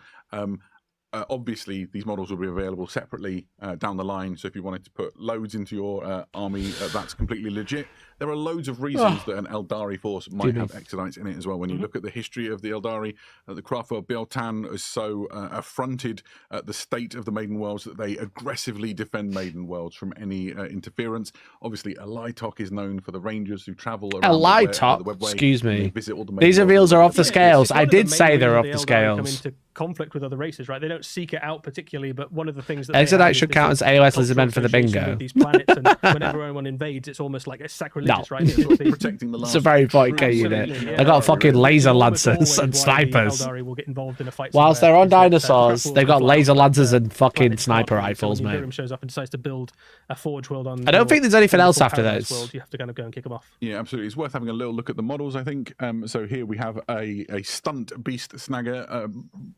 Obviously, these models will be available separately down the line. So if you wanted to put loads into your army, that's completely legit. There are loads of reasons that an Eldari force might have Exodites in it as well. When you look at the history of the Eldari, the Craftworld Biel-Tan is so affronted at the state of the Maiden Worlds that they aggressively defend Maiden Worlds from any interference. Obviously, Elitok is known for the Rangers who travel around Elitok? the webway. Excuse me. Visit all the These reveals are off the scales. I did say they're off the the Eldari scales. come into conflict with other races, right? They don't seek it out particularly, but one of the things that Exodite should count as AOS Lizardmen for the bingo. These planets, and whenever anyone invades, it's almost like a sacrilegious, right? Protecting the last. It's a very 40k unit. They got fucking laser lancers and snipers. Will get involved in a fight Whilst they're on dinosaurs, they've got laser lancers and fucking sniper rifles, mate. When shows up and decides to build a Forge World on. I don't think there's anything else after those. You have to kind of go and kick them off. Yeah, absolutely. It's worth having a little look at the models, I think. So here we have a stunt beast snagger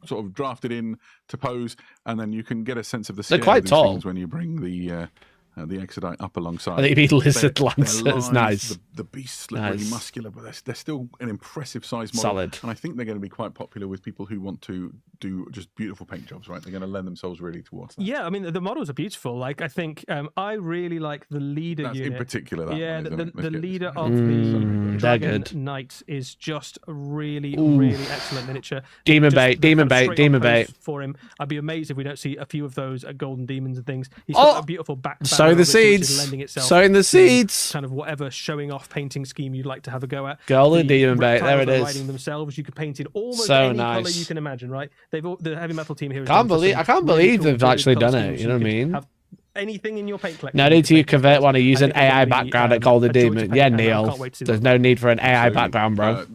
sort of drafted in to pose, and then you can get a sense of the scale. They're quite of these tall things when you bring the Exodite up alongside. They mean lizard lancers. Nice. The beasts look really muscular, but they're still an impressive size model. Solid. And I think they're going to be quite popular with people who want to do just beautiful paint jobs, right? They're going to lend themselves really towards that. Yeah, I mean, the models are beautiful. Like, I think I really like the leader unit. In particular, that yeah, one, the leader of the Dragon Knights is just a really excellent miniature. Demon bait. For him, I'd be amazed if we don't see a few of those at Golden Demons and things. He's got a beautiful back. Sowing the obviously, which is seeds. lending itself Sowing the to seeds. Kind of whatever showing off painting scheme you'd like to have a go at. Golden The demon bait. There reptiles it are is. riding themselves. You could paint it almost So any color nice. you can imagine, right? The heavy metal team here. I can't believe they've actually done it. You know what I mean? Have anything in your paint collection. No need to convert one to use an I think there's AI gonna be, background at Golden a joy to Demon. paint, Yeah, and I Neil. can't wait to see There's what- no need for an AI So, background, bro.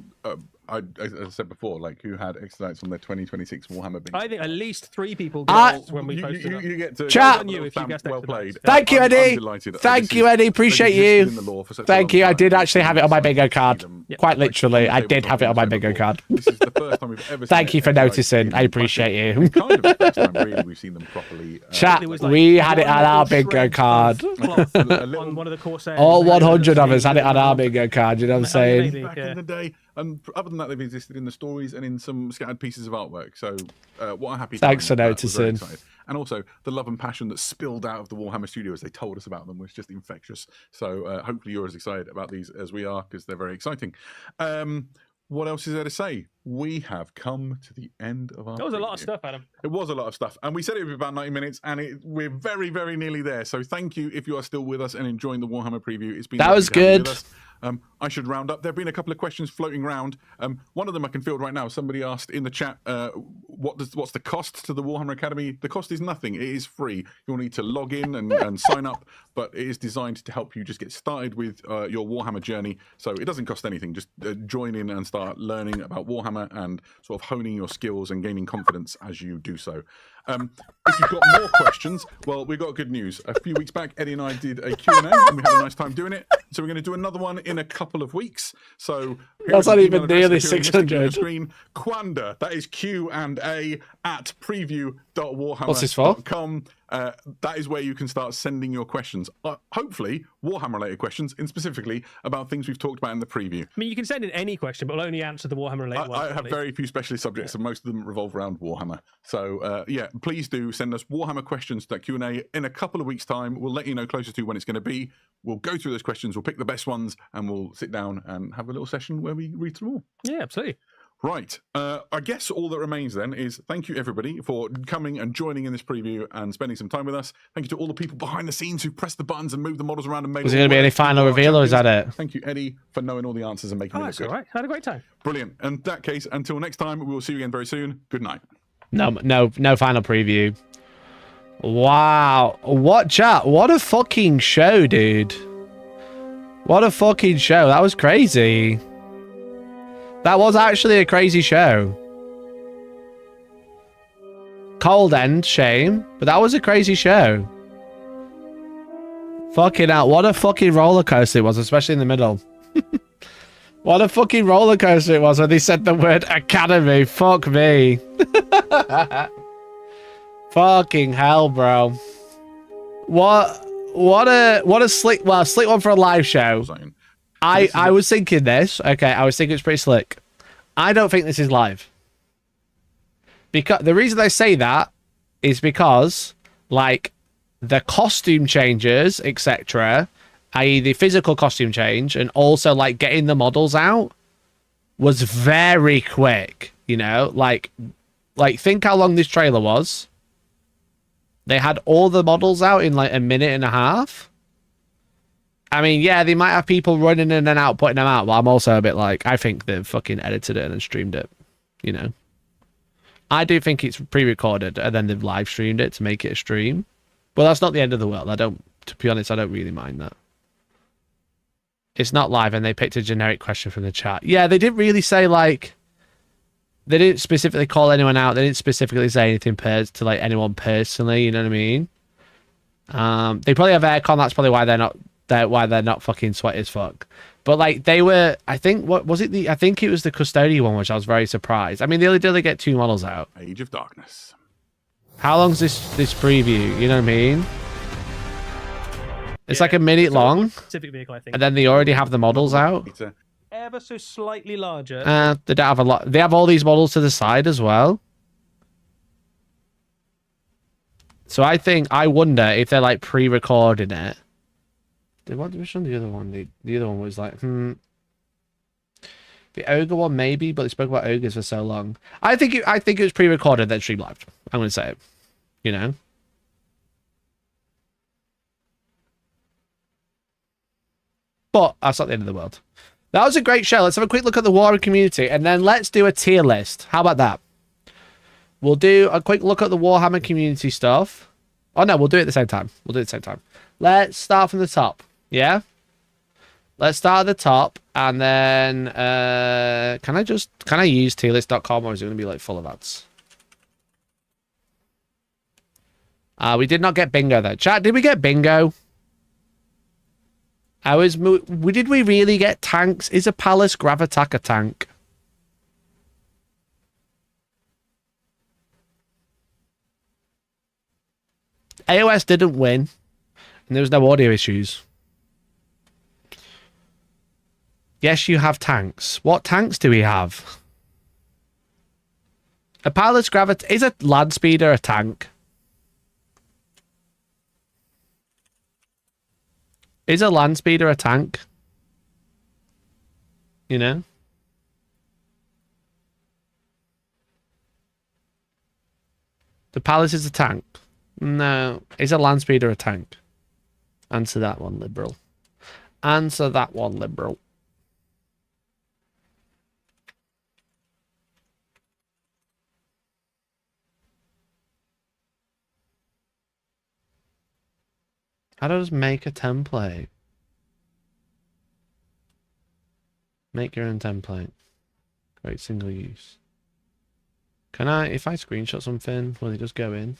as I said before, like, who had X-Lights on their 2026 Warhammer bingo? I think at least 3 people I- guessed when we posted it. You get to Chat. well Well done you if you guessed well X-Lights. played. Thank you, I'm Eddie. delighted. Thank This you, is- Eddie. they've Appreciate existed you. in the lore for such a Thank long you. I time. did actually have it on my It's bingo card. them, Quite like, literally, on I the did table have it on my before. bingo card. This is the first time we've ever seen Thank you for X-Lights noticing. in I appreciate you. Kind of the first time really we've seen them properly. Chat, It was like we had it on one our little bingo shred card. of cloth A little- on one of the Corsairs. All They had 100 of a us had it on our bingo card. You know what I'm saying? Amazing. back in the day. And other than that, they've existed in the stories and in some scattered pieces of artwork. So, what a happy Thanks time. for Was very noticing. excited. And also, the love and passion that spilled out of the Warhammer studio as they told us about them was just infectious. So, hopefully, you're as excited about these as we are, because they're very exciting. What else is there to say? We have come to the end of our. That was a lot of preview. stuff, Adam. It was a lot of stuff, and we said it would be about 90 minutes, and we're very, very nearly there. So thank you if you are still with us and enjoying the Warhammer preview. It's been That lovely was to have you with good. us. I should round up. There have been a couple of questions floating around. One of them I can field right now. Somebody asked in the chat, what's the cost to the Warhammer Academy? The cost is nothing. It is free. You'll need to log in and sign up, but it is designed to help you just get started with your Warhammer journey. So it doesn't cost anything. Just join in and start learning about Warhammer and sort of honing your skills and gaining confidence as you do so. If you've got more questions, well, we've got good news. A few weeks back, Eddie and I did a Q&A, and we had a nice time doing it. So we're going to do another one in a couple of weeks. So That's not even nearly 600. Screen. Quanda, that is Q&A at preview.warhammer.com. What's this for? That is where you can start sending your questions. Hopefully, Warhammer-related questions, and specifically about things we've talked about in the preview. I mean, you can send in any question, but we'll only answer the Warhammer-related ones. I have please. very few specialist subjects, and most of them revolve around Warhammer. So, yeah, please do send us Warhammer questions to that Q&A in a couple of weeks' time. We'll let you know closer to when it's going to be. We'll go through those questions. We'll pick the best ones, and we'll sit down and have a little session where we read through all. Yeah, absolutely. Right. I guess all that remains then is thank you, everybody, for coming and joining in this preview and spending some time with us. Thank you to all the people behind the scenes who pressed the buttons and moved the models around and made Was it there all going to be any work. final Our reveal, or is that champions. it? Thank you, Eddie, for knowing all the answers and making Oh, it that's look all good. right. I had a great time. Brilliant. And in that case, until next time, we will see you again very soon. Good night. No final preview. Wow. What chat? What a fucking show, dude. What a fucking show. That was crazy. That was actually a crazy show. Cold end, shame. But that was a crazy show. Fucking hell. What a fucking roller coaster it was, especially in the middle. What a fucking roller coaster it was when they said the word academy. Fuck me. Fucking hell, bro. What a slick one for a live show. I was thinking this. Okay, I was thinking it's pretty slick. I don't think this is live. Because the reason I say that is because, like, the costume changes, etc., i.e. the physical costume change, and also, like, getting the models out was very quick, you know? Like, think how long this trailer was. They had all the models out in, like, a minute and a half. I mean, yeah, they might have people running in and out, putting them out, but I'm also a bit like, I think they've fucking edited it and streamed it, you know? I do think it's pre-recorded and then they've live streamed it to make it a stream. But that's not the end of the world. To be honest, I don't really mind that. It's not live and they picked a generic question from the chat. Yeah, they didn't really say, like, they didn't specifically call anyone out. They didn't specifically say anything to, like, anyone personally, you know what I mean? They probably have aircon, that's probably why they're not fucking sweaty as fuck. But, like, they were, I think, I think it was the custodian one, which I was very surprised. I mean, they only did get 2 models out. Age of Darkness. How long's this preview? You know what I mean? It's like a minute long. Specific vehicle, I think. And then they already have the models out. It's a Ever so slightly larger. They don't have a lot. They have all these models to the side as well. So I wonder if they're, like, pre-recording it. Which one? The other one. The other one was like, The ogre one maybe, but they spoke about ogres for so long. I think it was pre-recorded then stream live. I'm gonna say it. You know. But that's not the end of the world. That was a great show. Let's have a quick look at the Warhammer community, and then let's do a tier list. How about that? We'll do a quick look at the Warhammer community stuff. Oh, no, we'll do it at the same time. We'll do it at the same time. Let's start from the top. Yeah? Let's start at the top, and then... Can I use tierlist.com, or is it going to be, like, full of ads? We did not get bingo, though. Chat, did we get bingo? Did we really get tanks? Is a Palace Gravitak a tank? AOS didn't win, and there was no audio issues. Yes, you have tanks. What tanks do we have? A Palace Gravitak... Is a land speeder a tank? Is a land speeder a tank? You know? The Palace is a tank. No. Is a land speeder a tank? Answer that one, liberal. Answer that one, liberal. How does make a template? Make your own template. Great single use. Can I, if I screenshot something, will it just go in?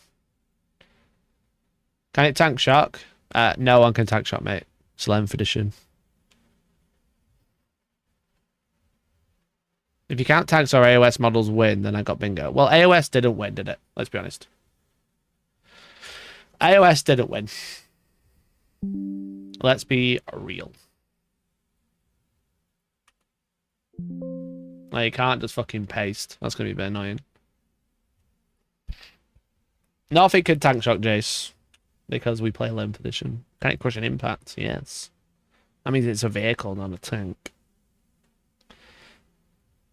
Can it tank shock? No one can tank shock, mate. It's 11th edition. If you count tanks or AOS models win, then I got bingo. Well, AOS didn't win, did it? Let's be honest. AOS didn't win. Let's be real. Like, you can't just fucking paste. That's going to be a bit annoying. Nothing could tank shock Jace. Because we play 11th edition. Can it crush an impact? Yes. That means it's a vehicle, not a tank.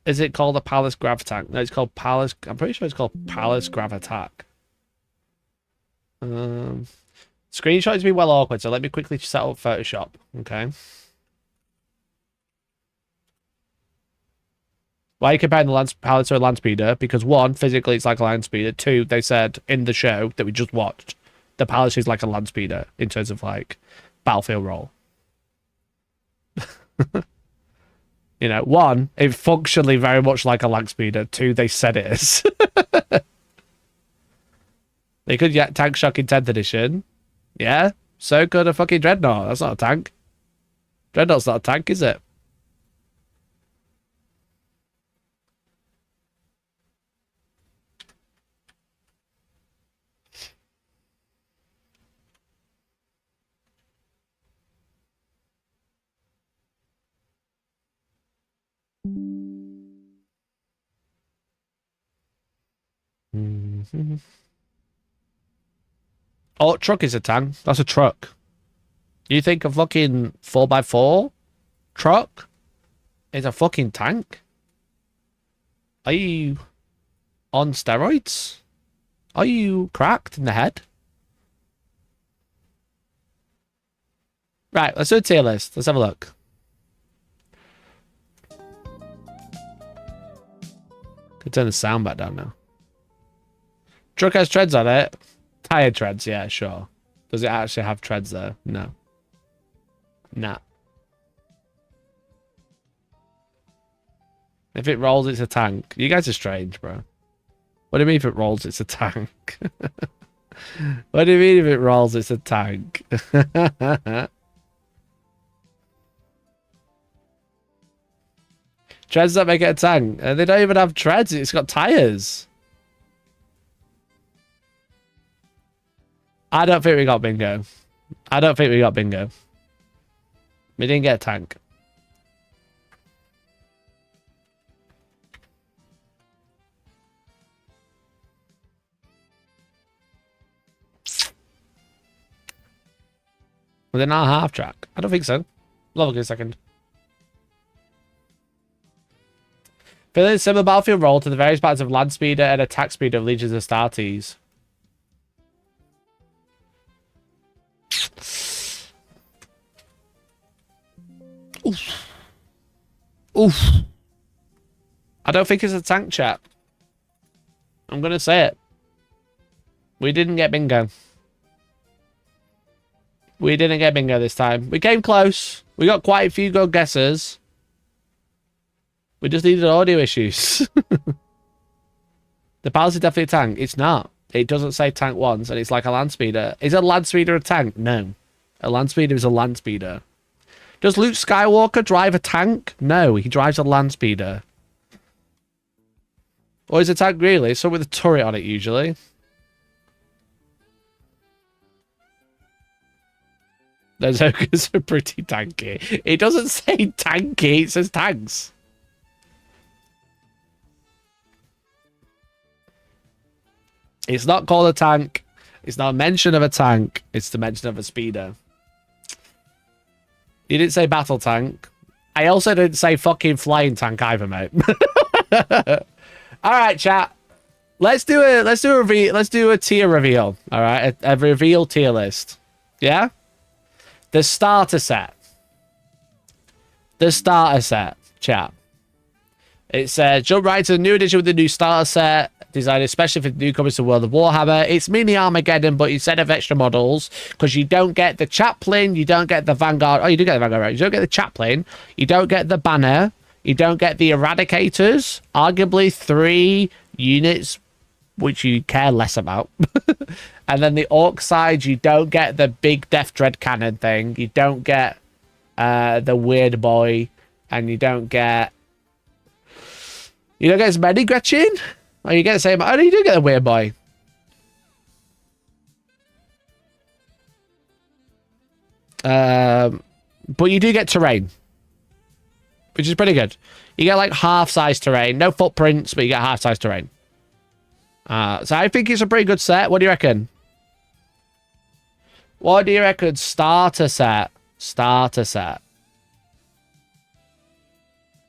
Is it called a Palace Gravitak? No, it's called Palace... I'm pretty sure it's called Palace Gravitak. Screenshot is be well awkward, so let me quickly set up Photoshop. Okay. Why are you comparing the Palace to a land speeder? Because one, physically it's like a land speeder. Two, they said in the show that we just watched, the Palace is like a land speeder in terms of like battlefield role. You know, one, it's functionally very much like a land speeder. Two, they said it is. They could get tank shock in 10th edition. Yeah, so could a fucking dreadnought. That's not a tank. Dreadnought's not a tank, is it? Oh, truck is a tank. That's a truck. You think a fucking 4x4 truck is a fucking tank? Are you on steroids? Are you cracked in the head? Right, let's do a tier list. Let's have a look. Could turn the sound back down now. Truck has treads on it. Tire treads, yeah, sure. Does it actually have treads there? No. Nah. If it rolls, it's a tank. You guys are strange, bro. What do you mean if it rolls, it's a tank? What do you mean if it rolls, it's a tank? Treads don't make it a tank. They don't even have treads. It's got tires. I don't think we got bingo. I don't think we got bingo. We didn't get a tank. Was it not a half track? I don't think so. Love a second. Feeling a similar battlefield role to the various parts of land speeder and attack speeder of Legions of Astartes. Oof. Oof. I don't think it's a tank, chat. I'm going to say it. We didn't get bingo. We didn't get bingo this time. We came close. We got quite a few good guesses. We just needed audio issues. The pilot is definitely a tank. It's not. It doesn't say tank once, and it's like a land speeder. Is a land speeder a tank? No. A land speeder is a land speeder. Does Luke Skywalker drive a tank? No, he drives a land speeder. Or is a tank really? It's something with a turret on it, usually. Those ogres are pretty tanky. It doesn't say tanky, it says tanks. It's not called a tank. It's not a mention of a tank. It's the mention of a speeder. You didn't say battle tank. I also didn't say fucking flying tank either, mate. All right, chat. Let's do a tier reveal. All right, a reveal tier list. Yeah. The starter set. The starter set, chat. It says jump right to the new edition with the new starter set. Designed especially for the newcomers to World of Warhammer. It's mini Armageddon, but instead of extra models, because you don't get the chaplain, you don't get the Vanguard. Oh, you do get the Vanguard, right? You don't get the chaplain, you don't get the banner, you don't get the eradicators. Arguably 3 units, which you care less about. And then the orc side, you don't get the big Death Dread cannon thing. You don't get the weird boy, and you don't get as many Gretchen. Oh, you get the same. Oh, you do get a weird boy. But you do get terrain, which is pretty good. You get like half-size terrain, no footprints, but you get half-size terrain. So I think it's a pretty good set. What do you reckon? What do you reckon? Starter set. Starter set.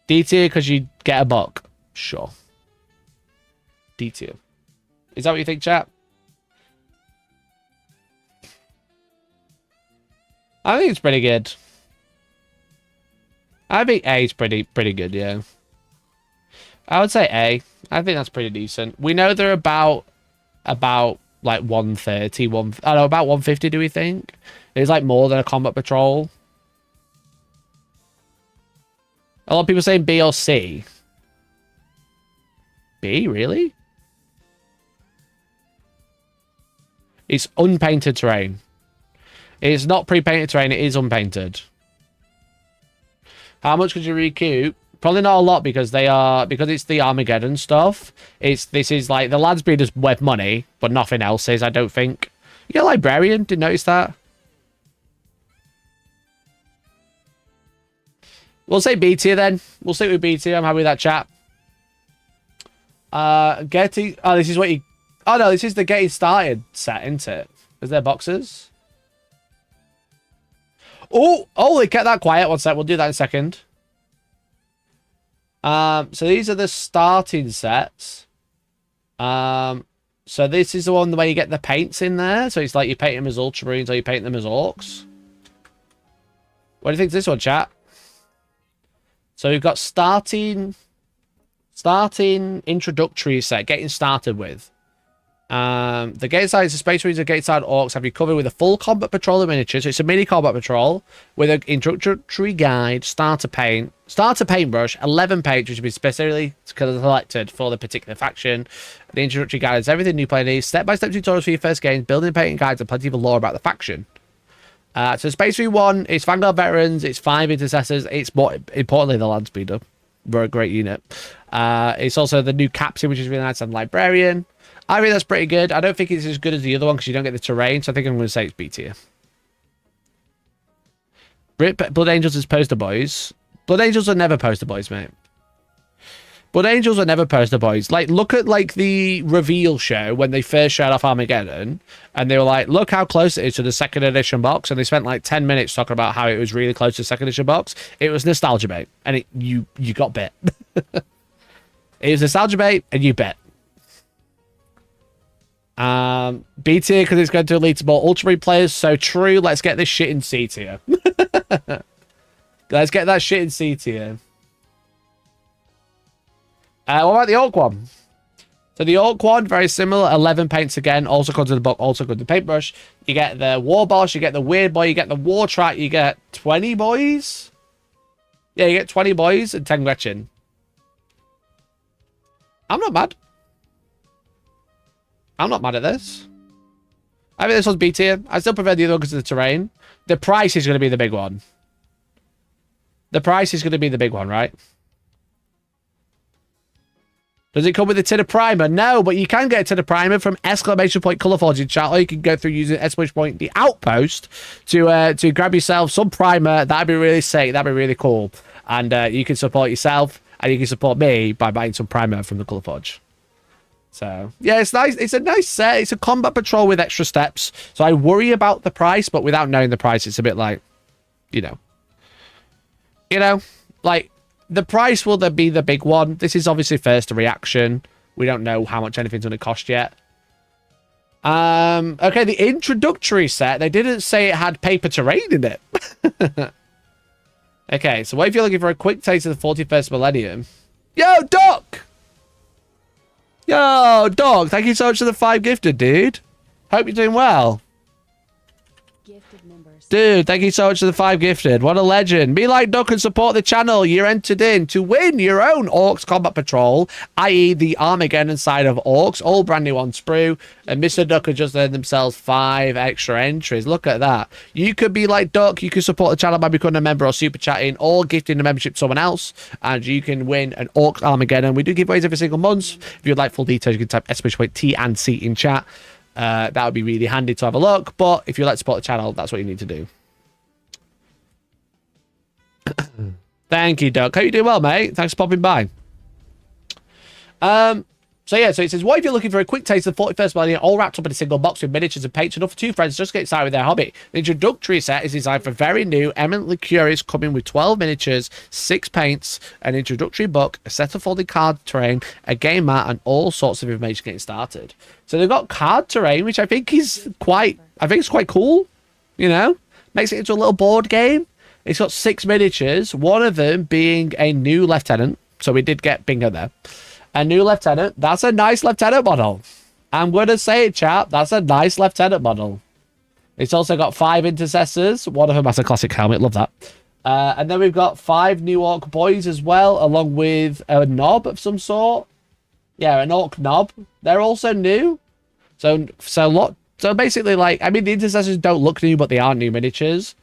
D tier because you get a buck. Sure. D tier. Is that what you think, chat? I think it's pretty good. I think A is pretty good, yeah. I would say A. I think that's pretty decent. We know they're about like 130, about 150, do we think? It's like more than a combat patrol. A lot of people saying B or C. B, really? It's unpainted terrain. It's not pre-painted terrain, it is unpainted. How much could you recoup? Probably not a lot because it's the Armageddon stuff. This is like the land speeder's worth money, but nothing else is, I don't think. You get a librarian, didn't notice that. We'll say B tier then. We'll stick with B tier. I'm happy with that, chat. This is what you. Oh no, this is the getting started set, isn't it? Is there boxes? Oh, they kept that quiet. One sec. We'll do that in a second. So these are the starting sets. So this is the one where you get the paints in there. So it's like you paint them as ultramarines or you paint them as orcs. What do you think of this one, chat? So we've got starting introductory set, getting started with. The gateside is the Space Marines and gateside orcs have you covered with a full combat patrol of miniatures. So it's a mini combat patrol with an introductory guide, starter paintbrush, 11 paints, which will be specifically selected for the particular faction. The introductory guide is everything new player needs, step-by-step tutorials for your first game, building painting guides, and plenty of lore about the faction. So Space Marine 1, it's Vanguard veterans, it's 5 intercessors, it's more importantly the land speeder. We're a great unit. It's also the new captain, which is really nice, and librarian. I think that's pretty good. I don't think it's as good as the other one because you don't get the terrain, so I think I'm going to say it's B tier. Blood Angels is poster boys. Blood Angels are never poster boys, mate. Blood Angels are never poster boys. Like, look at like the reveal show when they first showed off Armageddon, and they were like, look how close it is to the second edition box, and they spent like 10 minutes talking about how it was really close to the second edition box. It was nostalgia bait, and you got bit. It was nostalgia bait, and you bet. B tier because it's going to lead to more ultramarine players. So true. Let's get this shit in C tier. Let's get that shit in C tier. What about the orc one? So the orc one, very similar. 11 paints again. Also comes in the book. Also comes in the paintbrush. You get the war boss. You get the weird boy. You get the war track. You get 20 boys. Yeah, you get 20 boys and 10 Gretchen. I'm not mad. I'm not mad at this. I think this one's B tier. I still prefer the other one because of the terrain. The price is going to be the big one. The price is going to be the big one, right? Does it come with a tin of primer? No, but you can get a tin of primer from !Colourforging chat, or you can go through using the Outpost to grab yourself some primer. That'd be really sick. That'd be really cool. And you can support yourself, and you can support me by buying some primer from the Colourforge. So, yeah, it's nice. It's a nice set. It's a combat patrol with extra steps. So I worry about the price, but without knowing the price, it's a bit like, you know, like, the price will then be the big one. This is obviously first a reaction. We don't know how much anything's going to cost yet. Okay, the introductory set. They didn't say it had paper terrain in it. Okay, so what if you're looking for a quick taste of the 41st millennium? Yo, Doc! Yo, Doc, thank you so much for the 5 gifted, dude. Hope you're doing well. Dude, thank you so much for the 5 gifted. What a legend. Be like Duck and support the channel. You're entered in to win your own Orcs Combat Patrol, i.e. the Armageddon side of Orcs, all brand new on sprue. And Mr. Duck has just earned themselves 5 extra entries. Look at that. You could be like Duck. You can support the channel by becoming a member or super chatting or gifting a membership to someone else. And you can win an Orcs Armageddon. We do giveaways every single month. If you'd like full details, you can type !T and C in chat. That would be really handy to have a look, but if you like to support the channel, that's what you need to do. Thank you, Doug. Hope you do well, mate. Thanks for popping by. So it says, what if you're looking for a quick taste of the 41st millennium, all wrapped up in a single box with miniatures and paints enough for 2 friends just to get started with their hobby? The introductory set is designed for very new, eminently curious, coming with 12 miniatures, 6 paints, an introductory book, a set of folding card terrain, a game mat, and all sorts of information getting started. So they've got card terrain, which I think is quite cool. You know, makes it into a little board game. It's got 6 miniatures, one of them being a new lieutenant. So we did get bingo there. A new lieutenant. That's a nice lieutenant model. I'm going to say it, chap. That's a nice lieutenant model. It's also got 5 intercessors. One of them has a classic helmet. Love that. And then we've got 5 new orc boys as well, along with a knob of some sort. Yeah, an orc knob. They're also new. So basically, like, I mean, the intercessors don't look new, but they are new miniatures.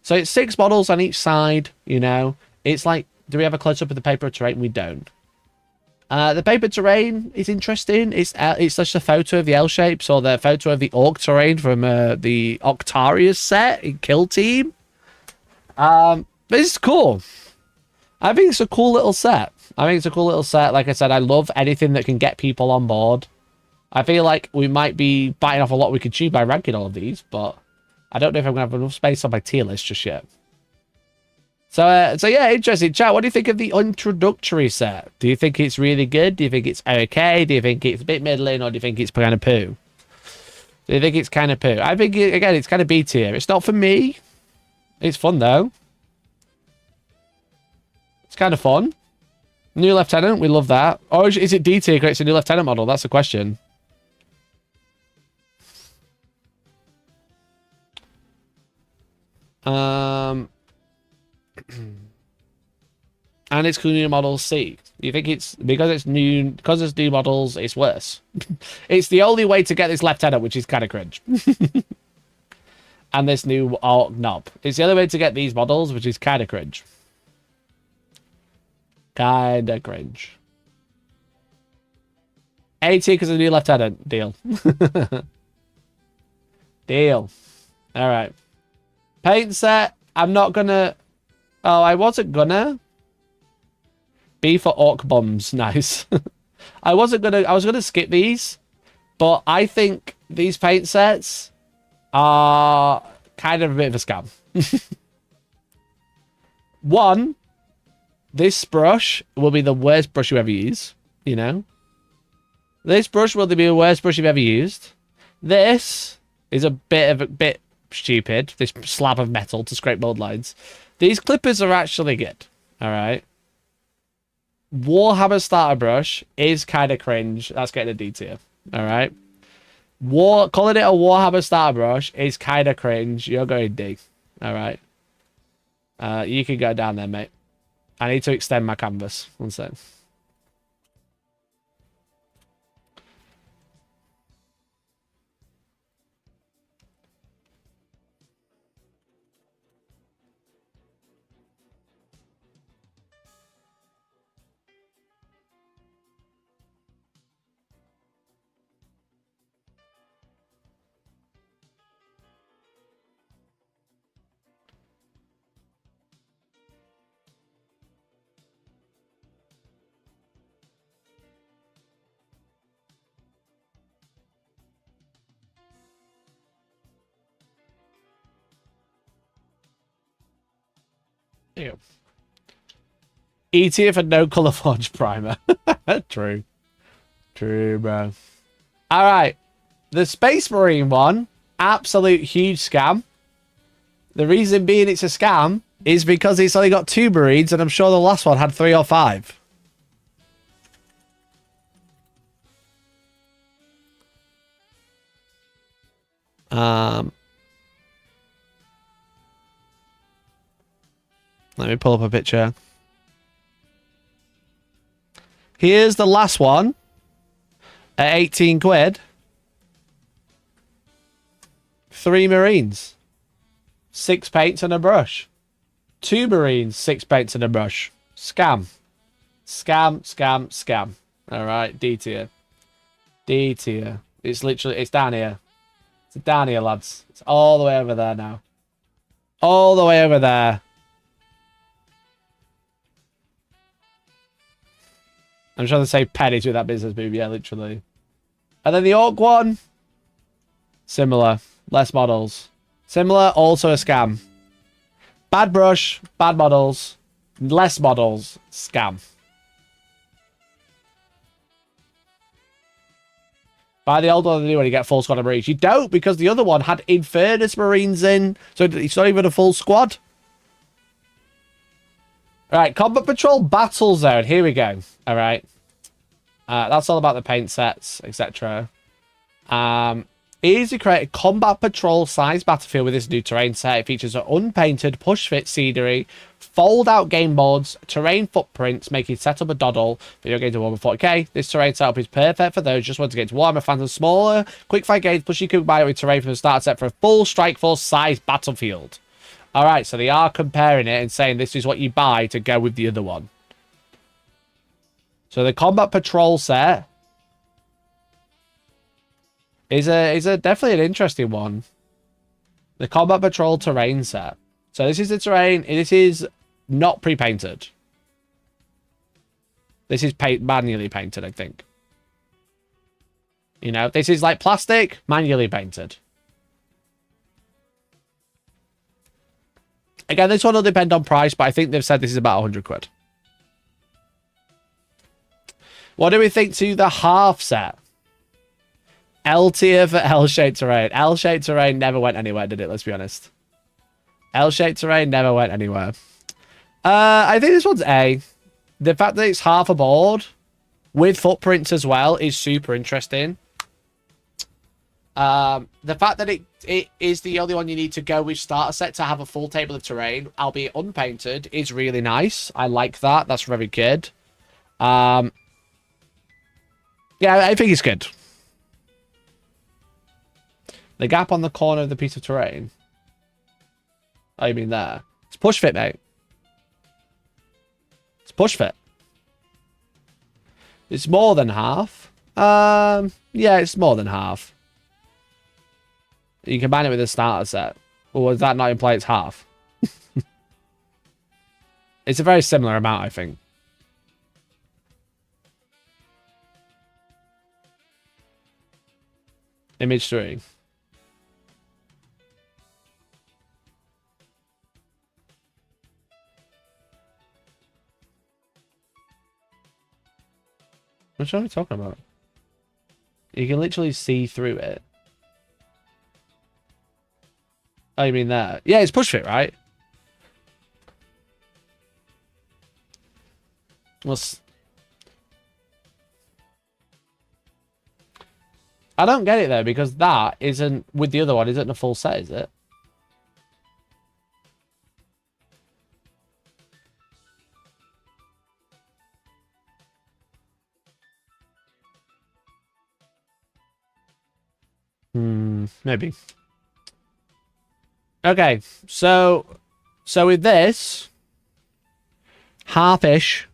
So it's 6 models on each side, you know. It's like, do we have a close-up of the paper terrain? We don't. The paper terrain is interesting. It's just a photo of the L shapes or the photo of the orc terrain from the Octarius set in Kill Team. But it's cool. I think it's a cool little set. Like I said, I love anything that can get people on board. I feel like we might be biting off a lot we could chew by ranking all of these, but I don't know if I'm going to have enough space on my tier list just yet. So yeah, interesting. Chat, what do you think of the introductory set? Do you think it's really good? Do you think it's okay? Do you think it's a bit middling, or do you think it's kind of poo? Do you think it's kind of poo? I think, again, it's kind of B tier. It's not for me. It's fun, though. It's kind of fun. New lieutenant, we love that. Or is it D tier because it's a new lieutenant model? That's the question. And it's cool new models C. You think it's because it's new models, it's worse. It's the only way to get this lieutenant, which is kind of cringe. And this new orc knob. It's the only way to get these models, which is kind of cringe. Kind of cringe. AT because of the new lieutenant. Deal. Deal. All right. Paint set. I'm not gonna. Oh, I wasn't gonna. B for orc bombs. Nice. I was gonna skip these, but I think these paint sets are kind of a bit of a scam. One, this brush will be the worst brush you ever use. You know, this brush will be the worst brush you've ever used. This is a bit stupid. This slab of metal to scrape mold lines. These clippers are actually good. All right. Warhammer starter brush is kind of cringe. That's getting a D tier. All right. Calling it a Warhammer starter brush is kind of cringe. You're going D. All right. You can go down there, mate. I need to extend my canvas. One sec. Ew. E tier for no color forge primer. True. True, bro. All right. The Space Marine one, absolute huge scam. The reason being it's a scam is because it's only got 2 Marines, and I'm sure the last one had 3 or 5. Let me pull up a picture. Here's the last one at 18 quid. 3 Marines, 6 paints and a brush. 2 Marines, 6 paints and a brush. Scam. Scam, scam, scam. All right, D tier. D tier. It's literally, it's down here. It's down here, lads. It's all the way over there now. All the way over there. I'm trying to say pennies with that business move. Yeah, literally. And then the orc one. Similar. Less models. Similar. Also a scam. Bad brush. Bad models. Less models. Scam. Buy the old one and the new one, you get full squad of Marines. You don't, because the other one had Infernus Marines in. So it's not even a full squad. Alright, Combat Patrol Battle Zone. Here we go. Alright. That's all about the paint sets, etc. Easy to create a Combat Patrol size battlefield with this new terrain set. It features an unpainted, push-fit scenery, fold-out game boards, terrain footprints, making setup a doddle. Video game to Warhammer 40k. This terrain setup is perfect for those who just want to get into Warhammer fans and smaller, quick-fire games, plus you can buy it with terrain from the starter set for a full Strike Force size battlefield. Alright, so they are comparing it and saying this is what you buy to go with the other one. So the Combat Patrol set is a definitely an interesting one. The Combat Patrol terrain set. So this is the terrain. This is not pre-painted. This is manually painted, I think. You know, this is like plastic, manually painted. Again, this one will depend on price, but I think they've said this is about 100 quid. What do we think to the half set? L tier for L-shaped terrain. L-shaped terrain never went anywhere, did it? Let's be honest. L-shaped terrain never went anywhere. I think this one's A. The fact that it's half a board with footprints as well is super interesting. The fact that it is the only one you need to go with starter set to have a full table of terrain, albeit unpainted, is really nice. I like that. That's very good. Yeah, I think it's good. The gap on the corner of the piece of terrain. Oh, you mean there? It's push fit, mate. It's push fit. It's more than half. Yeah, it's more than half. You combine it with a starter set. Or does that not imply it's half? It's a very similar amount, I think. Image 3. What are we talking about? You can literally see through it. Oh, you mean there? Yeah, it's push fit, right? I don't get it though, because that isn't with the other one. Isn't a full set, is it? Maybe. Okay, so with this half-ish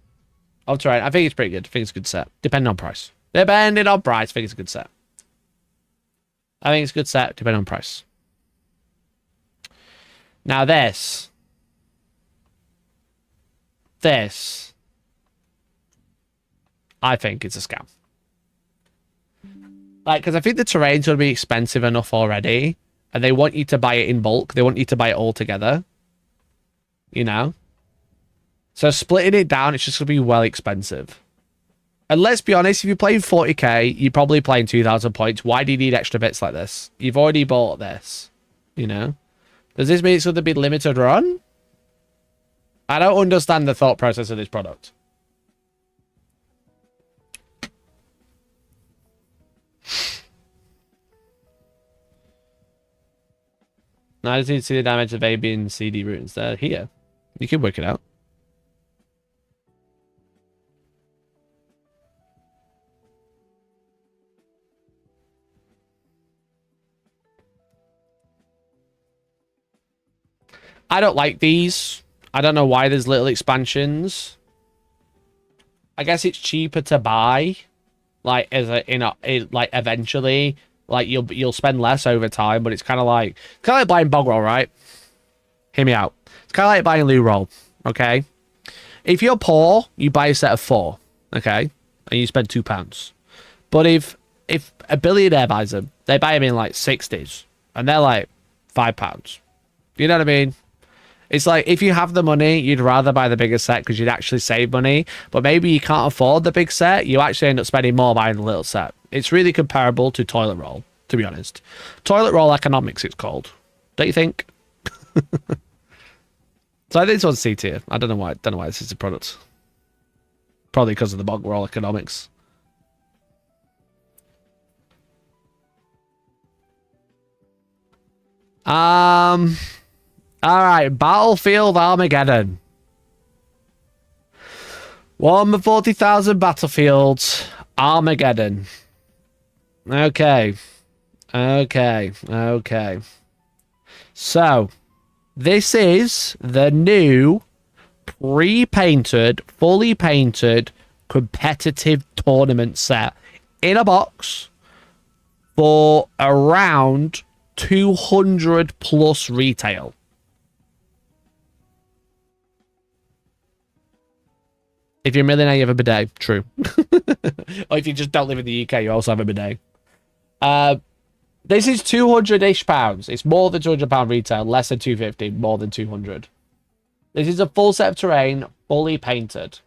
of terrain, I think it's pretty good. I think it's a good set, depending on price. Depending on price, I think it's a good set. I think it's a good set, depending on price. Now this, I think it's a scam. Like, because I think the terrain's going to be expensive enough already, and they want you to buy it in bulk. They want you to buy it all together. You know? So splitting it down, it's just going to be well expensive. And let's be honest, if you're playing 40k, you're probably playing 2,000 points. Why do you need extra bits like this? You've already bought this. You know? Does this mean it's going to be limited run? I don't understand the thought process of this product. Now I just need to see the damage of A, B, and C, D runes. They're here. You can work it out. I don't like these. I don't know why there's little expansions. I guess it's cheaper to buy. Like like eventually. Like you'll spend less over time, but it's kind of like buying bog roll, right? Hear me out. It's kind of like buying loo roll, okay? If you're poor, you buy a set of 4, okay, and you spend £2. But if a billionaire buys them, they buy them in like 60s, and they're like £5. You know what I mean? It's like if you have the money, you'd rather buy the bigger set because you'd actually save money. But maybe you can't afford the big set. You actually end up spending more buying the little set. It's really comparable to toilet roll, to be honest. Toilet roll economics, it's called. Don't you think? So I think this one's C tier. I don't know why. This is a product. Probably because of the bog roll economics. All right, Battlefield Armageddon. Warhammer 40,000 Battlefields Armageddon. Okay. So, this is the new pre-painted, fully painted competitive tournament set in a box for around 200 plus retail. If you're a millionaire, you have a bidet. True. Or if you just don't live in the UK, you also have a bidet. This is 200-ish pounds. It's more than £200 retail, less than 250, more than 200. This is a full set of terrain, fully painted.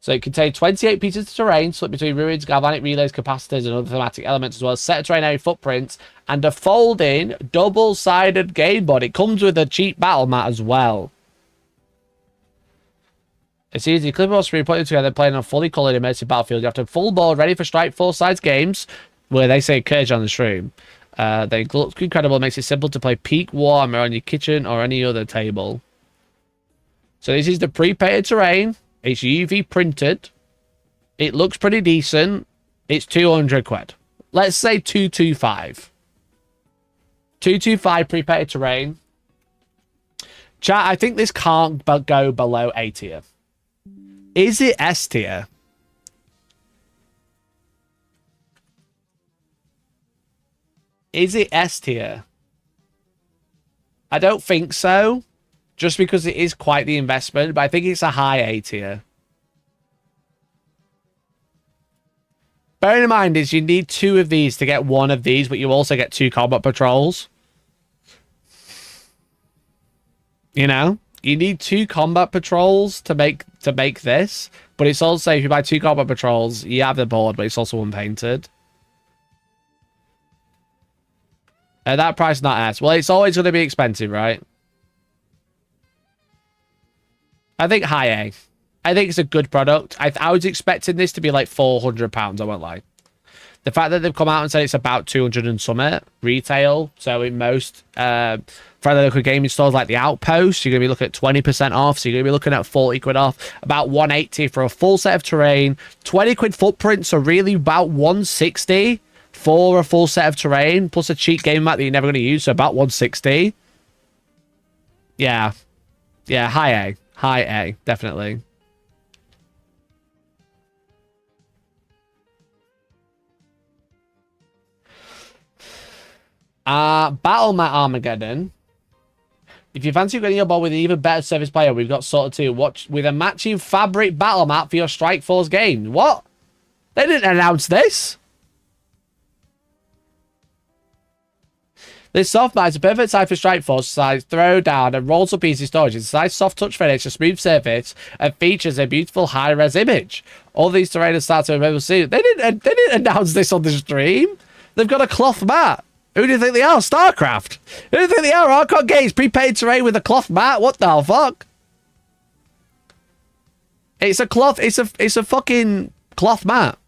So it contains 28 pieces of terrain, split between ruins, galvanic relays, capacitors, and other thematic elements, as well as set of terrain area footprints, and a folding, double-sided game board. It comes with a cheap battle mat as well. It's easy. Clip or screen, put it together, playing on a fully coloured immersive battlefield. You have to have full board, ready for strike, full-size games, where they say encourage on the stream. They look incredible. It makes it simple to play peak Warhammer on your kitchen or any other table. So this is the pre-painted terrain. It's UV printed. It looks pretty decent. It's 200 quid. Let's say 225. 225 pre-painted terrain. Chat, I think this can't go below A tier. Is it S tier? Is it S tier? I don't think so. Just because it is quite the investment, but I think it's a high A tier. Bearing in mind is you need 2 of these to get 1 of these, but you also get 2 combat patrols. You know? You need 2 combat patrols to make this, but it's also, if you buy 2 combat patrols, you have the board, but it's also unpainted. At that price, not S. Well, it's always going to be expensive, right? I think high A. I think it's a good product. I was expecting this to be like £400, I won't lie. The fact that they've come out and said it's about 200 and something retail, so in most friendly local gaming stores like the Outpost, you're going to be looking at 20% off, so you're going to be looking at 40 quid off, about 180 for a full set of terrain, 20 quid footprint, so really about 160 for a full set of terrain, plus a cheap game mat that you're never going to use, so about 160. Yeah. Yeah, high A, definitely. Battle Mat Armageddon. If you fancy getting your ball with an even better service player, we've got sorted too. Watch with a matching fabric battle mat for your Strike Force game. What? They didn't announce this. This soft mat is a perfect size for Strike Force size, throw down and rolls up easy storage. It's a nice soft touch finish, a smooth surface, and features a beautiful high-res image. All these terrain start to remember soon. They didn't announce this on the stream. They've got a cloth mat. Who do you think they are? StarCraft. Who do you think they are? Arcot Games, prepaid terrain with a cloth mat. What the fuck? It's a cloth. It's a fucking cloth mat.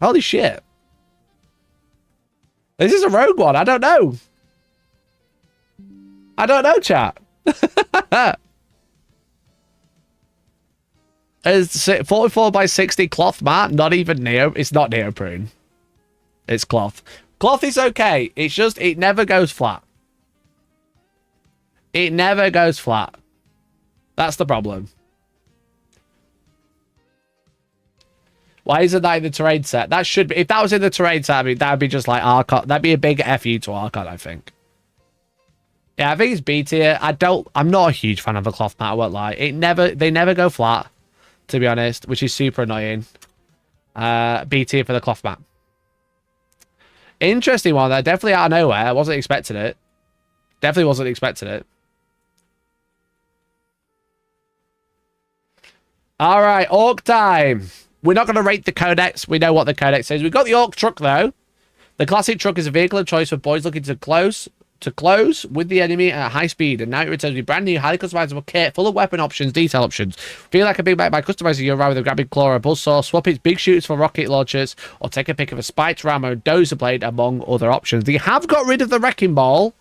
Holy shit. This is a rogue one. I don't know. I don't know, chat. It's 44 by 60 cloth mat. Not even It's not neoprene. It's cloth. Cloth is okay. It's just, it never goes flat. It never goes flat. That's the problem. Why isn't that in the terrain set? That should be, if that was in the terrain set, I mean, that would be just like Arcot. That'd be a big FU to Arcot, I think. Yeah, I think it's B tier. I'm not a huge fan of a cloth mat, I won't lie. They never go flat, to be honest, which is super annoying. B tier for the cloth mat. Interesting one. They're definitely out of nowhere. I wasn't expecting it. Definitely wasn't expecting it. All right, Orc time. We're not going to rate the codex. We know what the codex is. We've got the Orc truck, though. The classic truck is a vehicle of choice for boys looking to close with the enemy at high speed, and now it returns with a brand new, highly customizable kit full of weapon options, detail options. Feel like a big bite by customizing your ride with a grabbing claw or a buzzsaw, swap its big shooters for rocket launchers, or take a pick of a spiked ram or a dozer blade, among other options. They have got rid of the wrecking ball.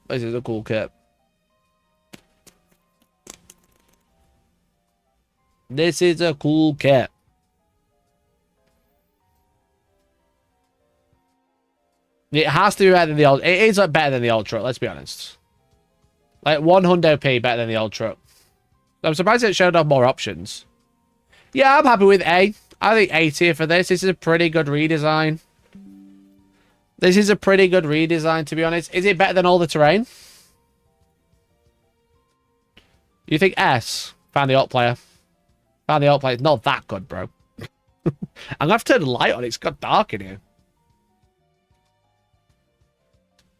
This is a cool kit. This is a cool kit. It has to be better than the old. It is better than the old truck, let's be honest. Like 100p better than the old truck. I'm surprised it showed off more options. Yeah, I'm happy with A. I think A tier for this. This is a pretty good redesign. This is a pretty good redesign, to be honest. Is it better than all the terrain? You think S? Found the alt player. Found the alt player. It's not that good, bro. I'm gonna have to turn the light on. It's got dark in here.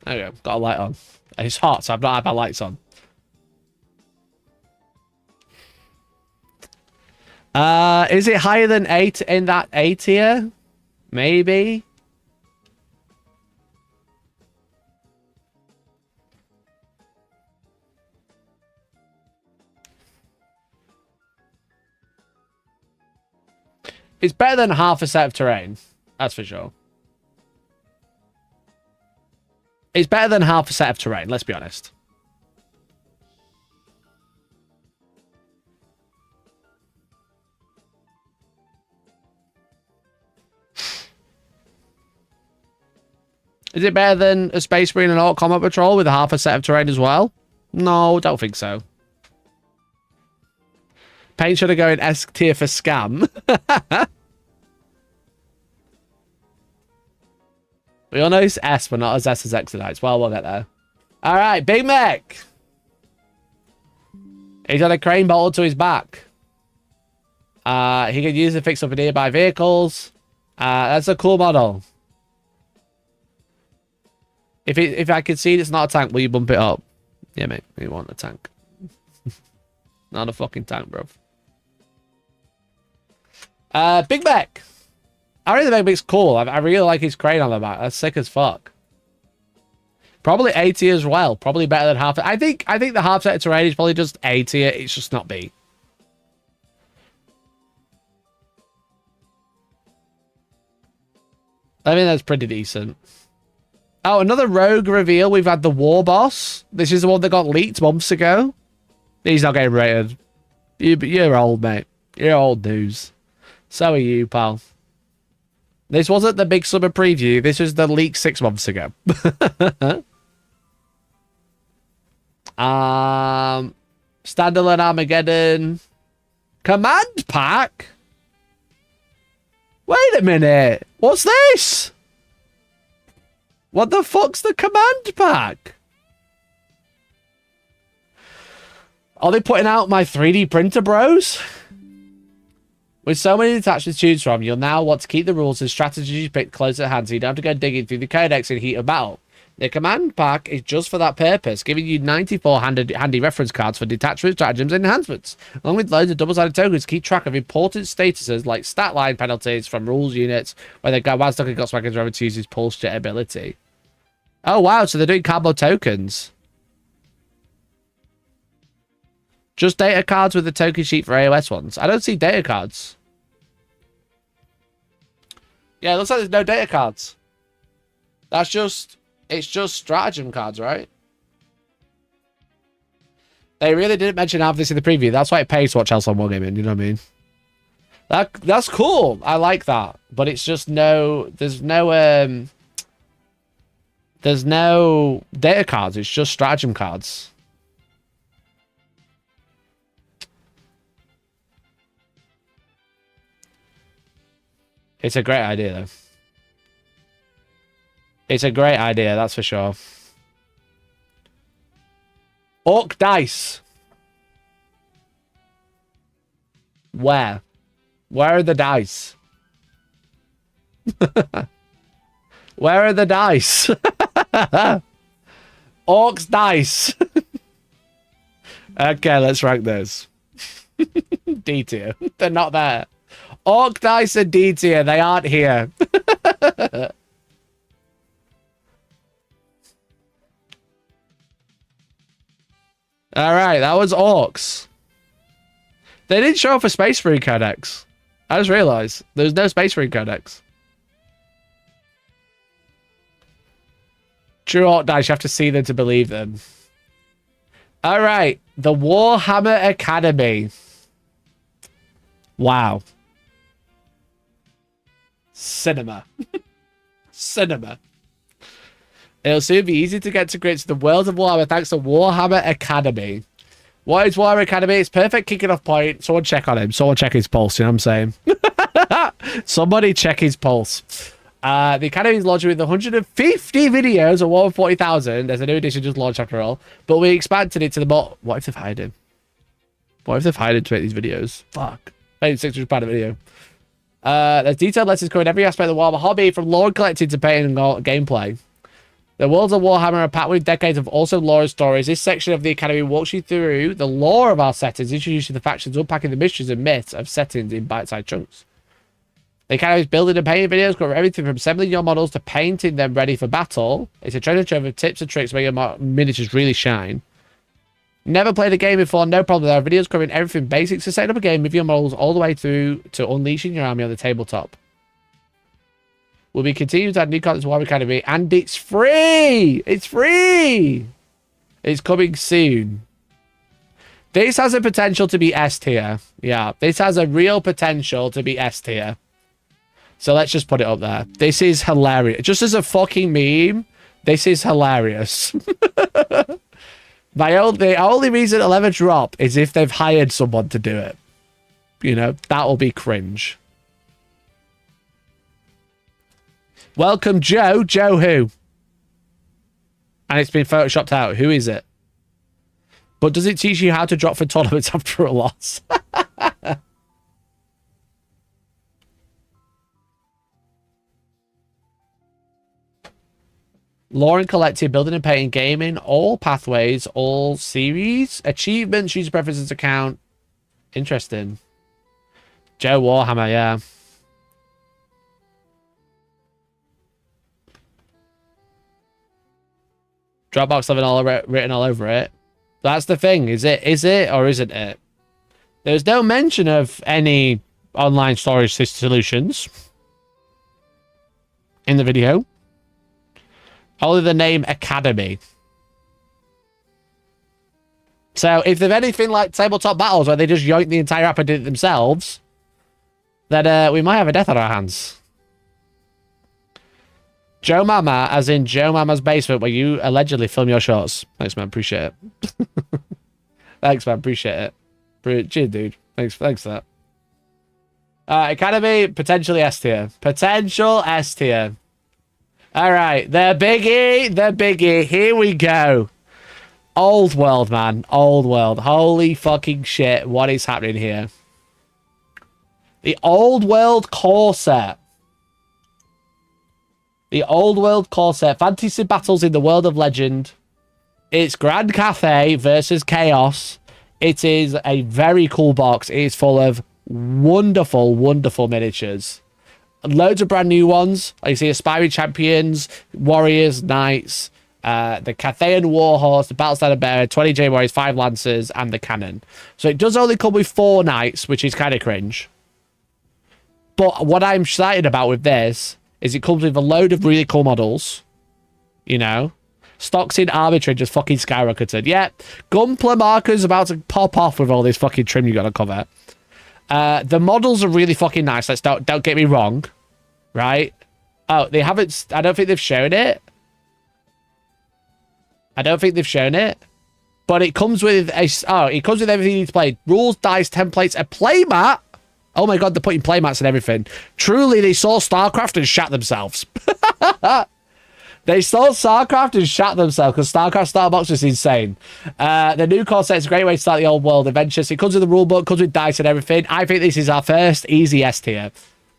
There we go. Got a light on. It's hot, so I've not had my lights on. Is it higher than 8 in that A tier? Maybe. It's better than half a set of terrain. That's for sure. It's better than half a set of terrain, let's be honest. Is it better than a Space Marine and Orc Combat Patrol with a half a set of terrain as well? No, don't think so. Paint should have go in S tier for scam. We all know it's S, but not as S as Exodites. Well, we'll get there. All right, Big Mech. He's got a crane bolted to his back. He can use it to fix up nearby vehicles. That's a cool model. If I can see it's not a tank, will you bump it up? Yeah, mate. We want a tank. Not a fucking tank, bro. Big Mech. I really think Big Mech's cool. I really like his crane on the back. That's sick as fuck. Probably A tier as well. Probably better than half. I think the half set of terrain is probably just A tier. It's just not B. I mean, that's pretty decent. Oh, another rogue reveal. We've had the war boss. This is the one that got leaked months ago. He's not getting rated. You're old, mate. You're old news. So are you, pal. This wasn't the big summer preview. This was the leak 6 months ago. Standalone Armageddon. Command pack? Wait a minute. What's this? What the fuck's the command pack? Are they putting out my 3D printer, bros? With so many attachments to choose from, you'll now want to keep the rules and strategies you picked close at hand so you don't have to go digging through the codex in heat of battle. The command pack is just for that purpose, giving you 94 handy reference cards for detachments, stratagems, and enhancements, along with loads of double-sided tokens to keep track of important statuses like stat line penalties from rules units, where they go whilst looking at Godswaggers remember to use his pulse jet ability. Oh wow, so they're doing camo tokens. Just data cards with the token sheet for AOS ones. I don't see data cards. Yeah, it looks like there's no data cards. That's just... It's just stratagem cards, right? They really didn't mention half this in the preview. That's why it pays to watch Hellstorm Wargaming, you know what I mean? That's cool. I like that. But it's just no... There's no data cards. It's just stratagem cards. It's a great idea, though. It's a great idea, that's for sure. Orc dice. Where? Where are the dice? Where are the dice? Orcs dice. Okay, let's rank those. D tier. They're not there. Orc dice are D tier. They aren't here. Alright, that was orcs. They didn't show up for Space Marine Codex. I just realized there's no Space Marine Codex. True orc dice, you have to see them to believe them. Alright, the Warhammer Academy. Wow. Cinema. Cinema. It'll soon be easy to get to grips with the world of Warhammer thanks to Warhammer Academy. What is Warhammer Academy? It's perfect kicking off point. Someone check on him. Someone check his pulse, you know what I'm saying? Somebody check his pulse. The Academy is launching with 150 videos of Warhammer 40,000. There's a new edition just launched after all. But we expanded it to the more... What if they've hired him? What if they've hired him to make these videos? Fuck. Paid £600 a video. There's detailed lessons covering every aspect of the Warhammer hobby, from lore collecting to painting and gameplay. The worlds of Warhammer are packed with decades of awesome lore and stories. This section of the Academy walks you through the lore of our settings, introducing the factions, unpacking the mysteries and myths of settings in bite-sized chunks. The Academy's building and painting videos cover everything from assembling your models to painting them ready for battle. It's a treasure trove of tips and tricks to make your miniatures really shine. Never played a game before? No problem. There are videos covering everything basics to setting up a game with your models all the way through to unleashing your army on the tabletop. We'll be continuing to add new content to Warhammer Academy, and it's free! It's free! It's coming soon. This has a potential to be S tier. Yeah, this has a real potential to be S tier. So let's just put it up there. This is hilarious. Just as a fucking meme, this is hilarious. The only reason it'll ever drop is if they've hired someone to do it. You know, that'll be cringe. Welcome, Joe. Joe who? And it's been photoshopped out. Who is it? But does it teach you how to drop for tournaments after a loss? Lore and collecting, building and painting, gaming, all pathways, all series, achievements, user preferences account. Interesting. Joe Warhammer, yeah. Dropbox living all written all over it. That's the thing. Is it or isn't it? There's no mention of any online storage solutions. in the video. Only the name Academy. So if they're anything like tabletop battles where they just yoink the entire app and did it themselves, then we might have a death on our hands. Joe Mama, as in Joe Mama's basement, where you allegedly film your shorts. Thanks, man. Appreciate it. Thanks, man. Appreciate it. Cheers, dude. Thanks for that. Academy, potentially S tier. Potential S tier. All right, the biggie. Here we go. Old world, man. Old world. Holy fucking shit. What is happening here? The old world core set. The old world core set. Fantasy battles in the world of legend. It's Grand Cathay versus Chaos. It is a very cool box. It is full of wonderful, wonderful miniatures. Loads of brand new ones. You see aspiring champions, warriors, knights, the Cathayan warhorse, the Battlestar Bearer, 20 J warriors, 5 lancers, and the cannon. So it does only come with 4 knights, which is kind of cringe. But what I'm excited about with this is it comes with a load of really cool models. You know, stocks in arbitrary just fucking skyrocketed. Yeah, Gunpla Marker's about to pop off with all this fucking trim you got to cover. The models are really fucking nice. Let's don't get me wrong, right? Oh, they haven't. I don't think they've shown it. But it comes with it comes with everything you need to play: rules, dice, templates, a playmat. Oh my god, they're putting playmats and everything. Truly, they saw StarCraft and shat themselves. They saw StarCraft and shat themselves because StarCraft Starbox is insane. The new core set is a great way to start the old world adventures. It comes with the rulebook, comes with dice and everything. I think this is our first easy S tier.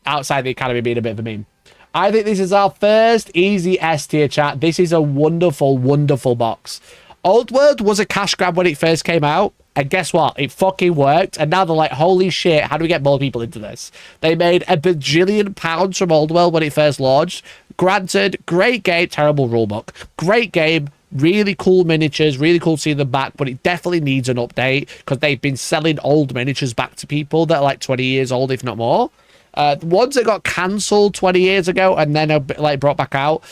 Outside the Academy being a bit of a meme. I think this is our first easy S tier, chat. This is a wonderful, wonderful box. Old World was a cash grab when it first came out. And guess what? It fucking worked. And now they're like, holy shit, how do we get more people into this? They made a bajillion pounds from Old World when it first launched. Granted, great game, terrible rulebook. Great game, really cool miniatures, really cool to see them back, but it definitely needs an update because they've been selling old miniatures back to people that are like 20 years old, if not more. The ones that got cancelled 20 years ago and then are like brought back out,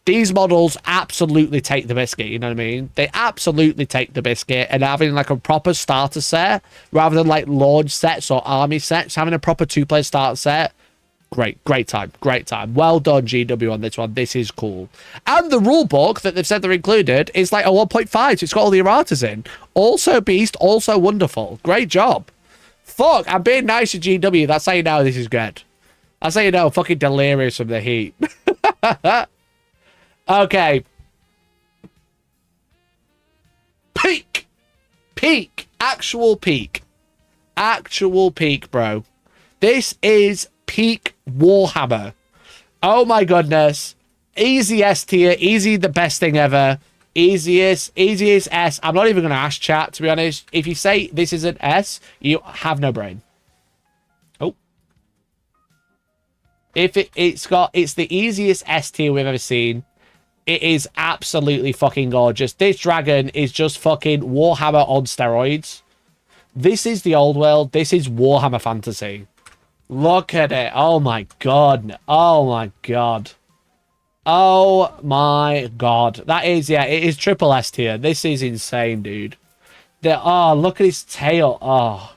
these models absolutely take the biscuit, you know what I mean? They absolutely take the biscuit, and having like a proper starter set rather than like launch sets or army sets, having a proper 2-player starter set, great time. Well done, GW, on this one. This is cool. And the rule book that they've said they're included is like a 1.5, so it's got all the erratas in. Also beast, also wonderful. Great job. Fuck, I'm being nice to GW. That's how you know this is good. That's how you know I'm fucking delirious from the heat. Okay. Peak. Actual peak, bro. This is peak Warhammer. Oh my goodness. Easy S tier. Easy, the best thing ever. Easiest S. I'm not even going to ask chat, to be honest. If you say this is an S, you have no brain. Oh. If it's the easiest S tier we've ever seen. It is absolutely fucking gorgeous. This dragon is just fucking Warhammer on steroids. This is the old world. This is Warhammer Fantasy. Look at it. Oh my god. Oh my god. Oh my god. That is, yeah, it is triple S tier. This is insane, dude. Oh, look at his tail. Oh.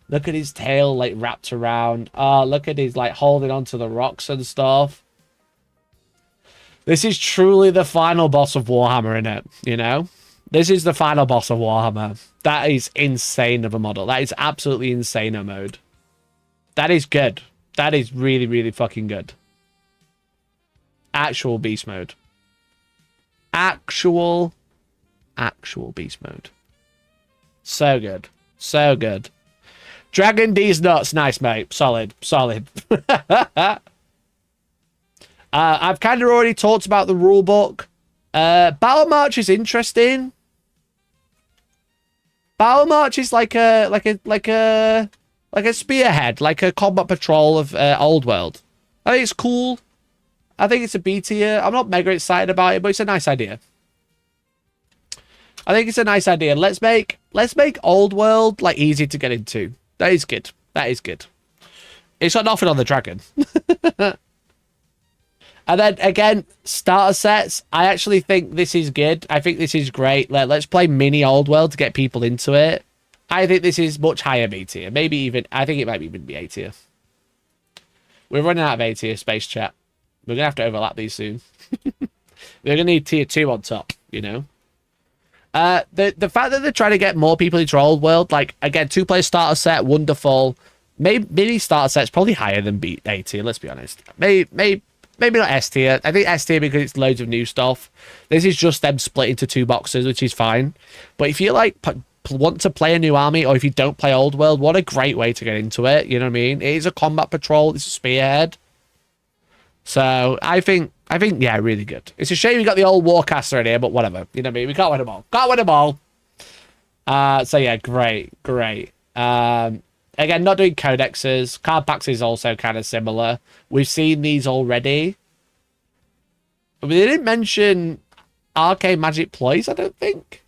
Look at his tail, like, wrapped around. Oh, look at his, like, holding onto the rocks and stuff. This is truly the final boss of Warhammer, innit? You know? This is the final boss of Warhammer. That is insane of a model. That is absolutely insane of mode. That is good. That is really, really fucking good. Actual beast mode. Actual beast mode. So good. So good. Dragon D's nuts. Nice, mate. Solid. I've kind of already talked about the rulebook. Battle March is interesting. Battle March is like a spearhead, like a combat patrol of Old World. I think it's cool. I think it's a B tier. I'm not mega excited about it, but it's a nice idea. I think it's a nice idea. Let's make Old World like easy to get into. That is good. That is good. It's got nothing on the dragon. And then again, starter sets. I actually think this is good. I think this is great. Let's play mini old world to get people into it. I think this is much higher B tier. Maybe even, I think it might even be A tier. We're running out of A tier space chat. We're going to have to overlap these soon. We're going to need tier 2 on top, you know. The fact that they're trying to get more people into old world, like, again, 2-player starter set, wonderful. Maybe starter set's probably higher than A tier, let's be honest. Maybe not S tier. I think S tier because it's loads of new stuff. This is just them split into 2 boxes, which is fine. But if you like want to play a new army, or if you don't play old world, what a great way to get into it. You know what I mean? It is a combat patrol. It's a spearhead. So I think yeah, really good. It's a shame we got the old warcaster in here, but whatever. You know what I mean? We can't win them all. Can't win them all. So yeah, great. Again, not doing codexes. Card packs is also kind of similar. We've seen these already. But they didn't mention arcane magic ploys, I don't think.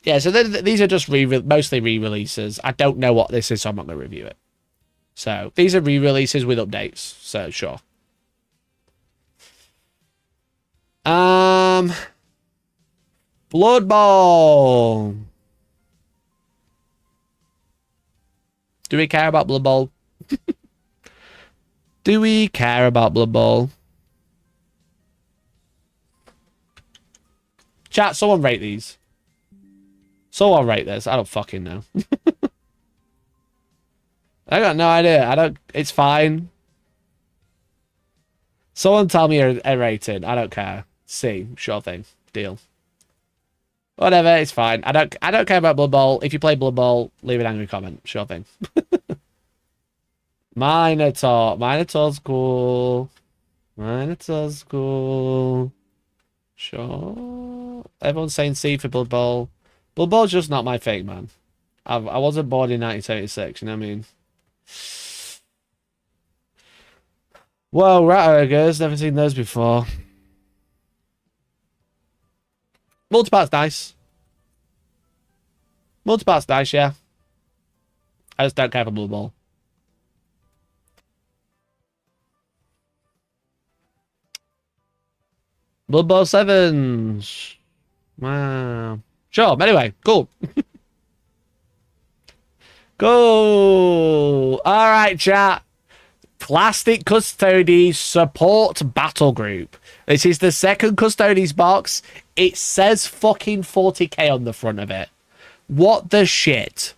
Yeah, so these are just mostly re-releases. I don't know what this is, so I'm not going to review it. So these are re-releases with updates. So sure. Blood Bowl. Do we care about Blood Bowl? Do we care about Blood Bowl? Chat, someone rate these. Someone rate this. I don't fucking know. I got no idea. It's fine. Someone tell me a rating. I don't care. C. Sure thing. Deal. Whatever. It's fine. I don't care about Blood Bowl. If you play Blood Bowl, leave an angry comment. Sure thing. Minotaur. Minotaur's cool. Minotaur's cool. Sure. Everyone's saying C for Blood Bowl. Blood Bowl's just not my thing, man. I wasn't born in 1976, you know what I mean? Whoa, rat ogres. Never seen those before. Multipart's nice. Multipart's nice, yeah. I just don't care for Blood Bowl. Blood Bowl 7s. Wow. Sure, anyway, cool. Cool. All right, chat. Plastic Custodes Support Battle Group. This is the second Custodes box. It says fucking 40k on the front of it. What the shit?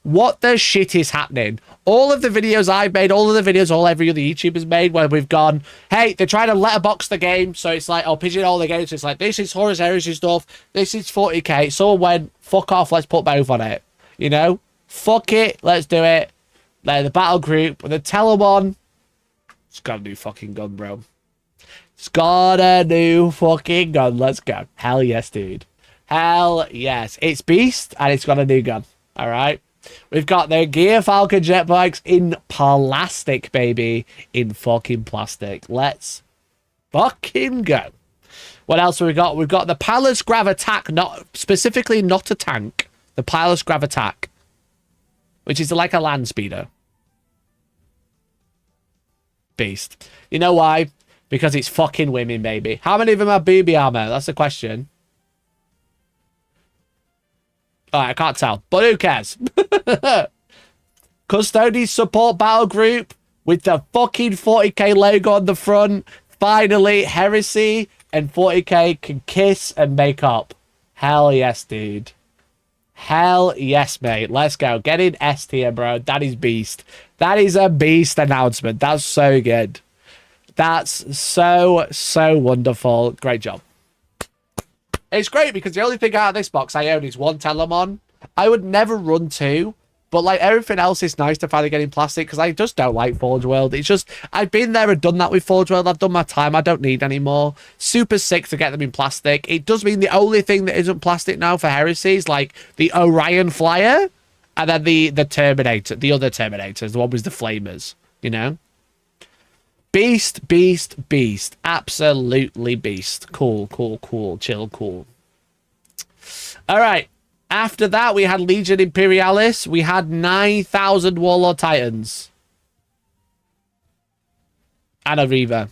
What the shit is happening? All of the videos I've made, all of the videos every other YouTuber's made, where we've gone, hey, they're trying to letterbox the game, so it's like, I'll pigeonhole the game, so it's like, this is Horus Heresy stuff, this is 40k. Someone went, fuck off, let's put both on it. You know? Fuck it, let's do it. They're the battle group, the Telemon. It's got a new fucking gun, bro. It's got a new fucking gun. Let's go. Hell yes, dude. Hell yes. It's Beast, and it's got a new gun. All right? We've got the Gear Falcon jetbikes in plastic, baby. In fucking plastic. Let's fucking go. What else have we got? We've got the Palace Grav Attack, specifically not a tank. The Palace Grav Attack, which is like a land speeder. Beast. You know why? Because it's fucking women, baby. How many of them have booby armor? That's the question. Alright, I can't tell. But who cares? Custodes Support Battle Group with the fucking 40k logo on the front. Finally, Heresy and 40k can kiss and make up. Hell yes, dude. Hell yes, mate. Let's go. Get in S tier, bro. That is beast. That is a beast announcement. That's so good. That's so wonderful. Great job. It's great because the only thing out of this box I own is one Telemon. I would never run 2, but like everything else is nice to finally get in plastic because I just don't like Forge World. It's just, I've been there and done that with Forge World. I've done my time. I don't need any more. Super sick to get them in plastic. It does mean the only thing that isn't plastic now for Heresy is like the Orion Flyer and then the Terminator, the other Terminators, the one with the Flamers, you know? Beast, beast, beast. Absolutely beast. Cool, cool, cool. Chill, cool. All right. After that, we had Legion Imperialis. We had 9,000 Warlord Titans. And a Reaver.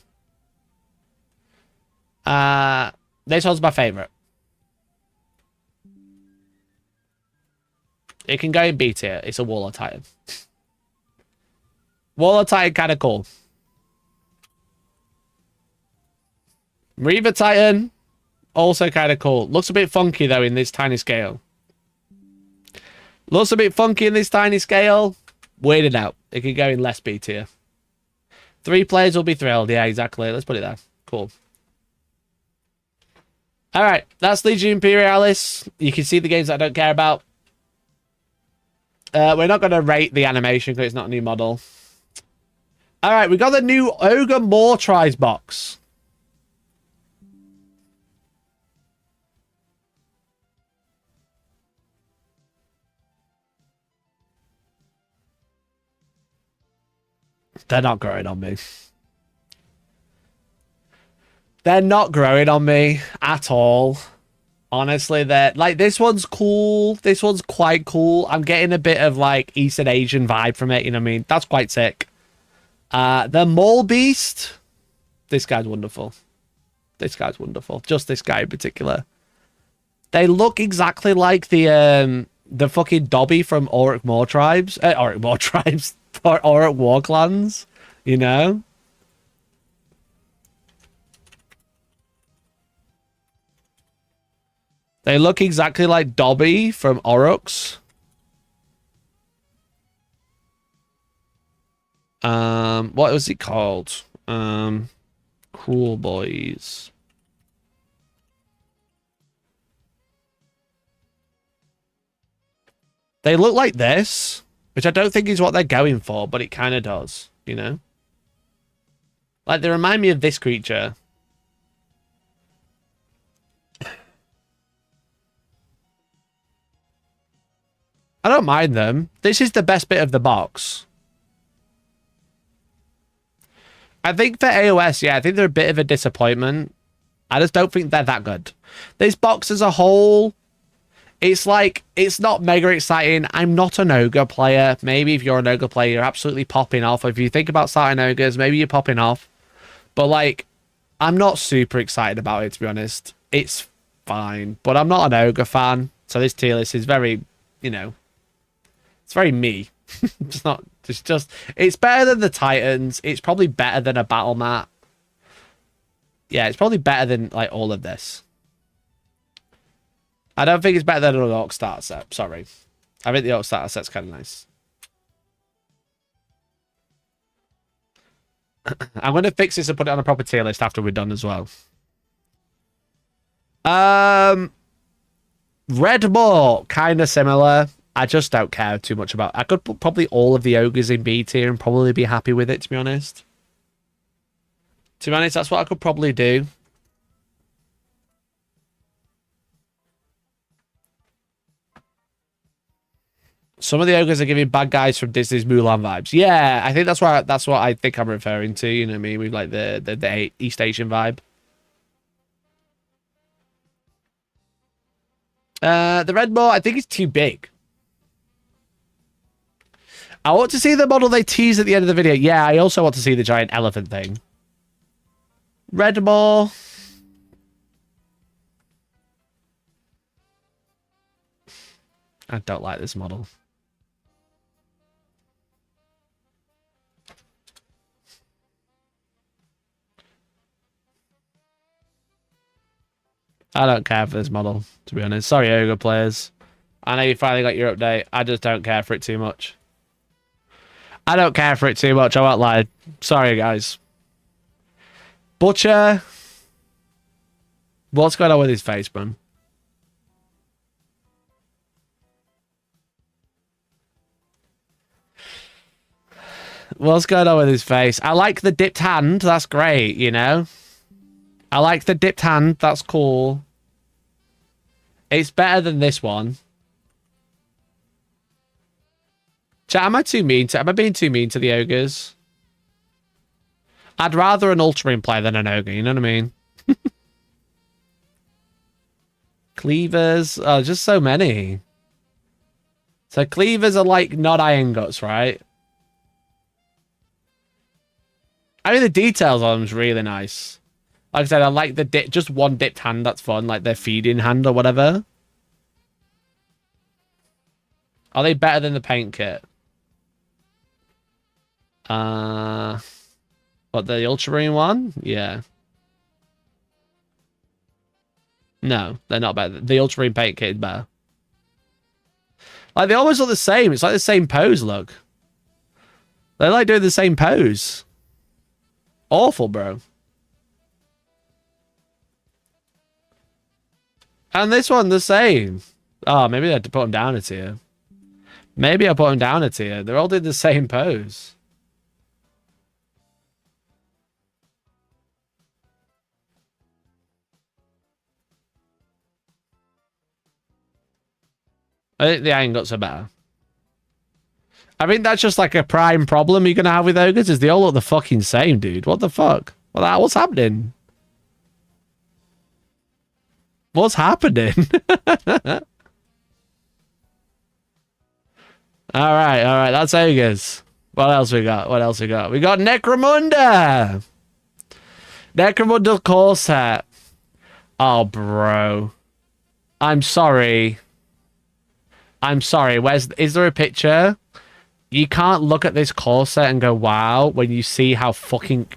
This one's my favorite. It can go in B tier. It's a Warlord Titan. Warlord Titan kind of cool. Reaver Titan, also kind of cool. Looks a bit funky, though, in this tiny scale. Looks a bit funky in this tiny scale. Weirded out. It can go in less B tier. 3 players will be thrilled. Yeah, exactly. Let's put it there. Cool. Alright, that's Legion Imperialis. You can see the games that I don't care about. We're not going to rate the animation because it's not a new model. Alright, we got the new Ogre Mortrise box. They're not growing on me. They're not growing on me at all. Honestly, they're like, this one's cool. This one's quite cool. I'm getting a bit of like Eastern Asian vibe from it. You know what I mean? That's quite sick. The Maul Beast. This guy's wonderful. This guy's wonderful. Just this guy in particular. They look exactly like the fucking Dobby from Orc War Tribes. Orc War Tribes. Orc War Clans. You know? They look exactly like Dobby from Orks. What was it called? Cool Boys. They look like this, which I don't think is what they're going for, but it kind of does, you know? Like, they remind me of this creature. I don't mind them. This is the best bit of the box. I think for AOS, yeah, I think they're a bit of a disappointment. I just don't think they're that good. This box as a whole, it's like, it's not mega exciting. I'm not an ogre player. Maybe if you're an ogre player, you're absolutely popping off. If you think about starting ogres, maybe you're popping off. But like, I'm not super excited about it, to be honest. It's fine. But I'm not an ogre fan. So this tier list is very, you know, it's very me. It's better than the Titans. It's probably better than a battle mat. Yeah, it's probably better than like all of this. I don't think it's better than an Orc starter set. Sorry. I think the Orc starter set's kind of nice. I'm going to fix this and put it on a proper tier list after we're done as well. Redmore, kind of similar. I just don't care too much about it. I could put probably all of the ogres in B tier and probably be happy with it, to be honest. To be honest, that's what I could probably do. Some of the ogres are giving bad guys from Disney's Mulan vibes. Yeah, I think that's what I think I'm referring to. You know what I mean? With like the East Asian vibe. The Redmore, I think it's too big. I want to see the model they tease at the end of the video. Yeah, I also want to see the giant elephant thing. Redmore. I don't like this model. I don't care for this model, to be honest. Sorry, ogre players. I know you finally got your update. I just don't care for it too much. I don't care for it too much. I won't lie. Sorry, guys. Butcher. What's going on with his face, man? What's going on with his face? I like the dipped hand. That's great, you know? I like the dipped hand. That's cool. It's better than this one. Chat, am I too mean to... Am I being too mean to the ogres? I'd rather an ultramarine player than an ogre, you know what I mean? Cleavers. Oh, just so many. So cleavers are like not iron guts, right? I mean, the details on them is really nice. Like I said, I like the just one dipped hand. That's fun. Like their feeding hand or whatever. Are they better than the paint kit? What, the ultramarine one? Yeah. No, they're not better. The ultramarine paint kit is better. Like, they almost look the same. It's like the same pose, look. They're like doing the same pose. Awful, bro. And this one, the same. Oh, maybe I had to put them down a tier. Maybe I put them down a tier. They're all doing the same pose. I think the ingots are better. I think that's just like a prime problem you're going to have with ogres, is they all look the fucking same, dude. What the fuck? What's happening? What's happening? Alright, that's ogres. What else we got? We got Necromunda! Necromunda core set. Oh, bro. I'm sorry. Is there a picture? You can't look at this core set and go, wow, when you see how fucking...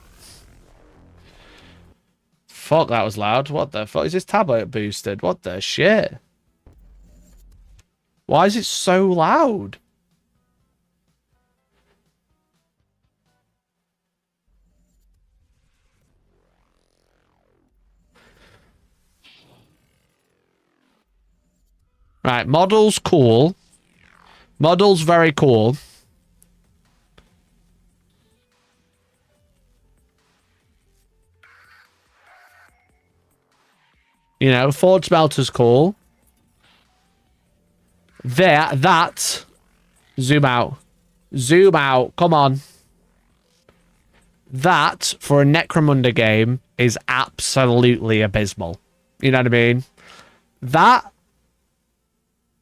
Fuck, that was loud. What the fuck? Is this tablet boosted? What the shit? Why is it so loud? Right, model's cool. Model's very cool. You know, Forge Smelter's cool. That. Zoom out. Zoom out. Come on. That, for a Necromunda game, is absolutely abysmal. You know what I mean? That,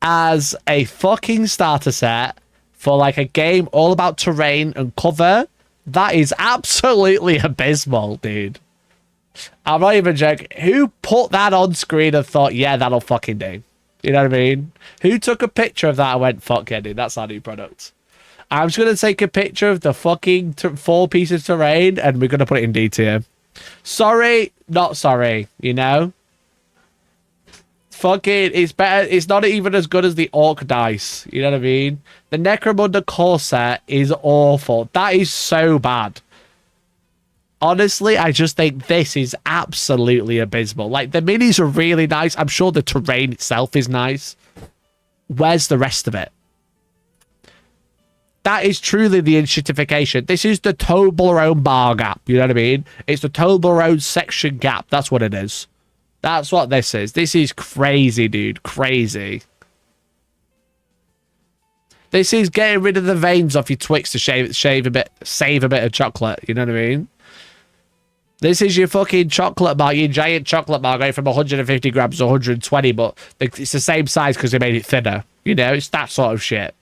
as a fucking starter set for like a game all about terrain and cover, that is absolutely abysmal, dude. I'm not even joking. Who put that on screen and thought, yeah, that'll fucking do? You know what I mean? Who took a picture of that and went, fuck yeah, dude, that's our new product. I'm just going to take a picture of the fucking 4 pieces of terrain and we're going to put it in D tier. Sorry, not sorry, you know? Fucking, it's better. It's not even as good as the orc dice. You know what I mean? The Necromunda core set is awful. That is so bad. Honestly, I just think this is absolutely abysmal. Like, the minis are really nice. I'm sure the terrain itself is nice. Where's the rest of it? That is truly the enshittification. This is the Toblerone bar gap. You know what I mean? It's the Toblerone section gap. That's what it is. That's what this is. This is crazy, dude. Crazy. This is getting rid of the veins off your Twix to save a bit of chocolate. You know what I mean? This is your fucking chocolate bar, your giant chocolate bar going from 150 grams to 120, but it's the same size because they made it thinner. You know, it's that sort of shit.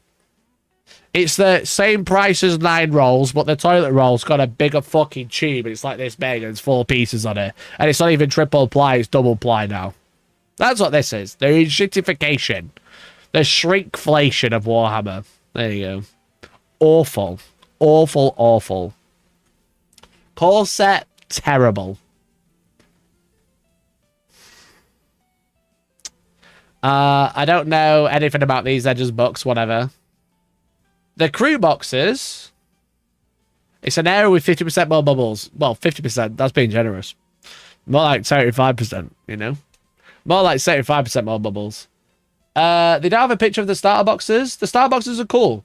It's the same price as 9 rolls, but the toilet roll's got a bigger fucking tube. It's like this big and it's 4 pieces on it. And it's not even triple ply, it's double ply now. That's what this is. The enshittification. The shrinkflation of Warhammer. There you go. Awful. Awful, awful. Core set, terrible. I don't know anything about these. They're just books, whatever. The crew boxes. It's an area with 50% more bubbles. Well, 50%. That's being generous. More like 75%, you know? More like 75% more bubbles. They don't have a picture of the starter boxes. The starter boxes are cool.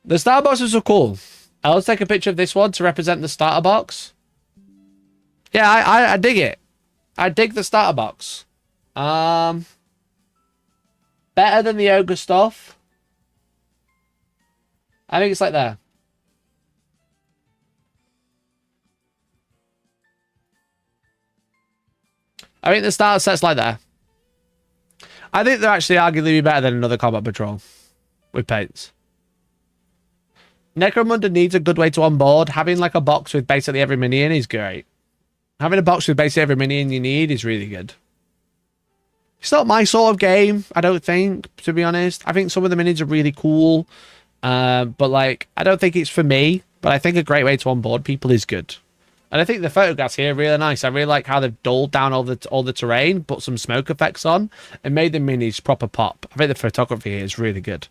The starter boxes are cool. Let's take a picture of this one to represent the starter box. Yeah, I dig it. I dig the starter box. Better than the ogre stuff. I think it's like there. I think the starter set's like there. I think they're actually arguably better than another combat patrol with paints. Necromunda needs a good way to onboard. Having like a box with basically every minion is great. Having a box with basically every minion you need is really good. It's not my sort of game, I don't think, to be honest. I think some of the minions are really cool. But like, I don't think it's for me. But I think a great way to onboard people is good. And I think the photographs here are really nice. I really like how they've dulled down all the terrain, put some smoke effects on, and made the minis proper pop. I think the photography here is really good.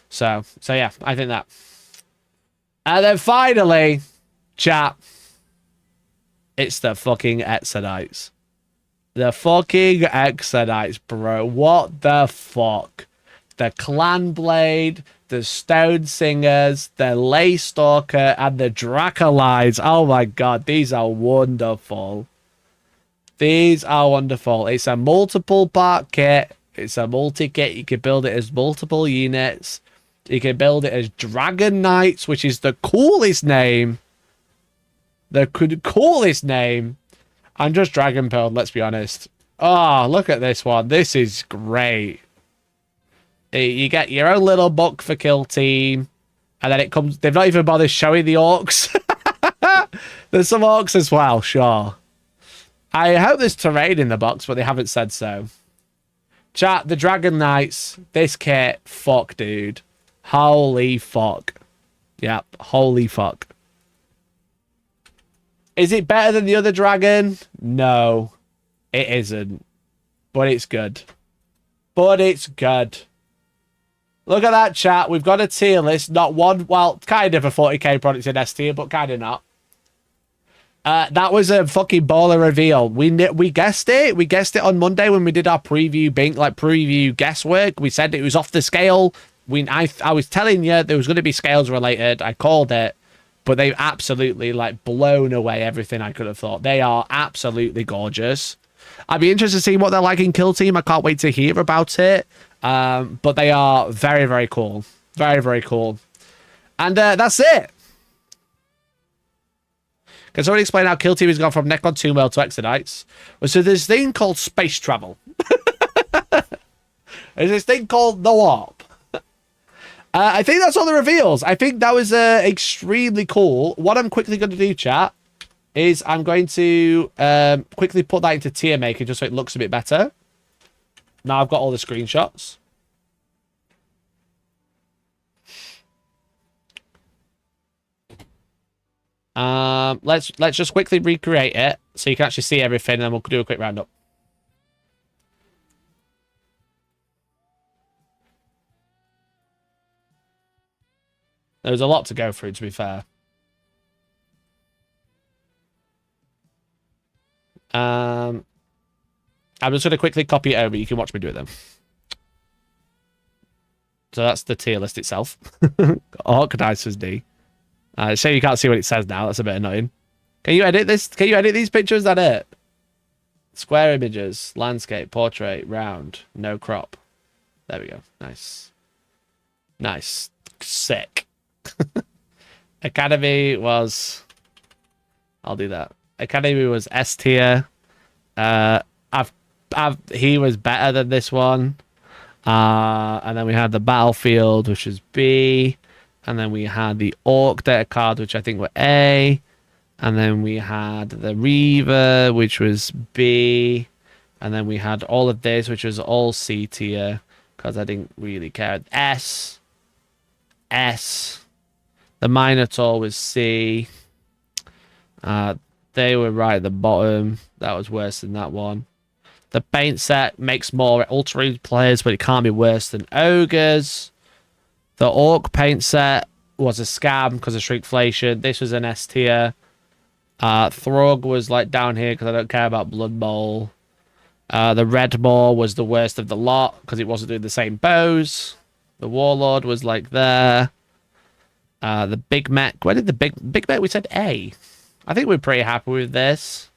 So yeah, I think that. And then finally, chat, it's the fucking Exodites. The fucking Exodites, bro. What the fuck? The Clan Blade, the Stone Singers, the Lay Stalker, and the Dracolides. Oh my god, these are wonderful. These are wonderful. It's a multiple part kit. It's a multi-kit. You can build it as multiple units. You can build it as Dragon Knights, which is the coolest name. The coolest name. I'm just Dragon Pilled, let's be honest. Oh, look at this one. This is great. You get your own little book for kill team. And then it comes... They've not even bothered showing the orcs. There's some orcs as well, sure. I hope there's terrain in the box, but they haven't said so. Chat, the Dragon Knights. This kit, fuck, dude. Holy fuck. Yep, holy fuck. Is it better than the other dragon? No, it isn't. But it's good. But it's good. Look at that, chat. We've got a tier list. Not one, well, kind of a 40k product in S tier, but kind of not. That was a fucking baller reveal. We guessed it. We guessed it on Monday when we did our preview preview guesswork. We said it was off the scale. I was telling you there was going to be scales related. I called it. But they've absolutely, like, blown away everything I could have thought. They are absolutely gorgeous. I'd be interested to see what they're like in Kill Team. I can't wait to hear about it. But they are very, very cool. Very, very cool. And that's it. Can someone explain how Kill Team has gone from Necron 2 World to Exodites? Well, so there's this thing called space travel. There's this thing called the warp. I think that's all the reveals. I think that was extremely cool. What I'm quickly going to do, chat, is I'm going to quickly put that into tier maker just so it looks a bit better. Now I've got all the screenshots. Let's just quickly recreate it so you can actually see everything, and then we'll do a quick roundup. There's a lot to go through, to be fair. I'm just going to quickly copy it over. You can watch me do it then. So that's the tier list itself. Organized as D. So you can't see what it says now. That's a bit annoying. Can you edit this? Can you edit these pictures? Is that it? Square images, landscape, portrait, round, no crop. There we go. Nice. Nice. Sick. Academy was... I'll do that. Academy was S tier. He was better than this one. And then we had the Battlefield, which was B. And then we had the Orc data card, which I think were A. And then we had the Reaver, which was B. And then we had all of this, which was all C tier. Because I didn't really care. S. The Minotaur was C. They were right at the bottom. That was worse than that one. The paint set makes more ultra players, but it can't be worse than ogres. The Orc paint set was a scam because of shrinkflation. This was an S tier. Throg was like down here because I don't care about Blood Bowl. The Red Maw was the worst of the lot because it wasn't doing the same bows. The Warlord was like there. The Big Mech. Where did the Big Mech? We said A. I think we're pretty happy with this.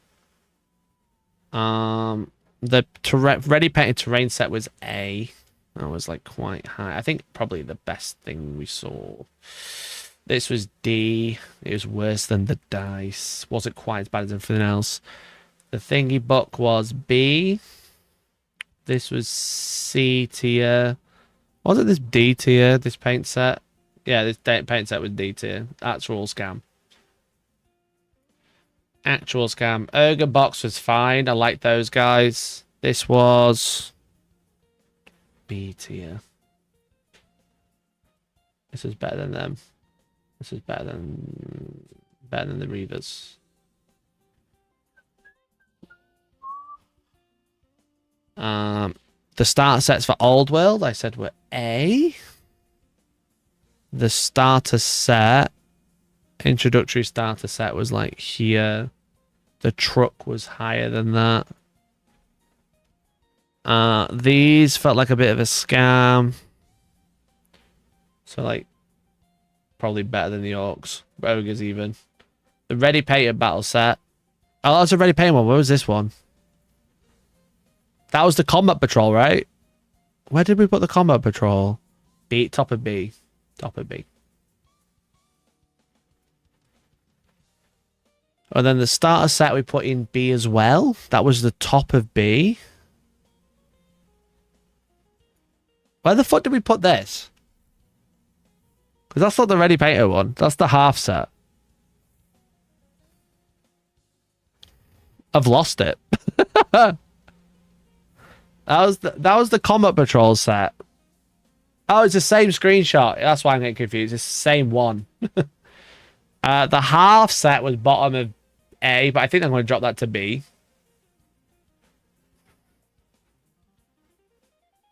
The ready painted terrain set was A. That was like quite high. I think probably the best thing we saw. This was D. It was worse than the dice. Wasn't quite as bad as everything else. The thingy book was B. This was C tier. Wasn't this D tier, this paint set? Yeah, this paint set was D tier. Actual scam. Actual scam. Ogre box was fine. I like those guys. This was B tier. This is better than them. This is better than the Reavers. The starter sets for Old World, I said, were A. The starter set, introductory starter set, was like here. The truck was higher than that. These felt like a bit of a scam. So, like, probably better than the orcs. Ogres, even. The Ready Painted battle set. Oh, that was a Ready Painted one. Where was this one? That was the Combat Patrol, right? Where did we put the Combat Patrol? B, top of B. Top of B. And then the starter set we put in B as well. That was the top of B. Where the fuck did we put this? Because that's not the Ready Painter one. That's the half set. I've lost it. That was the Combat Patrol set. Oh, it's the same screenshot. That's why I'm getting confused. It's the same one. The half set was bottom of A, but I think I'm going to drop that to B.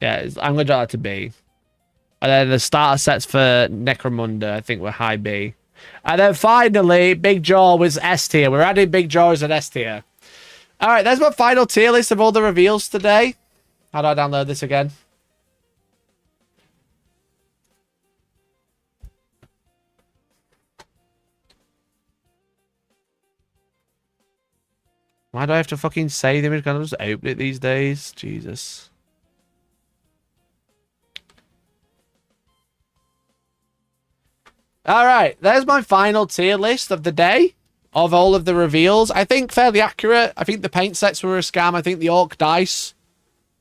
Yeah, I'm going to drop that to B. And then the starter sets for Necromunda, I think, were high B. And then finally, Big Jaw was S tier. We're adding Big Jaw as an S tier. All right, there's my final tier list of all the reveals today. How do I download this again? Why do I have to fucking save the image? Can I just open it these days? Jesus. All right, there's my final tier list of the day of all of the reveals. I think fairly accurate. I think the paint sets were a scam. I think the orc dice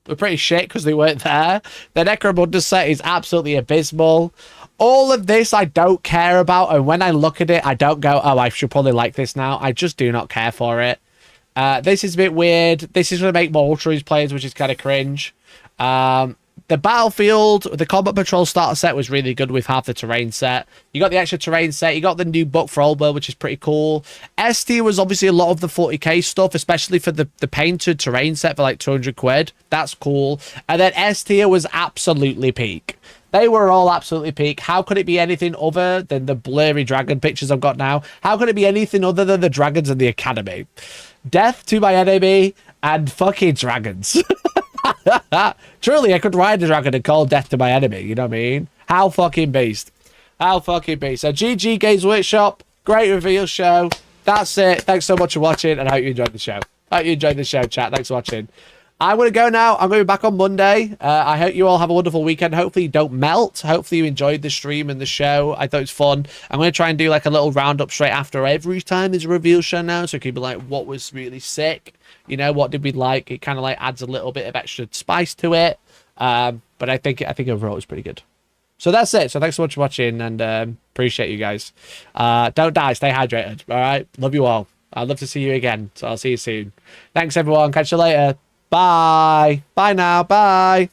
were pretty shit because they weren't there. The Necromunda set is absolutely abysmal. All of this I don't care about, and when I look at it, I don't go, oh, I should probably like this now. I just do not care for it. This is a bit weird. This is going to make more Ultras players, which is kind of cringe. The Battlefield, the Combat Patrol starter set was really good with half the terrain set. You got the extra terrain set. You got the new book for Old World, which is pretty cool. S tier was obviously a lot of the 40k stuff, especially for the painted terrain set for like 200 quid. That's cool. And then S tier was absolutely peak. They were all absolutely peak. How could it be anything other than the blurry dragon pictures I've got now? How could it be anything other than the dragons in the academy? Death to my enemy and fucking dragons. Truly, I could ride a dragon and call death to my enemy. You know what I mean? How fucking beast. How fucking beast. So GG Games Workshop. Great reveal show. That's it. Thanks so much for watching, and I hope you enjoyed the show. Hope you enjoyed the show, chat. Thanks for watching. I'm going to go now. I'm going to be back on Monday. I hope you all have a wonderful weekend. Hopefully you don't melt. Hopefully you enjoyed the stream and the show. I thought it was fun. I'm going to try and do like a little roundup straight after every time there's a reveal show now. So it could be like, what was really sick? You know, what did we like? It kind of like adds a little bit of extra spice to it. But I think overall it was pretty good. So that's it. So thanks so much for watching, and appreciate you guys. Don't die. Stay hydrated. All right. Love you all. I'd love to see you again. So I'll see you soon. Thanks, everyone. Catch you later. Bye. Bye now. Bye.